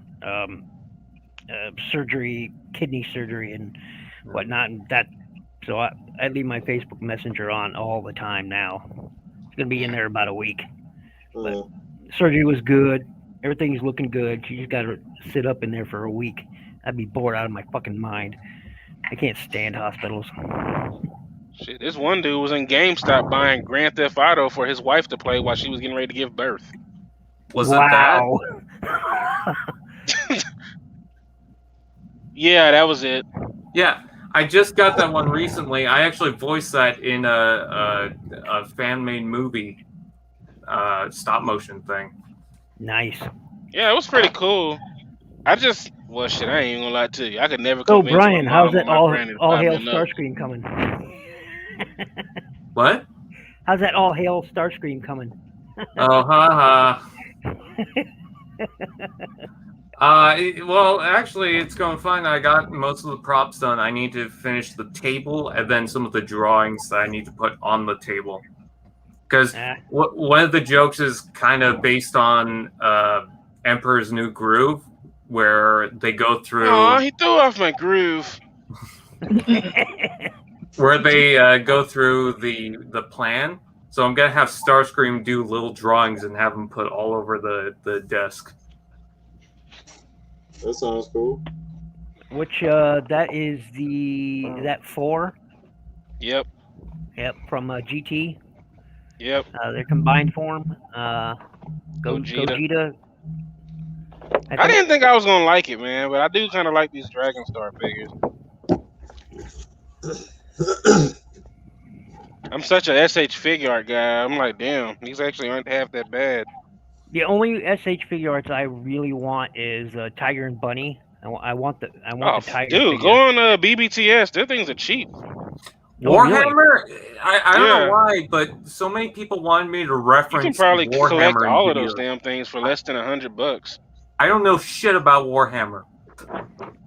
surgery, kidney surgery, and whatnot. And so I leave my Facebook Messenger on all the time now. It's gonna be in there about a week. But surgery was good. Everything's looking good. She just got to sit up in there for a week. I'd be bored out of my fucking mind. I can't stand hospitals.
Shit, this one dude was in GameStop buying Grand Theft Auto for his wife to play while she was getting ready to give birth.
Was it that?
Wow.
Yeah, that was it.
Yeah, I just got that one recently. I actually voiced that in a fan-made movie, stop motion thing.
Nice.
Yeah, it was pretty cool. Well, shit, I ain't even gonna lie to you. I could never
So
convince
Brian,
my
how's
mom or
that
my granny to
all
buy me
hail
enough.
Starscream coming?
What?
How's that all hail Starscream coming?
Oh, haha. Well, actually, it's going fine. I got most of the props done. I need to finish the table and then some of the drawings that I need to put on the table. Because one of the jokes is kind of based on Emperor's New Groove, where they go through.
Oh, he threw off my groove.
Where they go through the plan. So I'm gonna have Starscream do little drawings and have them put all over the desk.
That sounds cool.
Which that is that 4?
Yep.
Yep, from GT.
Yep.
Their combined form.
Gogeta.
I
didn't think I was gonna like it, man, but I do kind of like these Dragon Star figures. I'm such a SH figure art guy. I'm like, damn, these actually aren't half that bad.
The only SH figure arts I really want is Tiger and Bunny. I want the Tiger.
Dude,
figure.
go on BBTS. Their things are cheap.
Warhammer?
Really?
I don't know why, but so many people wanted me to reference.
You can probably
Warhammer
collect all of
videos.
those damn things for less than $100.
I don't know shit about Warhammer.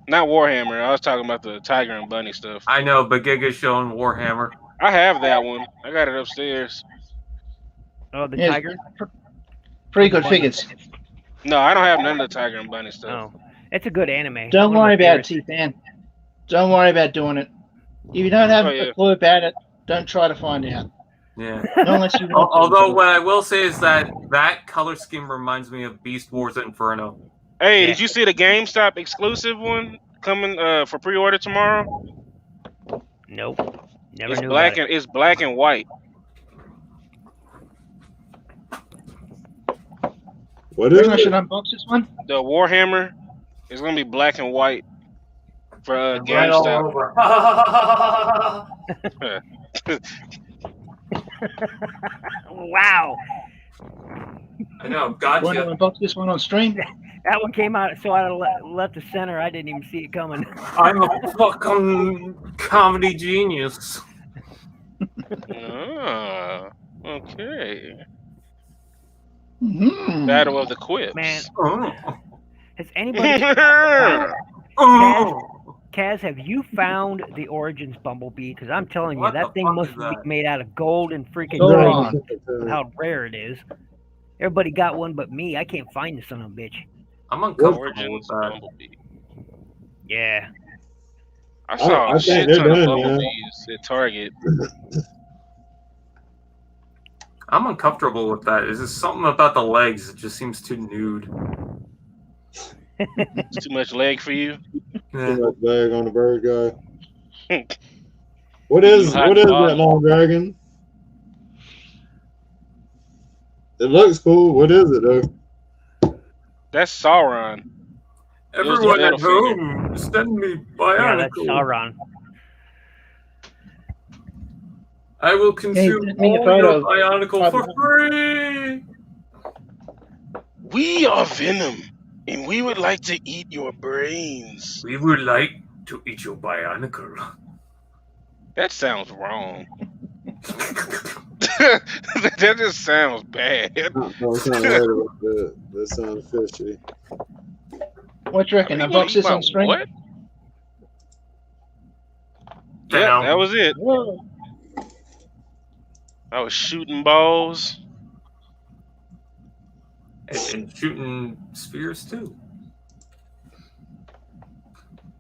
Not Warhammer. I was talking about the Tiger and Bunny stuff.
I know, but Giga's showing Warhammer.
I have that one. I got it upstairs.
Oh, the
Yeah,
Tiger?
Pretty good figures.
No, I don't have none of the Tiger and Bunny stuff.
Oh, it's a good anime.
Don't
One of my
worry about it,
favorites.
T-Fan. Don't worry about doing it. If you don't have
Oh, yeah.
a clue about it, don't try to find out.
Yeah.
Not unless you want to.
Although what I will say is that color scheme reminds me of Beast Wars Inferno.
Hey,
Yeah.
did you see the GameStop exclusive one coming for pre-order tomorrow?
Nope. Never
It's
knew
black
about it.
and it's black and white.
What is
Maybe I should
it?
unbox this one.
The Warhammer is gonna be black and white for
Right all
GameStop.
over.
Wow.
I know,
Want to
gotcha.
unbox this one on stream?
That one came out so out of left the center. I didn't even see it coming.
I'm a fucking comedy genius.
Ah, okay.
Mm-hmm.
Battle of the Quips.
Man,
Oh.
has anybody?
Oh.
Kaz, have you found the Origins Bumblebee? Because I'm telling you,
What
that
the
thing
fuck
must
is
be
that?
made out of gold and freaking
Go
gold.
on.
How rare it is. Everybody got one but me. I can't find the son of a bitch.
I'm uncomfortable with
Origins
that.
Bumblebee.
Yeah.
I saw
I
a shit
think
ton
they're
of
done, man.
Bumblebees at Target.
I'm uncomfortable with that. Is there something about the legs? It just seems too nude.
It's too much leg for you.
Yeah.
Too much bag on the bird guy. What
You
is
hot
that
dog.
long dragon? It looks cool. What is it though?
That's Sauron. It was the
Everyone
metal
at home, send me
Yeah, that's
Bionicle.
Sauron.
I will consume
send me a
all
photo
your
of
Bionicle for
Bionicle.
free.
We are Venom, and we would like to eat your brains.
We would like to eat your Bionicle.
That sounds wrong. That just sounds bad.
No, I'm trying to write about that. That sounds fishy.
What do you reckon?
You
I
gonna
box
eat
this
my
on screen?
what?
You
Yeah,
know.
that was it.
Whoa.
I was shooting balls.
And shooting spheres too.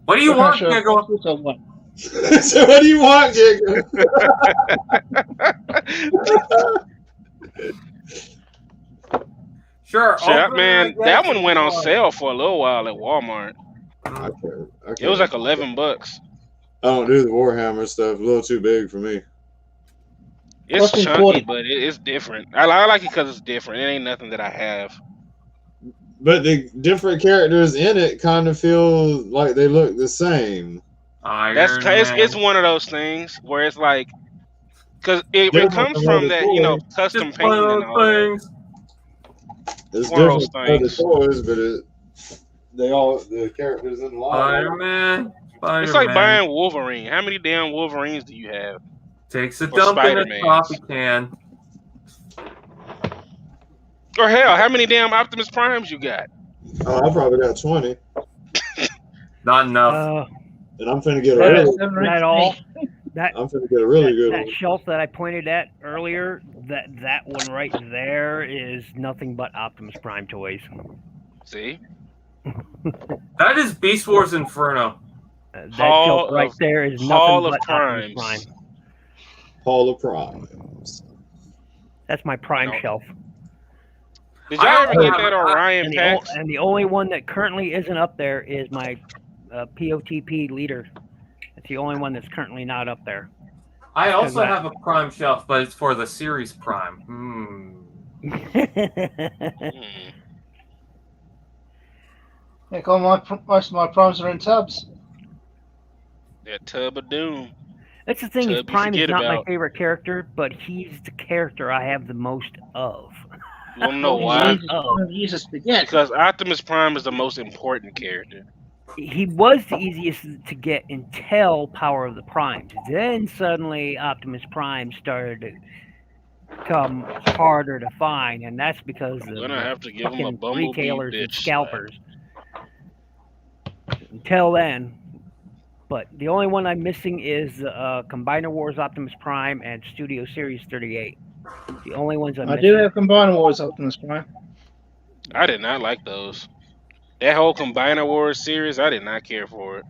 What do you
What kind
want,
of show?
Giggle?
Box this or what?
So what do you want, Jigga?
Sure,
Shit,
open
man,
it,
that
yes,
one went on
fine.
sale for a little while at Walmart. It was like $11.
I don't do the Warhammer stuff. A little too big for me.
It's
Plus we
chunky,
bought it.
but it's different. I like it because it's different. It ain't nothing that I have.
But the different characters in it kind of feel like they look the same.
It's
Man.
one of those things where it's like, because it
Different
comes
from
from
other
that,
toys.
custom
Just one
painting
of
and
those
all that.
things.
It's
One of those
different from other
things.
toys, but the characters in the line.
Spider-Man.
It's like buying Wolverine. How many damn Wolverines do you have?
Takes a
Or
dump in a
Spider-Mans.
coffee can.
Or hell, how many damn Optimus Primes you got?
Oh, I probably got 20,
Not enough.
and I'm finna get a
Right,
really,
7 or 8
That
to
all?
me.
I'm finna get a really good
That
one.
shelf that I pointed at earlier, that one right there is nothing but Optimus Prime toys.
See?
That is Beast Wars Inferno.
That
Hall
shelf right
of-
there is
Hall
nothing
of
but Optimus
Primes.
Prime.
Hall of Primes.
That's my Prime
No.
shelf.
Did y'all ever get that Orion
And
Pax?
the only one that currently isn't up there is my POTP leader. It's the only one that's currently not up there.
I also
that-
have a Prime shelf, but it's for the series Prime.
Heck, most of my primes are in tubs.
That Tub of Doom.
That's the thing, is
Tub you
Prime is
forget
not my
about.
favorite character, but he's the character I have the most of.
You wanna know
He
why?
is-
Uses spaghetti.
Because Optimus Prime is the most important character.
He was the easiest to get until Power of the Primes. Then suddenly Optimus Prime started to become harder to find, and that's because of
Gonna have to
the
give him a
fucking
Bumblebee
retailers and
bitch
scalpers. Until then. But the only one I'm missing is Combiner Wars Optimus Prime and Studio Series 38. The only ones I'm
I
missing.
do have Combiner Wars Optimus Prime.
I did not like those. That whole Combiner Wars series, I did not care for it.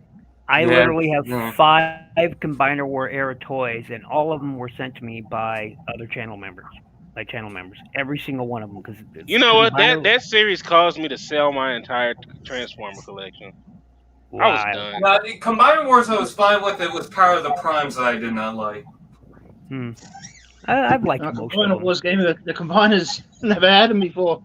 I
Yeah.
literally have
Yeah.
5 Combiner War era toys, and all of them were sent to me by other channel members. Every single one of them. Because
You know what? That series caused me to sell my entire Transformer collection. I was done.
Now, the Combiner Wars I was fine with. It was Power of the Primes that I did not like.
I've liked
Now,
most of
Combiner
them.
Wars game, the Combiners never had them before.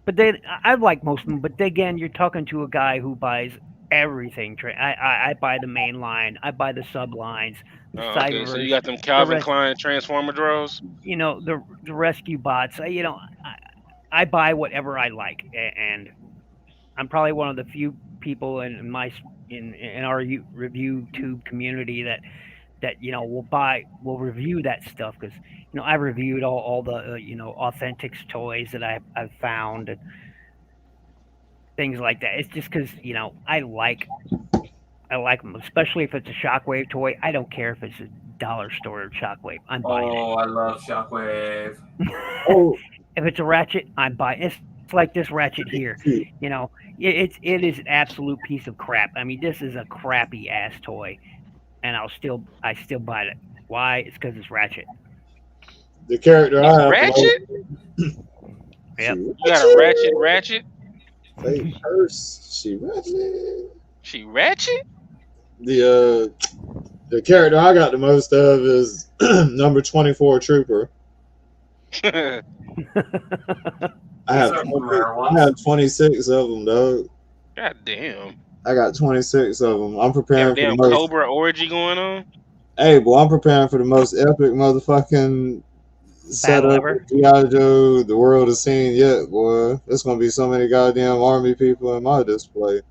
But I've liked most of them. But again, you're talking to a guy who buys everything. I buy the main line. I buy the sub lines. The
Oh, okay, so
Cyberverse,
you got them Calvin
rest-
Klein Transformer draws?
You know, the rescue bots. I buy whatever I like, and I'm probably one of the few people in our review tube community that will review that stuff, because I reviewed all the authentic toys that I've found and things like that. It's just because I like them, especially if it's a Shockwave toy. I don't care if it's a dollar store Shockwave. I'm buying it.
I love Shockwave.
If it's a Ratchet, I'm buying it. It's like this Ratchet here. It is an absolute piece of crap. I mean, this is a crappy ass toy, and I still buy it. Why? It's because it's Ratchet.
The character I have.
Ratchet?
Yep.
You got a Ratchet?
Hey, Purse. She Ratchet.
She Ratchet?
The character I got the most of is number 24 Trooper. I have 26 of them, dog.
God damn.
I got 26 of them. I'm preparing for the
Damn
most.
Cobra orgy going on?
Hey, boy, I'm preparing for the most epic motherfucking setup
ever.
G.I. Joe the world has seen yet, boy. There's gonna be so many goddamn army people in my display.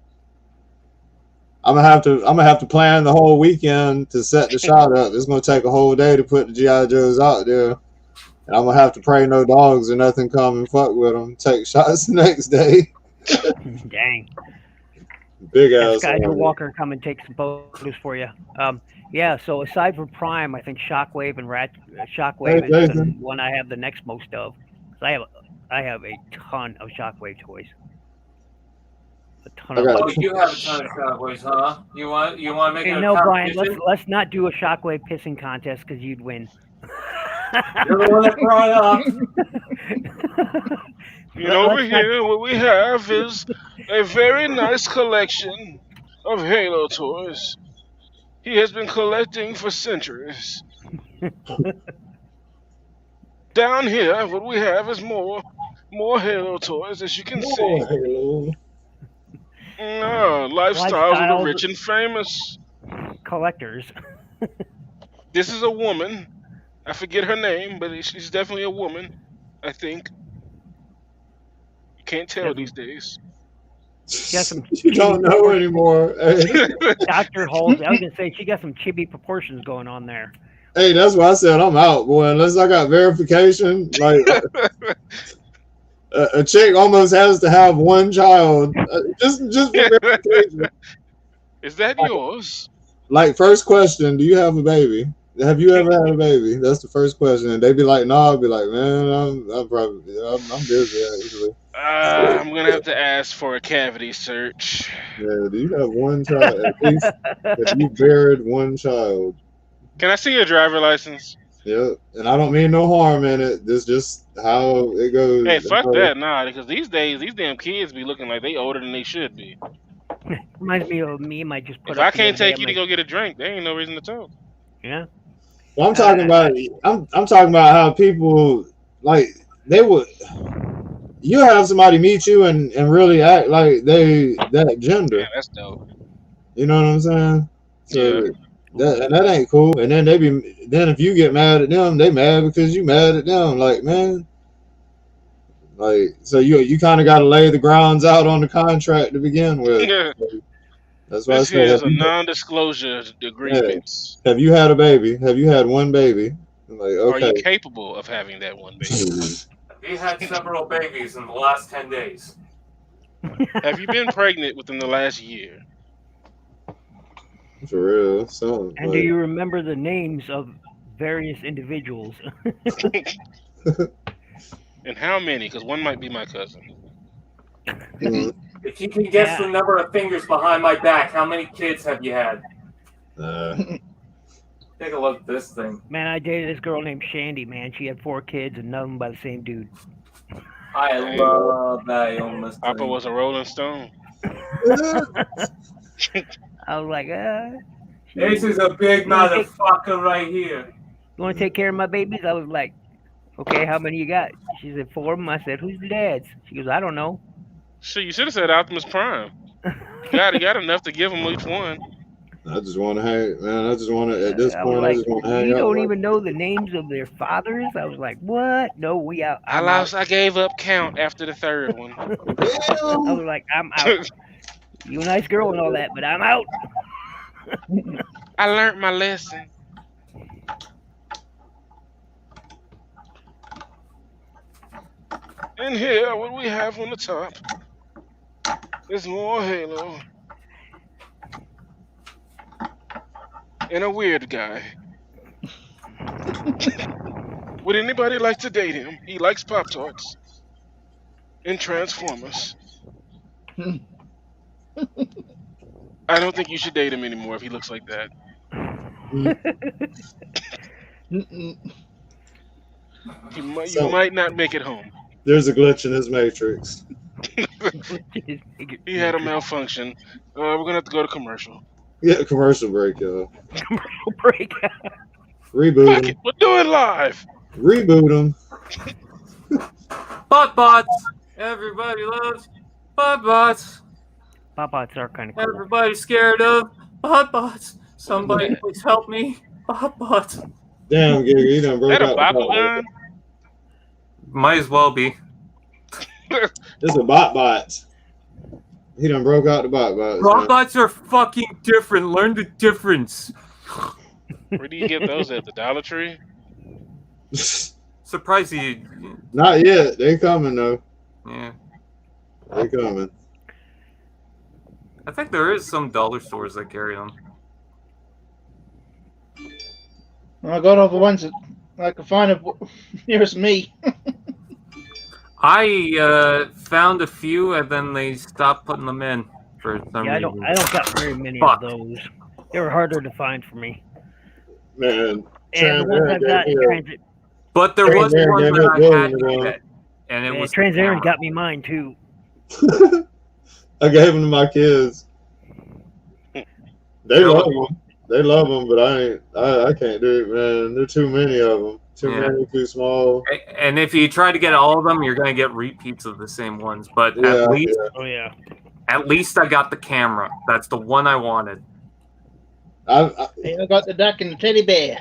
I'm gonna have to plan the whole weekend to set the shot up. It's gonna take a whole day to put the GI Joes out there, and I'm gonna have to pray no dogs or nothing come and fuck with them. Take shots the next day.
Dang.
Big
Have
ass.
Skyler Walker come and take some photos for you. Yeah. So aside from Prime, I think Shockwave and Shockwave
Hey,
is the
Jason.
one I have the next most of. 'Cause I have a ton of Shockwave toys. A ton
I
of
got
them.
Oh, you have a ton of Shockwaves, huh? You want to make
Hey,
it a
no, Brian.
competition?
Let's not do a Shockwave pissing contest because you'd win.
You're the one that brought it up.
And over here, what we have is a very nice collection of Halo toys. He has been collecting for centuries. Down here, what we have is more Halo toys, as you can see.
Halo.
Lifestyles of the rich and famous.
Collectors.
This is a woman. I forget her name, but she's definitely a woman, I think. You can't tell these days.
She got some
You don't know anymore. Hey,
Dr. Halsey. I was gonna say she got some chibi proportions going on there.
hey, that's why I said I'm out, boy. Unless I got verification, like a chick almost has to have one child. Just for verification.
Is that yours?
Like, first question, do you have a baby? Have you ever had a baby? That's the first question. And they be like, no. I'll be like, man, I'm busy actually.
I'm gonna have to ask for a cavity search.
Yeah, do you have one child? At least have you buried one child?
Can I see your driver license?
Yep. And I don't mean no harm in it. This just how it goes.
Hey, fuck that, nah. Because these days, these damn kids be looking like they older than they should be.
Reminds me of me. Might just put.
If I can't take you to go get a drink, there ain't no reason to talk.
Yeah.
Well, I'm talking about. I'm talking about how people like they would. You have somebody meet you and really act like they that gender.
Yeah, that's dope.
You know what I'm saying? So
Yeah.
that ain't cool. And then then if you get mad at them, they mad because you mad at them. Like, man, like, so you kind of got to lay the grounds out on the contract to begin with.
Yeah.
That's why
This
I
here
say,
is a non-disclosure agreement.
have you had a baby? Have you had one baby? I'm like,
Are
okay.
you capable of having that one baby?
We had several babies in the last 10 days.
Have you been pregnant within the last year?
For real. So,
And do you remember the names of various individuals?
And how many? Because one might be my cousin.
If you can guess the number of fingers behind my back, how many kids have you had? Take a look at this thing.
Man, I dated this girl named Shandy, man. She had 4 kids and none of them by the same dude.
I love that illness.
Papa was a Rolling Stone.
I was like,
This is a big motherfucker right here.
You want to take care of my babies? I was like, okay, how many you got? She said 4 of them. I said, who's the dads? She goes, I don't know.
Shit, you should have said Optimus Prime. You got enough to give them each one.
I just want to hang, man. I just want to, at this point, I just want to hang out.
You don't even know the names of their fathers? I was like, what? No, we out.
I gave up count after the 3rd one.
I was like, I'm out. You a nice girl and all that, but I'm out.
I learned my lesson. And here, what we have on the top is more Halo. And a weird guy. Would anybody like to date him? He likes Pop-Tarts and Transformers. I don't think you should date him anymore if he looks like that. You might not make it home.
There's a glitch in his matrix.
He had a malfunction. We're gonna have to go to commercial.
Yeah, commercial break, y'all.
Commercial break.
Reboot him.
We'll do it live.
Reboot him.
Bot-bots. Everybody loves bot-bots.
Bot-bots are kind of cool.
Everybody's scared of bot-bots. Somebody please help me. Bot-bots.
Damn, Giggy, you done broke
Is that a
out.
Bakugan?
Might as well be.
It's a bot. He done broke out the bot bots.
Robots are fucking different. Learn the difference.
Where do you get those at? The Dollar Tree?
Surprised you.
Not yet. They coming though.
Yeah.
They coming.
I think there is some dollar stores that carry them.
I got all the ones that I could find nearest me.
I found a few and then they stopped putting them in for some
Yeah,
reason.
I don't got very many
Fuck.
of those. They were harder to find for me.
Man.
And the ones I've got in transit,
But there was
There,
one
there,
that I
there,
had
there,
to get, and it was
Transaren
camera.
got me mine too.
I gave them to my kids. They love them. They love them, but I can't do it, man. There are too many of them. Too
Yeah.
many, too small.
And if you try to get all of them, you're gonna get repeats of the same ones. But
Yeah,
Oh yeah.
at least I got the camera. That's the one I wanted.
Hey, I got the duck and the teddy bear.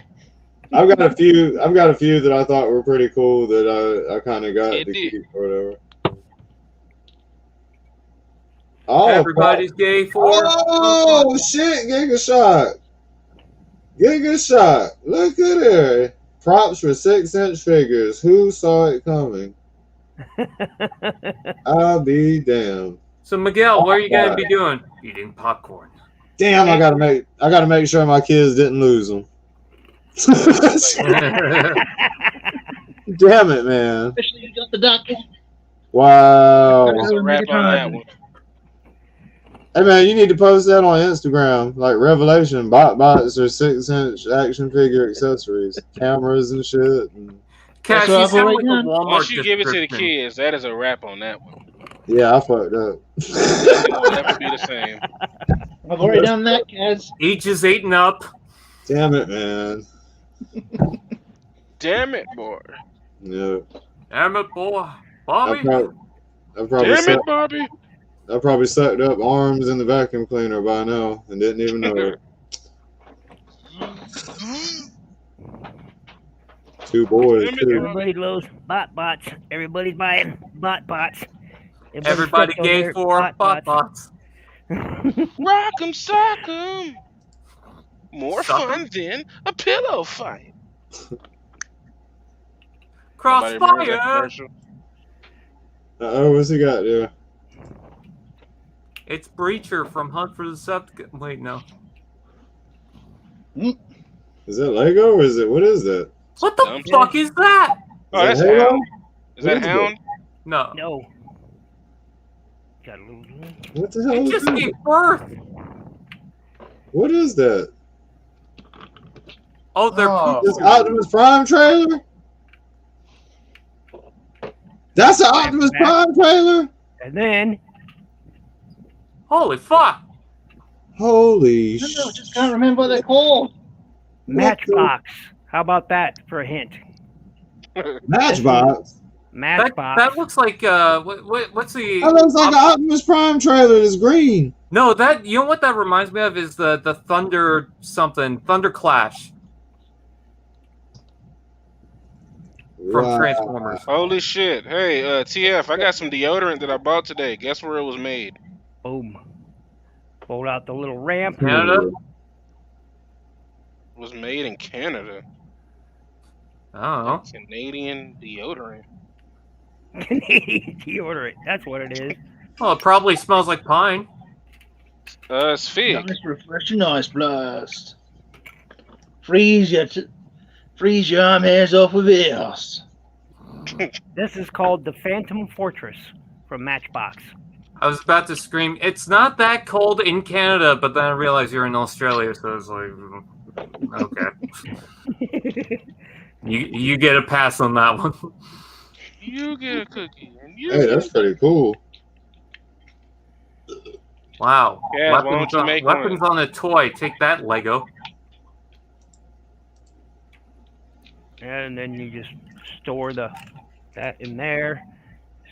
I've got a few. I've got a few that I thought were pretty cool that I kind of got to
Indeed.
keep or whatever. Oh,
Everybody's gay for.
oh shit! Giga shot. Giga shot. Look at her. Props for 6-inch figures. Who saw it coming? I'll be damned.
So Miguel, what are you gonna be doing? Eating popcorn.
Damn! I gotta make sure my kids didn't lose them. Damn it, man!
Especially you got the duck.
Wow.
That's a wrap on that one.
Hey man, you need to post that on Instagram, like Revelation bots or 6-inch action figure accessories, cameras and shit. And
Cash,
That's what
you
I've
sound
already
like a
done.
Walmart
Once you give it to the
description.
kids, that is a wrap on that one.
yeah, I fucked up.
It will never be the same.
I've already done that, Kaz.
Age is 8 and up.
Damn it, man.
Damn it, boy.
Yeah,
Damn it, boy.
I
Bobby.
Bobby.
I probably sucked up arms in the vacuum cleaner by now and didn't even know it. 2 boys too.
Everybody loves bots. Everybody's buying bots.
Everybody
stuck on
gay
their
for bots.
Rock 'em, sock 'em. More
Sock 'em?
fun than a pillow fight. Nobody remembers that
Crossfire.
commercial?
Oh, what's he got there?
It's Breacher from Hunt for the Decepticons. Wait, no.
Is that Lego or is it? What is that?
What the
Dumb
fuck is that?
Oh, that's
Halo?
Hound. Is
What
that
is it?
Hound?
No.
No. Got a little.
What the hell
It
is
just
that?
gave birth.
What is that?
Oh, they're
Oh.
This Optimus Prime trailer? That's the Optimus Prime trailer?
And then
Holy fuck.
Holy
I don't know,
shit.
just can't remember what they're called.
Matchbox. How about that for a hint?
Matchbox?
Matchbox.
That looks like what's the
That looks like an Optimus Prime trailer that's green.
No, that you know what that reminds me of is the Thunder something, Thunder Clash from
Wow.
Transformers.
Holy shit. Hey, TF, I got some deodorant that I bought today. Guess where it was made?
Boom. Pulled out the little ramp.
Canada?
It was made in Canada.
Oh.
Canadian deodorant.
Canadian deodorant. That's what it is.
Well, it probably smells like pine.
It's fig.
Nice, refreshing ice blast. Freeze your arm hairs off with ears.
This is called the Phantom Fortress from Matchbox.
I was about to scream, it's not that cold in Canada, but then I realized you're in Australia, so it's like, okay. You get a pass on that one.
You get a cookie. And you
Hey,
get
that's
a
pretty cool.
Wow.
Yeah, why don't you make
weapons on a toy. Take that, Lego.
And then you just store that in there.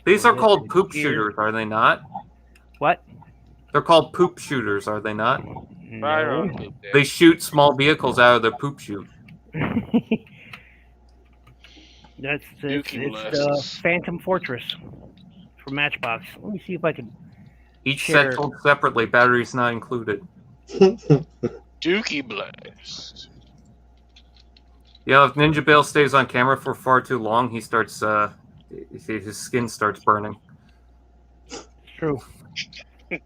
These
Store
are
this
called
in
poop
here.
shooters, are they not?
What?
They're called poop shooters, are they not?
fire
No.
on poop there.
They shoot small vehicles out of their poop chute.
It's
Dookie
the
molasses.
Phantom Fortress from Matchbox. Let me see if I can
Each
Sure.
set sold separately, batteries not included.
Dookie Blast.
Yeah, if Ninja Bill stays on camera for far too long, he starts his skin starts burning.
It's true.
It's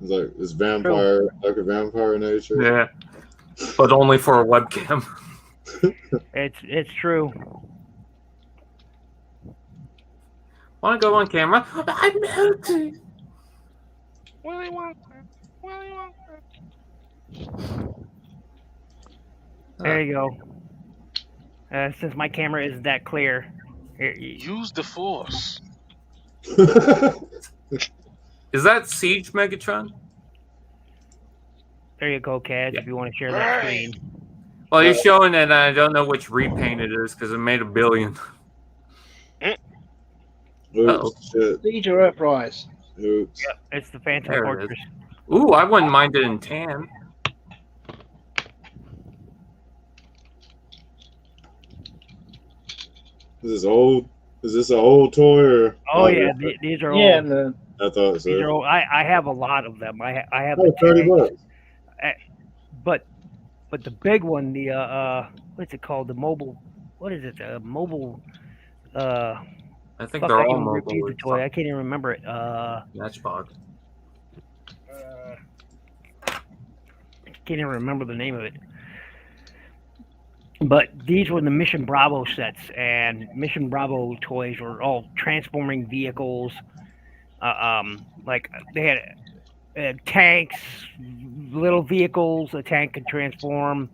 like it's vampire, like a vampire nature.
Yeah, but only for a webcam.
It's true.
Want to go on camera? I'm melting.
Willy Wonka. Willy Wonka.
There you go. Since my camera isn't that clear,
Use the Force.
Is that Siege Megatron?
there you go, Kaz.
Yeah.
If you want to share that screen.
Well, you're showing it, and I don't know which repaint it is because it made $1 billion.
Oops, shit.
Siege or Uprise?
Oops.
It's the Phantom
There it
Fortress.
Ooh, I wouldn't mind it in tan.
Is this old? Is this an old toy or?
Oh yeah, these are
Yeah,
old.
and the
I thought so.
These are old. I have a lot of them. I have
Oh,
the
30
tanks,
bucks.
but the big one, the what's it called? The mobile. What is it? The mobile.
I think
Fuck,
they're
I
all
even
mobile.
reviewed the toy. I can't even remember it.
Matchbox.
Can't even remember the name of it. But these were the Mission Bravo sets, and Mission Bravo toys were all transforming vehicles. Like they had tanks, little vehicles. A tank could transform.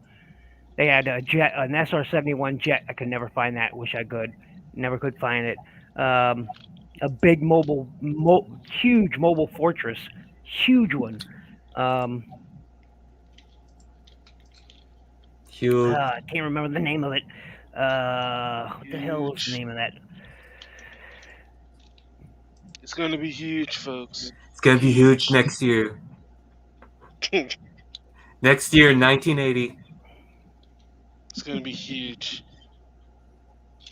They had a jet, an SR-71 jet. I could never find that. Wish I could. Never could find it. A big huge mobile fortress, huge one.
Huge.
I can't remember the name of it. What the hell was the name of that?
It's gonna be huge, folks.
It's gonna be huge next year. Next year, 1980.
It's gonna be huge.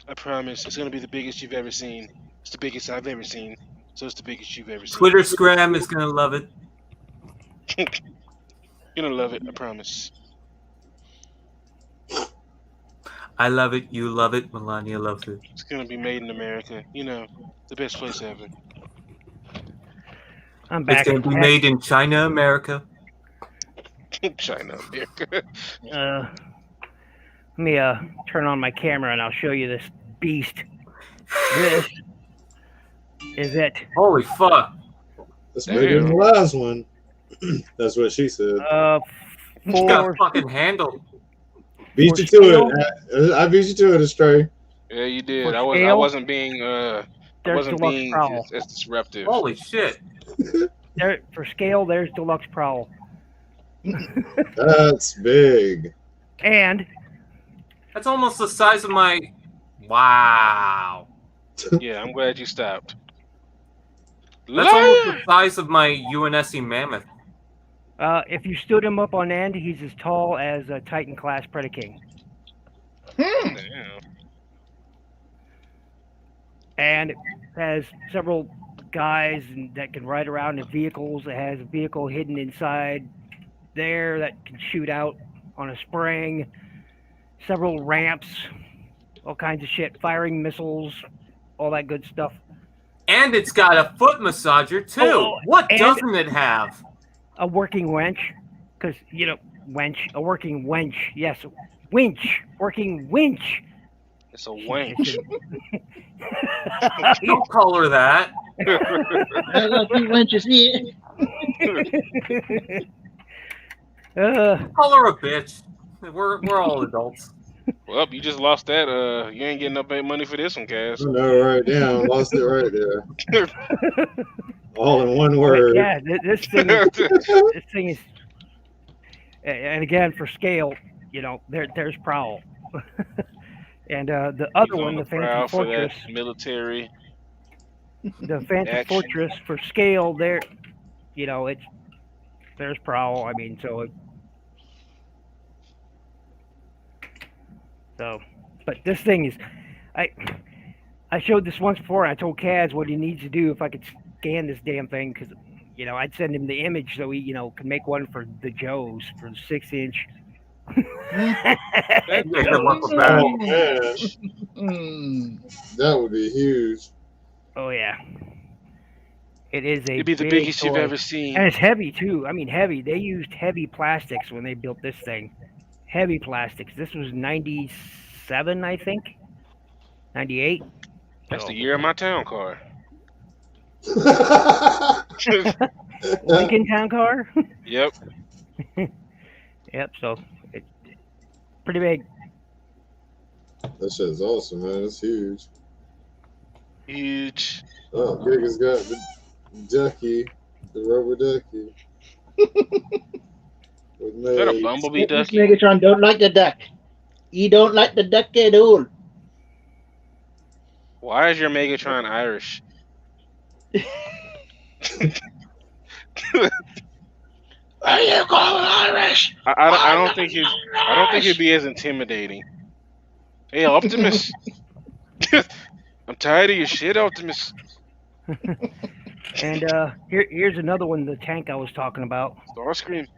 I promise. It's gonna be the biggest you've ever seen. It's the biggest I've ever seen. So it's the biggest you've ever seen.
Twitter Scram is gonna love it.
You're gonna love it. I promise.
I love it. You love it. Melania loves it.
It's gonna be made in America. You know, the best place ever.
I'm back.
It's gonna be made in China, America.
China, America.
Let me turn on my camera and I'll show you this beast. This is it.
Holy fuck!
That's bigger than the last one. That's what she said.
He's got a
For
fucking handle.
Beat you to it. I beat you to it, Astray.
Yeah, you did.
For
I
scale,
wasn't being
there's Deluxe Prowl.
as disruptive.
Holy shit!
For scale, there's Deluxe Prowl.
That's big.
And
That's almost the size of my. Wow.
Yeah, I'm glad you stopped.
That's almost the size of my UNSC Mammoth.
if you stood him up on end, he's as tall as a Titan class Predaking.
Damn.
And it has several guys that can ride around in vehicles. It has a vehicle hidden inside there that can shoot out on a spring. Several ramps, all kinds of shit, firing missiles, all that good stuff.
And it's got a foot massager too.
Oh,
what
and-
doesn't it have?
A working wench, because, a working wench, yes, winch, working winch.
It's a wench.
Don't call her that.
I got 3 wenches here.
Call her a bitch. We're all adults.
Well, you just lost that. You ain't getting no money for this one, Cass.
I know, right down. Lost it right there. All in one word.
Yeah, this thing is, and again, for scale, there's Prowl. And the other one, the Phantom
for that
Fortress,
military.
the Phantom
action.
Fortress for scale, there's Prowl. I mean, but this thing is, I showed this once before. And I told Kaz what he needs to do if I could scan this damn thing, because you know, I'd send him the image so he, you know, could make one for the Joes for the 6-inch.
Yeah, good luck with that.
Oh man, that would be huge.
Oh yeah, it is a
It'd be the
big
biggest you've
toy.
ever seen.
And it's heavy too. I mean, heavy. They used heavy plastics when they built this thing. Heavy plastics. This was 97, I think. 98.
That's
So,
the year of my town car.
Lincoln Town Car.
Yep.
Yep. So it's pretty big.
That shit's awesome, man. It's huge.
Huge.
Oh, Giga's got the ducky, the rubber ducky. With
Is that a
Maze.
bumblebee
This
ducky?
Megatron don't like the duck. He don't like the duck at all.
Why is your Megatron Irish?
Are you going Irish?
I don't think he'd be as intimidating. Hey, Optimus. I'm tired of your shit, Optimus.
And here's another one. The tank I was talking about.
Starscream.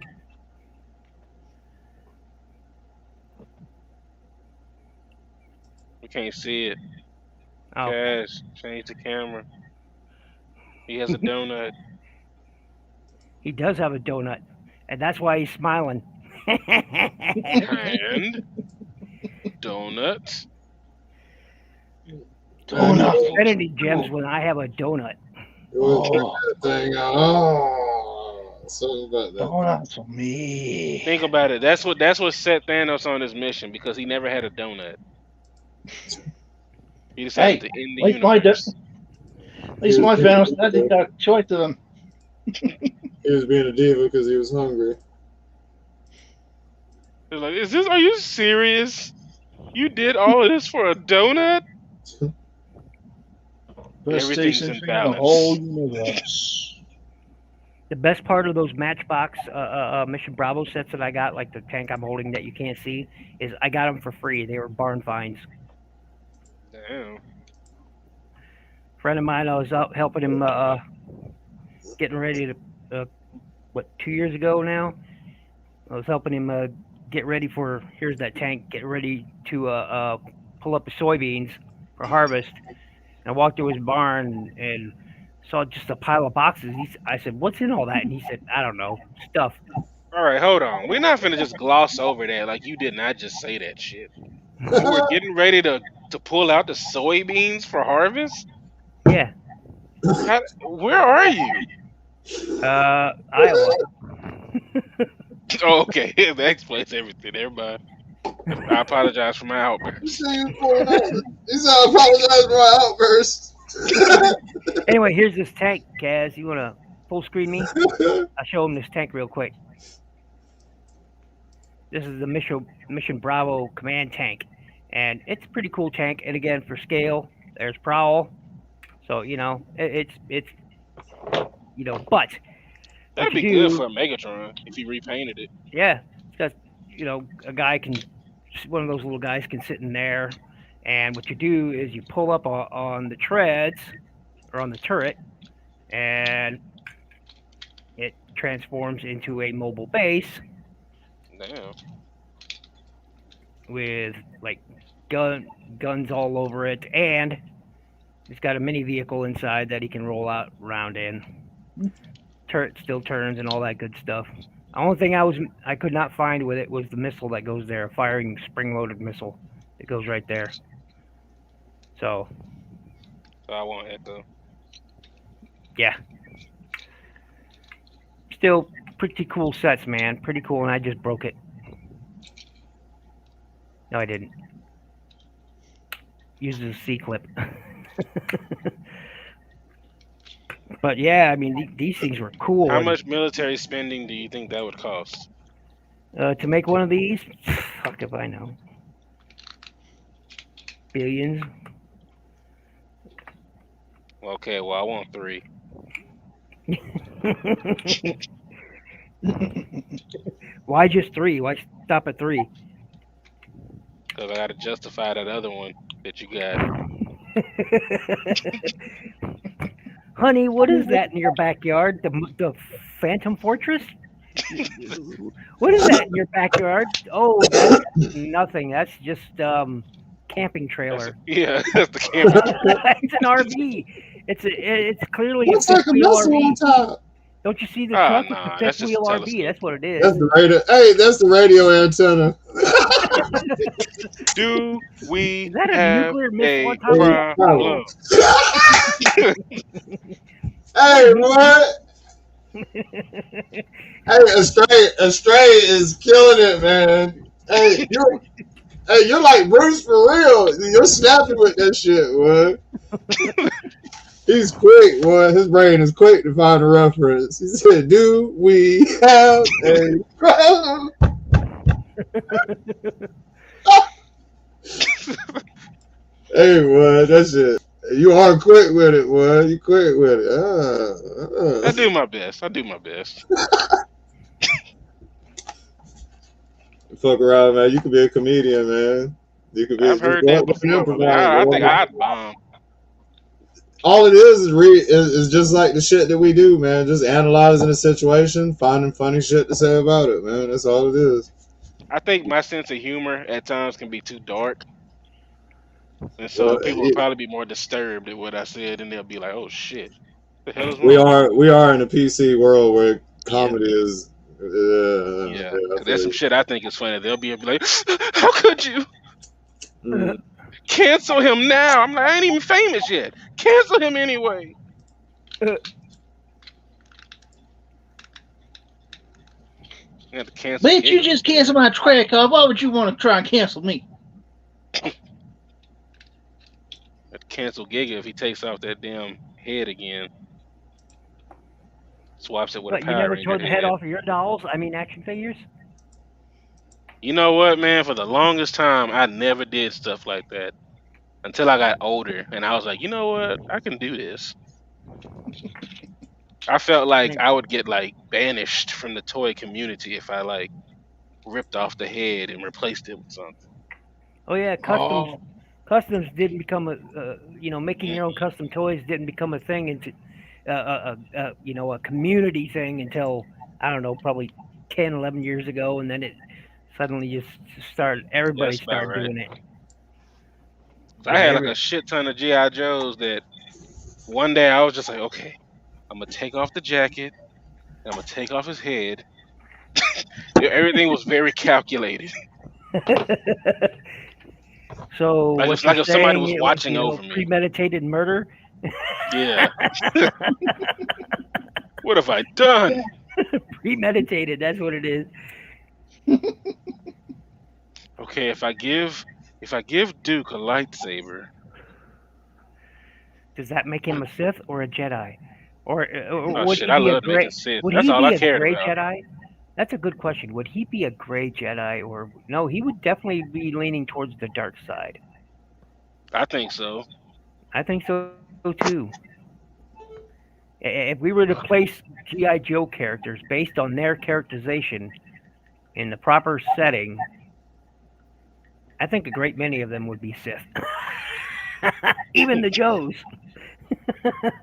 We can't see it.
Oh,
Cash, change the camera. He has a donut.
he does have a donut, and that's why he's smiling.
And donuts.
Donut.
Infinity gems when I have a donut.
It was that thing out. Oh, something about that.
Donuts for me.
Think about it. That's what set Thanos on his mission because he never had a donut. He decided to end the
like my
universe.
At least my family had got a choice of them.
He was being a diva because he was hungry.
They're like, are you serious? You did all of this for a donut?
Best
Everything's
station
in
in the
balance.
whole universe.
The best part of those Matchbox Mission Bravo sets that I got, like the tank I'm holding that you can't see, is I got them for free. They were barn finds.
Damn.
Friend of mine, I was out helping him, getting ready to, 2 years ago now? I was helping him get ready for, here's that tank, get ready to pull up the soybeans for harvest. And I walked to his barn and saw just a pile of boxes. I said, "What's in all that?" And he said, "I don't know, stuff."
All right, hold on. We're not finna just gloss over that like you did not just say that shit. You were getting ready to pull out the soybeans for harvest?
Yeah,
Where are you?
Iowa.
Oh, okay. That explains everything. Everybody. I apologize for my outburst.
He said, I apologize for my outburst.
Anyway, here's this tank, Kaz. You want to full screen me? I'll show him this tank real quick. This is the Mission Bravo command tank. And it's a pretty cool tank. And again, for scale, there's Prowl. So, you know, it's you know, but
That'd be good for a Megatron if he repainted it.
yeah, because, you know, one of those little guys can sit in there. And what you do is you pull up on the treads or on the turret, and it transforms into a mobile base
Damn.
with like guns all over it, and it's got a mini vehicle inside that he can roll out around in. Turret still turns and all that good stuff. The only thing I could not find with it was the missile that goes there, a firing spring-loaded missile that goes right there. So
I want Echo.
yeah, still pretty cool sets, man. Pretty cool, and I just broke it. No, I didn't. Uses a C-clip. But yeah, I mean, these things were cool.
How much military spending do you think that would cost?
To make one of these? Fuck if I know. Billions.
Okay, well, I want 3.
Why just 3? Why stop at 3?
Because I got to justify that other one that you got.
Honey, what is that in your backyard? The Phantom Fortress? What is that in your backyard? Oh, that's nothing. That's just camping trailer.
That's the camera.
It's an RV. It's clearly
Looks
a
like
fifth
a
wheel
missile
RV.
on top.
Don't you see the
Ah,
truck?
nah,
It's a
that's
fifth
just a
wheel RV.
telescope.
That's what it is.
That's the radio. Hey, that's the radio antenna.
Do we
Is that a
have
nuclear missile
a
on top of
problem?
Hey, what? Hey, Astray is killing it, man. Hey, you're like Bruce for real. You're snapping with that shit, boy. He's quick, boy. His brain is quick to find a reference. He said, "Do we have a problem?" Hey, boy, that shit. You are quick with it, boy. You quick with it.
I do my best.
Fuck around, man. You could be a comedian, man. You could be.
I've heard that before. I think I'd bomb.
All it is just like the shit that we do, man. Just analyzing a situation, finding funny shit to say about it, man. That's all it is.
I think my sense of humor at times can be too dark. And so people will probably be more disturbed at what I said, and they'll be like, "Oh shit, the hell is wrong?"
We are in a PC world where comedy is.
Because there's some shit I think is funny. They'll be like, "How could you cancel him now?" I'm like, "I ain't even famous yet. Cancel him anyway."
Bitch, you just canceled my credit card. Why would you want to try and cancel me?
Cancel Giga if he takes off that damn head again. Swaps it with a Power
You never
Ranger
tore the head off of your dolls? I mean, action figures?
You know what, man? For the longest time, I never did stuff like that until I got older, and I was like, you know what? I can do this. I felt like I would get like banished from the toy community if I like ripped off the head and replaced it with something.
Oh yeah, customs didn't become making your own custom toys didn't become a thing into a community thing until I don't know, probably 10, 11 years ago, and then it suddenly just started. Everybody started doing it.
I had like a shit ton of GI Joes that one day I was just like, okay, I'm gonna take off the jacket, and I'm gonna take off his head. Everything was very calculated.
So
like if somebody was watching over me.
Premeditated murder.
Yeah. What have I done?
Premeditated. That's what it is.
Okay, if I give Duke a lightsaber,
does that make him a Sith or a Jedi? Or
would he be a gray? That's all I cared about.
Jedi? That's a good question. Would he be a gray Jedi, or no? He would definitely be leaning towards the dark side.
I think so.
I think so too. If we were to place G.I. Joe characters based on their characterization in the proper setting, I think a great many of them would be Sith. Even the Joes.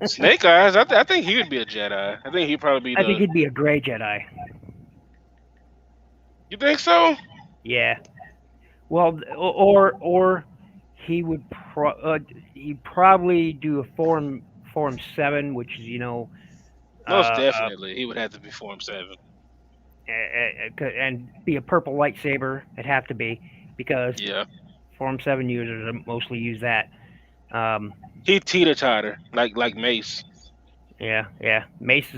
Snake Eyes, I think he would be a Jedi. I think he'd probably be.
I think he'd be a gray Jedi.
You think so?
Yeah. Well, or he would he'd probably do a Form 7, which is
most definitely he would have to be Form 7,
and be a purple lightsaber. It'd have to be because Form 7 users mostly use that.
He'd teeter-totter like Mace.
Yeah. Mace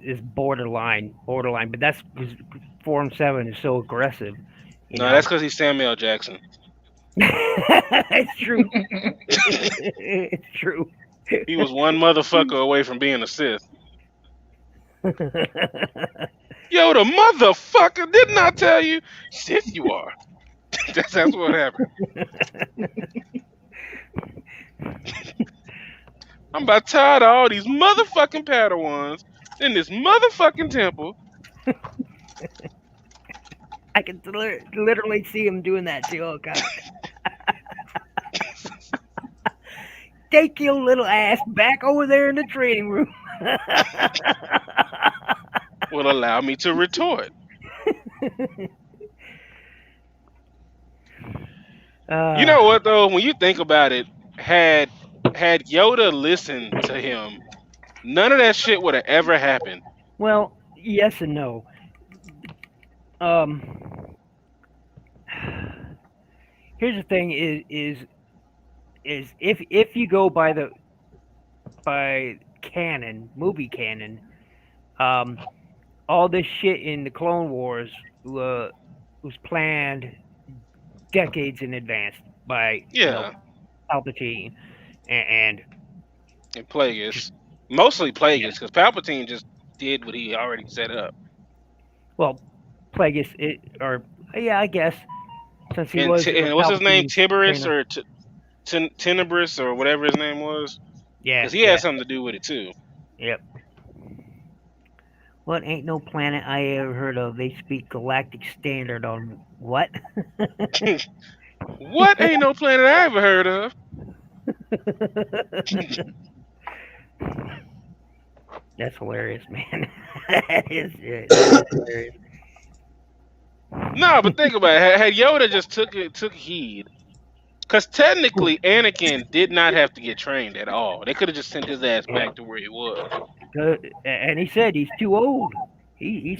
is borderline, but that's because Form 7 is so aggressive.
That's because he's Samuel L. Jackson.
It's true. It's true.
He was one motherfucker away from being a Sith. Yo, the motherfucker! Didn't I tell you? Sith you are. That's what happened. I'm about tired of all these motherfucking Padawans in this motherfucking temple.
I can literally see him doing that too. Oh god. take your little ass back over there in the training room.
Will allow me to retort. You know what though? When you think about it, had Yoda listened to him, none of that shit would have ever happened.
Well, yes and no. Here's the thing: is if you go by canon, movie canon, all this shit in the Clone Wars was planned decades in advance by Palpatine and
Plagueis, mostly Plagueis, because Palpatine just did what he already set up.
Well, Plagueis, I guess since he
and
was.
What's his name?
Palpatine's
Tiberius or Tenebris or whatever his name was.
Yeah,
because he had something to do with it too.
Yep. What ain't no planet I ever heard of? They speak galactic standard on what?
What ain't no planet I ever heard of?
That's hilarious, man. That is hilarious.
No, but think about it. Had Yoda just took heed, because technically Anakin did not have to get trained at all. They could have just sent his ass back to where he was.
And he said he's too old. He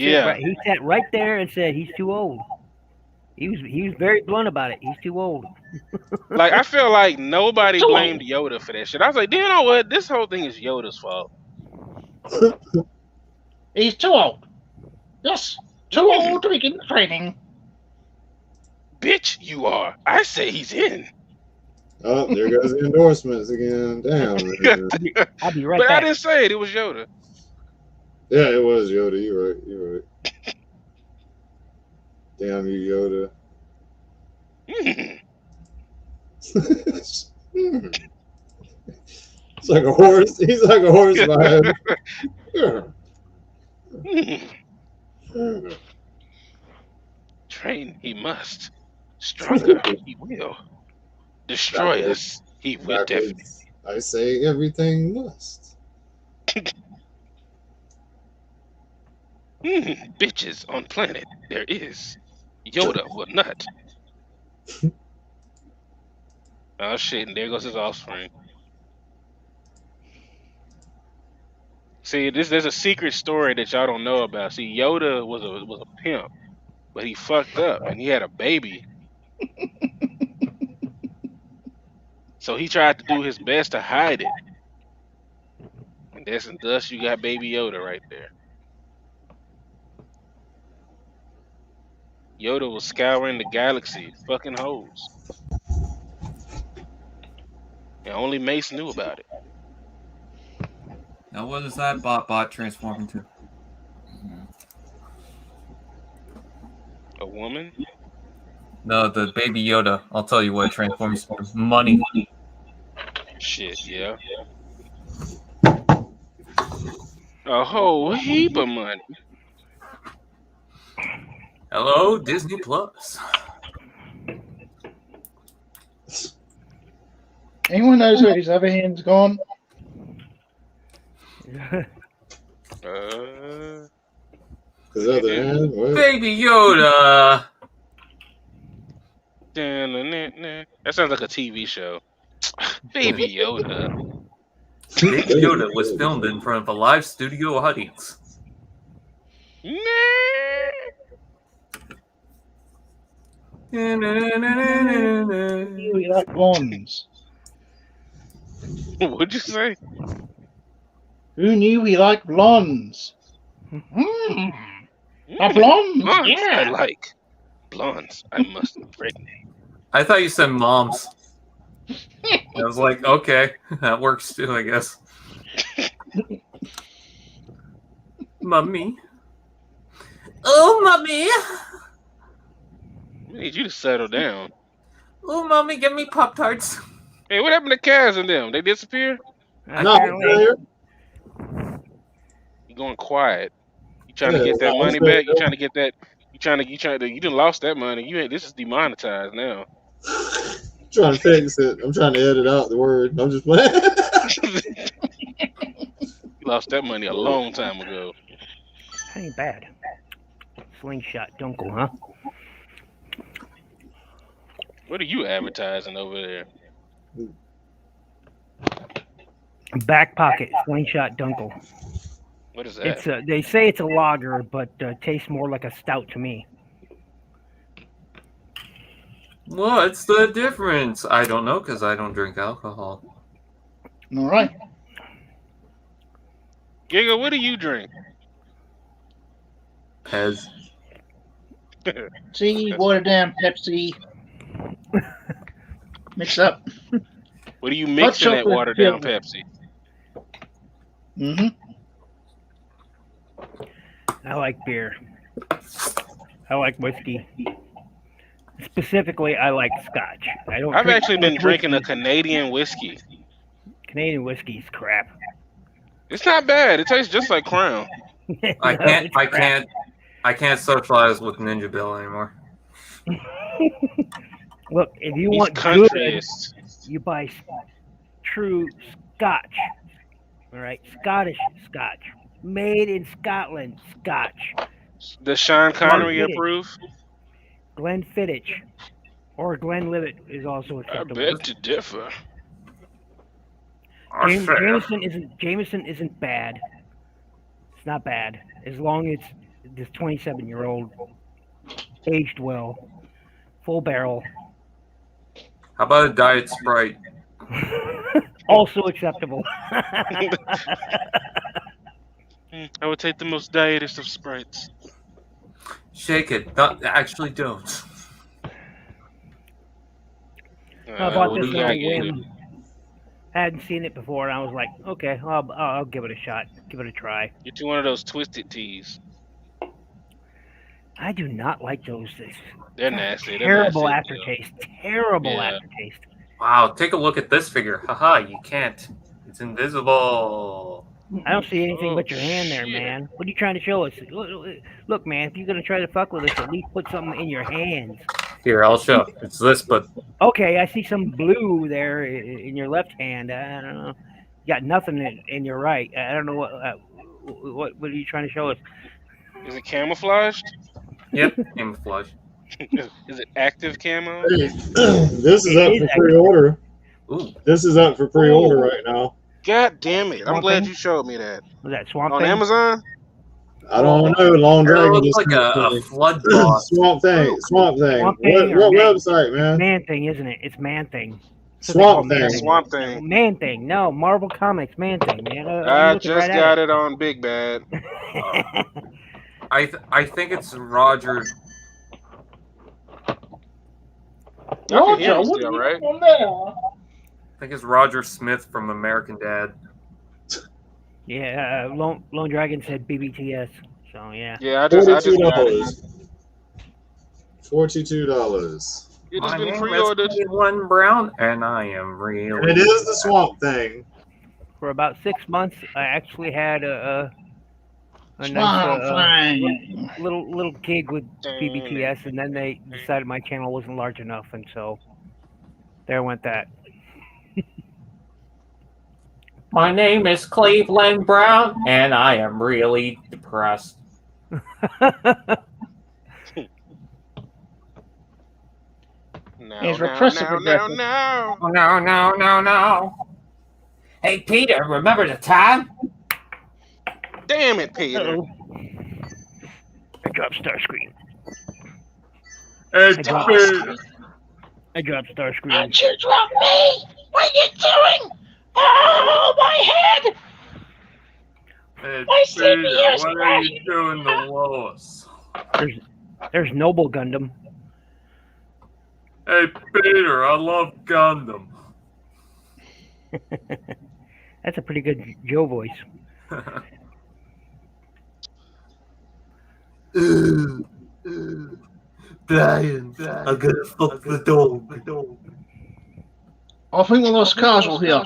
sat right there and said he's too old. He was very blunt about it. He's too old.
Like, I feel like nobody blamed Yoda for that shit. I was like, you know what? This whole thing is Yoda's fault.
He's too old. Yes, too old to begin training.
Bitch, you are. I say he's in.
Oh, there goes the endorsements again. Damn.
I'll be right
but
back.
I didn't say it. It was Yoda.
Yeah, it was Yoda. You're right. Damn you, Yoda. It's like a horse. He's like a horse behind.
Train he must. Stronger he will. Destroy us he will definitely.
I say everything must.
Bitches on planet there is. Yoda will not. Oh shit, and there goes his offspring. See, there's a secret story that y'all don't know about. See, Yoda was a pimp, but he fucked up and he had a baby. So he tried to do his best to hide it. And thus you got Baby Yoda right there. Yoda was scouring the galaxy, fucking hoes. And only Mace knew about it.
Now what does that bot transform into?
A woman?
No, the Baby Yoda. I'll tell you what it transforms for. Money.
Shit, yeah. A whole heap of money.
Hello, Disney Plus.
Anyone knows where his other hand's gone?
His other hand? What?
Baby Yoda.
That sounds like a TV show. Baby Yoda.
Baby Yoda was filmed in front of a live studio audience.
You like blondes?
What'd you say?
Who knew he liked blondes? A blonde?
Blondes
Yeah.
I like. Blondes I must impregnate.
I thought you said moms. I was like, okay, that works too, I guess. Mummy. Oh, Mummy.
I need you to settle down.
Oh, Mommy, give me Pop-Tarts.
Hey, what happened to Kaz and them? They disappear?
No,
Apparently.
You going quiet. You trying to get that money back? You trying to get that? You done lost that money. This is demonetized now.
trying to fix it. I'm trying to edit out the word. I'm just playing.
You lost that money a long time ago.
That ain't bad. Slingshot Dunkel, huh?
What are you advertising over there?
Back pocket Slingshot Dunkel.
What is that?
It's they say it's a lager, but tastes more like a stout to me.
What's the difference? I don't know because I don't drink alcohol.
All right.
Giga, what do you drink?
Pez.
See, watered down Pepsi. Mix up.
What do you mix in that
chocolate
watered down
filled.
Pepsi?
Mm-hmm.
I like beer. I like whiskey. Specifically, I like Scotch. I don't.
I've
drink
actually
too
been
much
drinking a
whiskey.
Canadian whiskey.
Canadian whiskey's crap.
It's not bad. It tastes just like Crown.
I
No,
can't.
it's
I
crap.
can't. I can't socialize with Ninja Bill anymore.
Look, if you
He's
want good,
countryist.
you buy true Scotch. All right, Scottish Scotch, made in Scotland Scotch.
Does Sean Connery
Glenfiddich.
approve?
Glenfiddich or Glenlivet is also
I
acceptable.
beg to differ.
Jameson isn't bad. It's not bad as long as this 27-year-old aged well, full barrel.
How about a Diet Sprite?
Also acceptable.
I would take the most dietest of Sprites.
Shake it. Not, actually, don't.
I bought
what
this
do
on
I
a
get?
whim. Hadn't seen it before, and I was like, okay, I'll give it a shot, give it a try.
Get you one of those twisted teas.
I do not like those.
They're nasty. They're
Terrible
nasty,
aftertaste. Terrible
Yeah.
aftertaste.
Wow, take a look at this figure. Haha, you can't. It's invisible.
I don't see anything but your
Oh,
hand there,
shit.
man. What are you trying to show us? Look, man, if you're gonna try to fuck with us, at least put something in your hands.
Here, I'll show. It's this, but
Okay, I see some blue there in your left hand. I don't know. You got nothing in your right. I don't know what are you trying to show us?
Is it camouflaged?
yep, camouflage.
Is it active camo?
Hey, this is up
It is
for pre-order.
Ooh,
This is up for pre-order right now.
God damn it! I'm
Swamp
glad
Thing?
you showed me that.
Was that Swamp
On
Thing?
Amazon?
I don't know. Long
it
Dragon
looks
just
like a
sent me.
flood boss.
Swamp Thing. Swamp Thing.
Swamp Thing or
What
Man-
website, man?
Man Thing, isn't it? It's Man Thing.
Swamp
Man
Thing.
Thing.
Swamp Thing.
Man Thing. No, Marvel Comics. Man Thing, man. I'm
I
looking
just
right
got it on Big Bad.
I think it's Roger.
Y'all can hear me still, right?
I think it's Roger Smith from American Dad.
Yeah, Lone Dragon said BBTS. So yeah.
Yeah, I just got it.
$42.
It
My
has been
name
pre-ordered.
is Cleveland Brown, and I am really.
And it is the Swamp Thing.
For about 6 months, I actually had a
Swamp
nice
Thing.
little gig with
Damn
BBTS, and then they decided my channel wasn't large enough, and so there went that.
My name is Cleveland Brown, and I am really depressed.
No,
He's
no,
repressive
no, no,
aggressive.
no.
Oh, no, no, no, no. Hey, Peter, remember the time?
Damn it, Peter.
Uh-oh. I dropped Starscream.
Hey,
I dropped Starscream.
You drop me! What are you doing? Oh, my head!
Hey,
My
Peter,
CPU's
what are you doing to Lois?
There's Noble Gundam.
Hey, Peter, I love Gundam.
That's a pretty good Joe voice.
Brian, I'm gonna fuck the dog.
I think we lost Kasual here.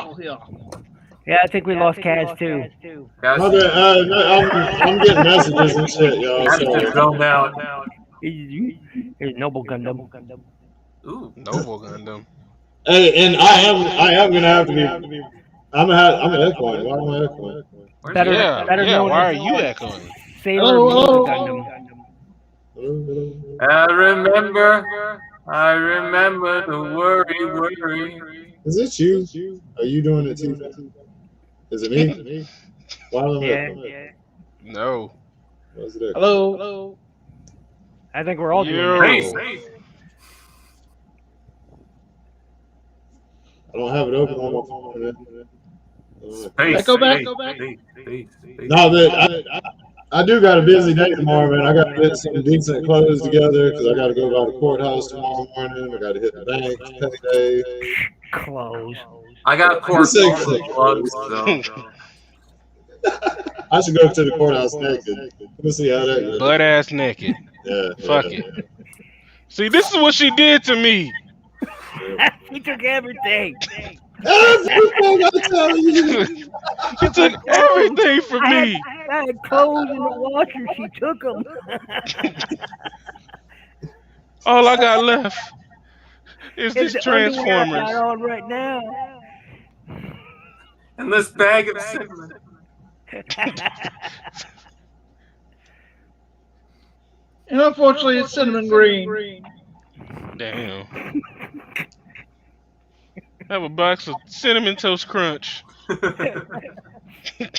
Yeah, I think we lost Kaz too.
My bad, no, I'm getting messages and shit, y'all.
That's
Sorry.
just zoned out.
Here's Noble Gundam.
Ooh,
Noble Gundam.
Hey, and I am gonna have to be. I'm echoing. Why am I echoing?
Better,
Yeah,
better
yeah.
known
Why
as
are you echoing?
Sailor
Hello,
Moon
hello.
Gundam.
I remember the worry.
Is it you? Are you doing it too? Is it me? Why am I
Yeah,
echoing?
No.
Why is it echoing?
Hello.
I think we're all doing
Yo.
that.
I don't have it open on my phone. Man.
Echo back.
No, but I do got a busy day tomorrow, man. I got to get some decent clothes together because I got to go by the courthouse tomorrow morning. I got to hit the bank, payday.
Clothes.
I got
You say
plugs,
clothes.
so
I should go to the courthouse naked. Let's see how that goes.
Butt ass naked.
Yeah,
Fuck it. See, this is what she did to me.
She took everything.
Everything I'm telling you.
She took everything from me.
I had clothes in the washer. She took them.
All I got left is this
the underwear I got
Transformers.
on right now.
and this bag of cinnamon.
And unfortunately, it's cinnamon green.
Damn. I have a box of Cinnamon Toast Crunch.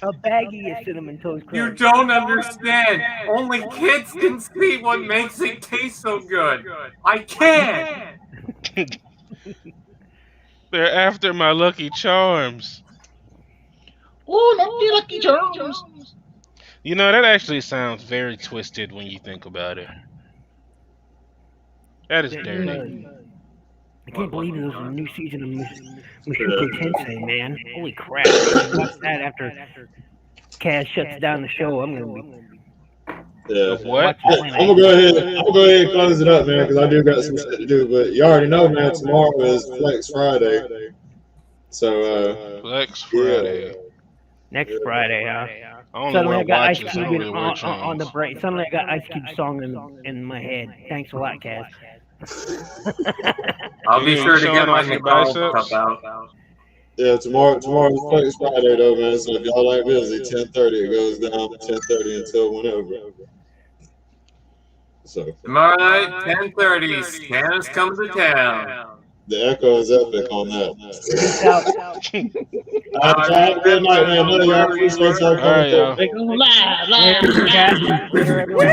A baggie of cinnamon toast crunch.
You don't understand. Only kids can see what makes it taste so good. I can't.
They're after my Lucky Charms.
Oh, not the Lucky Charms.
You know, that actually sounds very twisted when you think about it. That is dirty.
I can't believe there's a new season of Mushoku Tensei, man. Holy crap. I'm gonna watch that after Kaz shuts down the show. I'm going to be
Yeah.
What?
I'm gonna go ahead and close it up, man, because I do got some shit to do. But you already know, man. Tomorrow is Flex Friday, so
Flex Friday.
Next Friday, huh?
I don't know
Suddenly I
what
got Ice
watches
Cube
I really wear
on the
chains.
brain. Suddenly I got Ice Cube song in my head. Thanks a lot, Kaz.
I'll be
You
sure to
showing
get my
off your
McDonald's
biceps?
cup out.
yeah. Tomorrow's Flex Friday, though, man. So if y'all ain't busy, 10:30 it goes down. 10:30 until whenever. So
Tomorrow night, 10:30. Santa's coming to town.
the echo is epic on that.
Out.
All right, have a good night, man. None of y'all appreciate y'all
All right,
coming
y'all.
They're going live.
Later, everyone.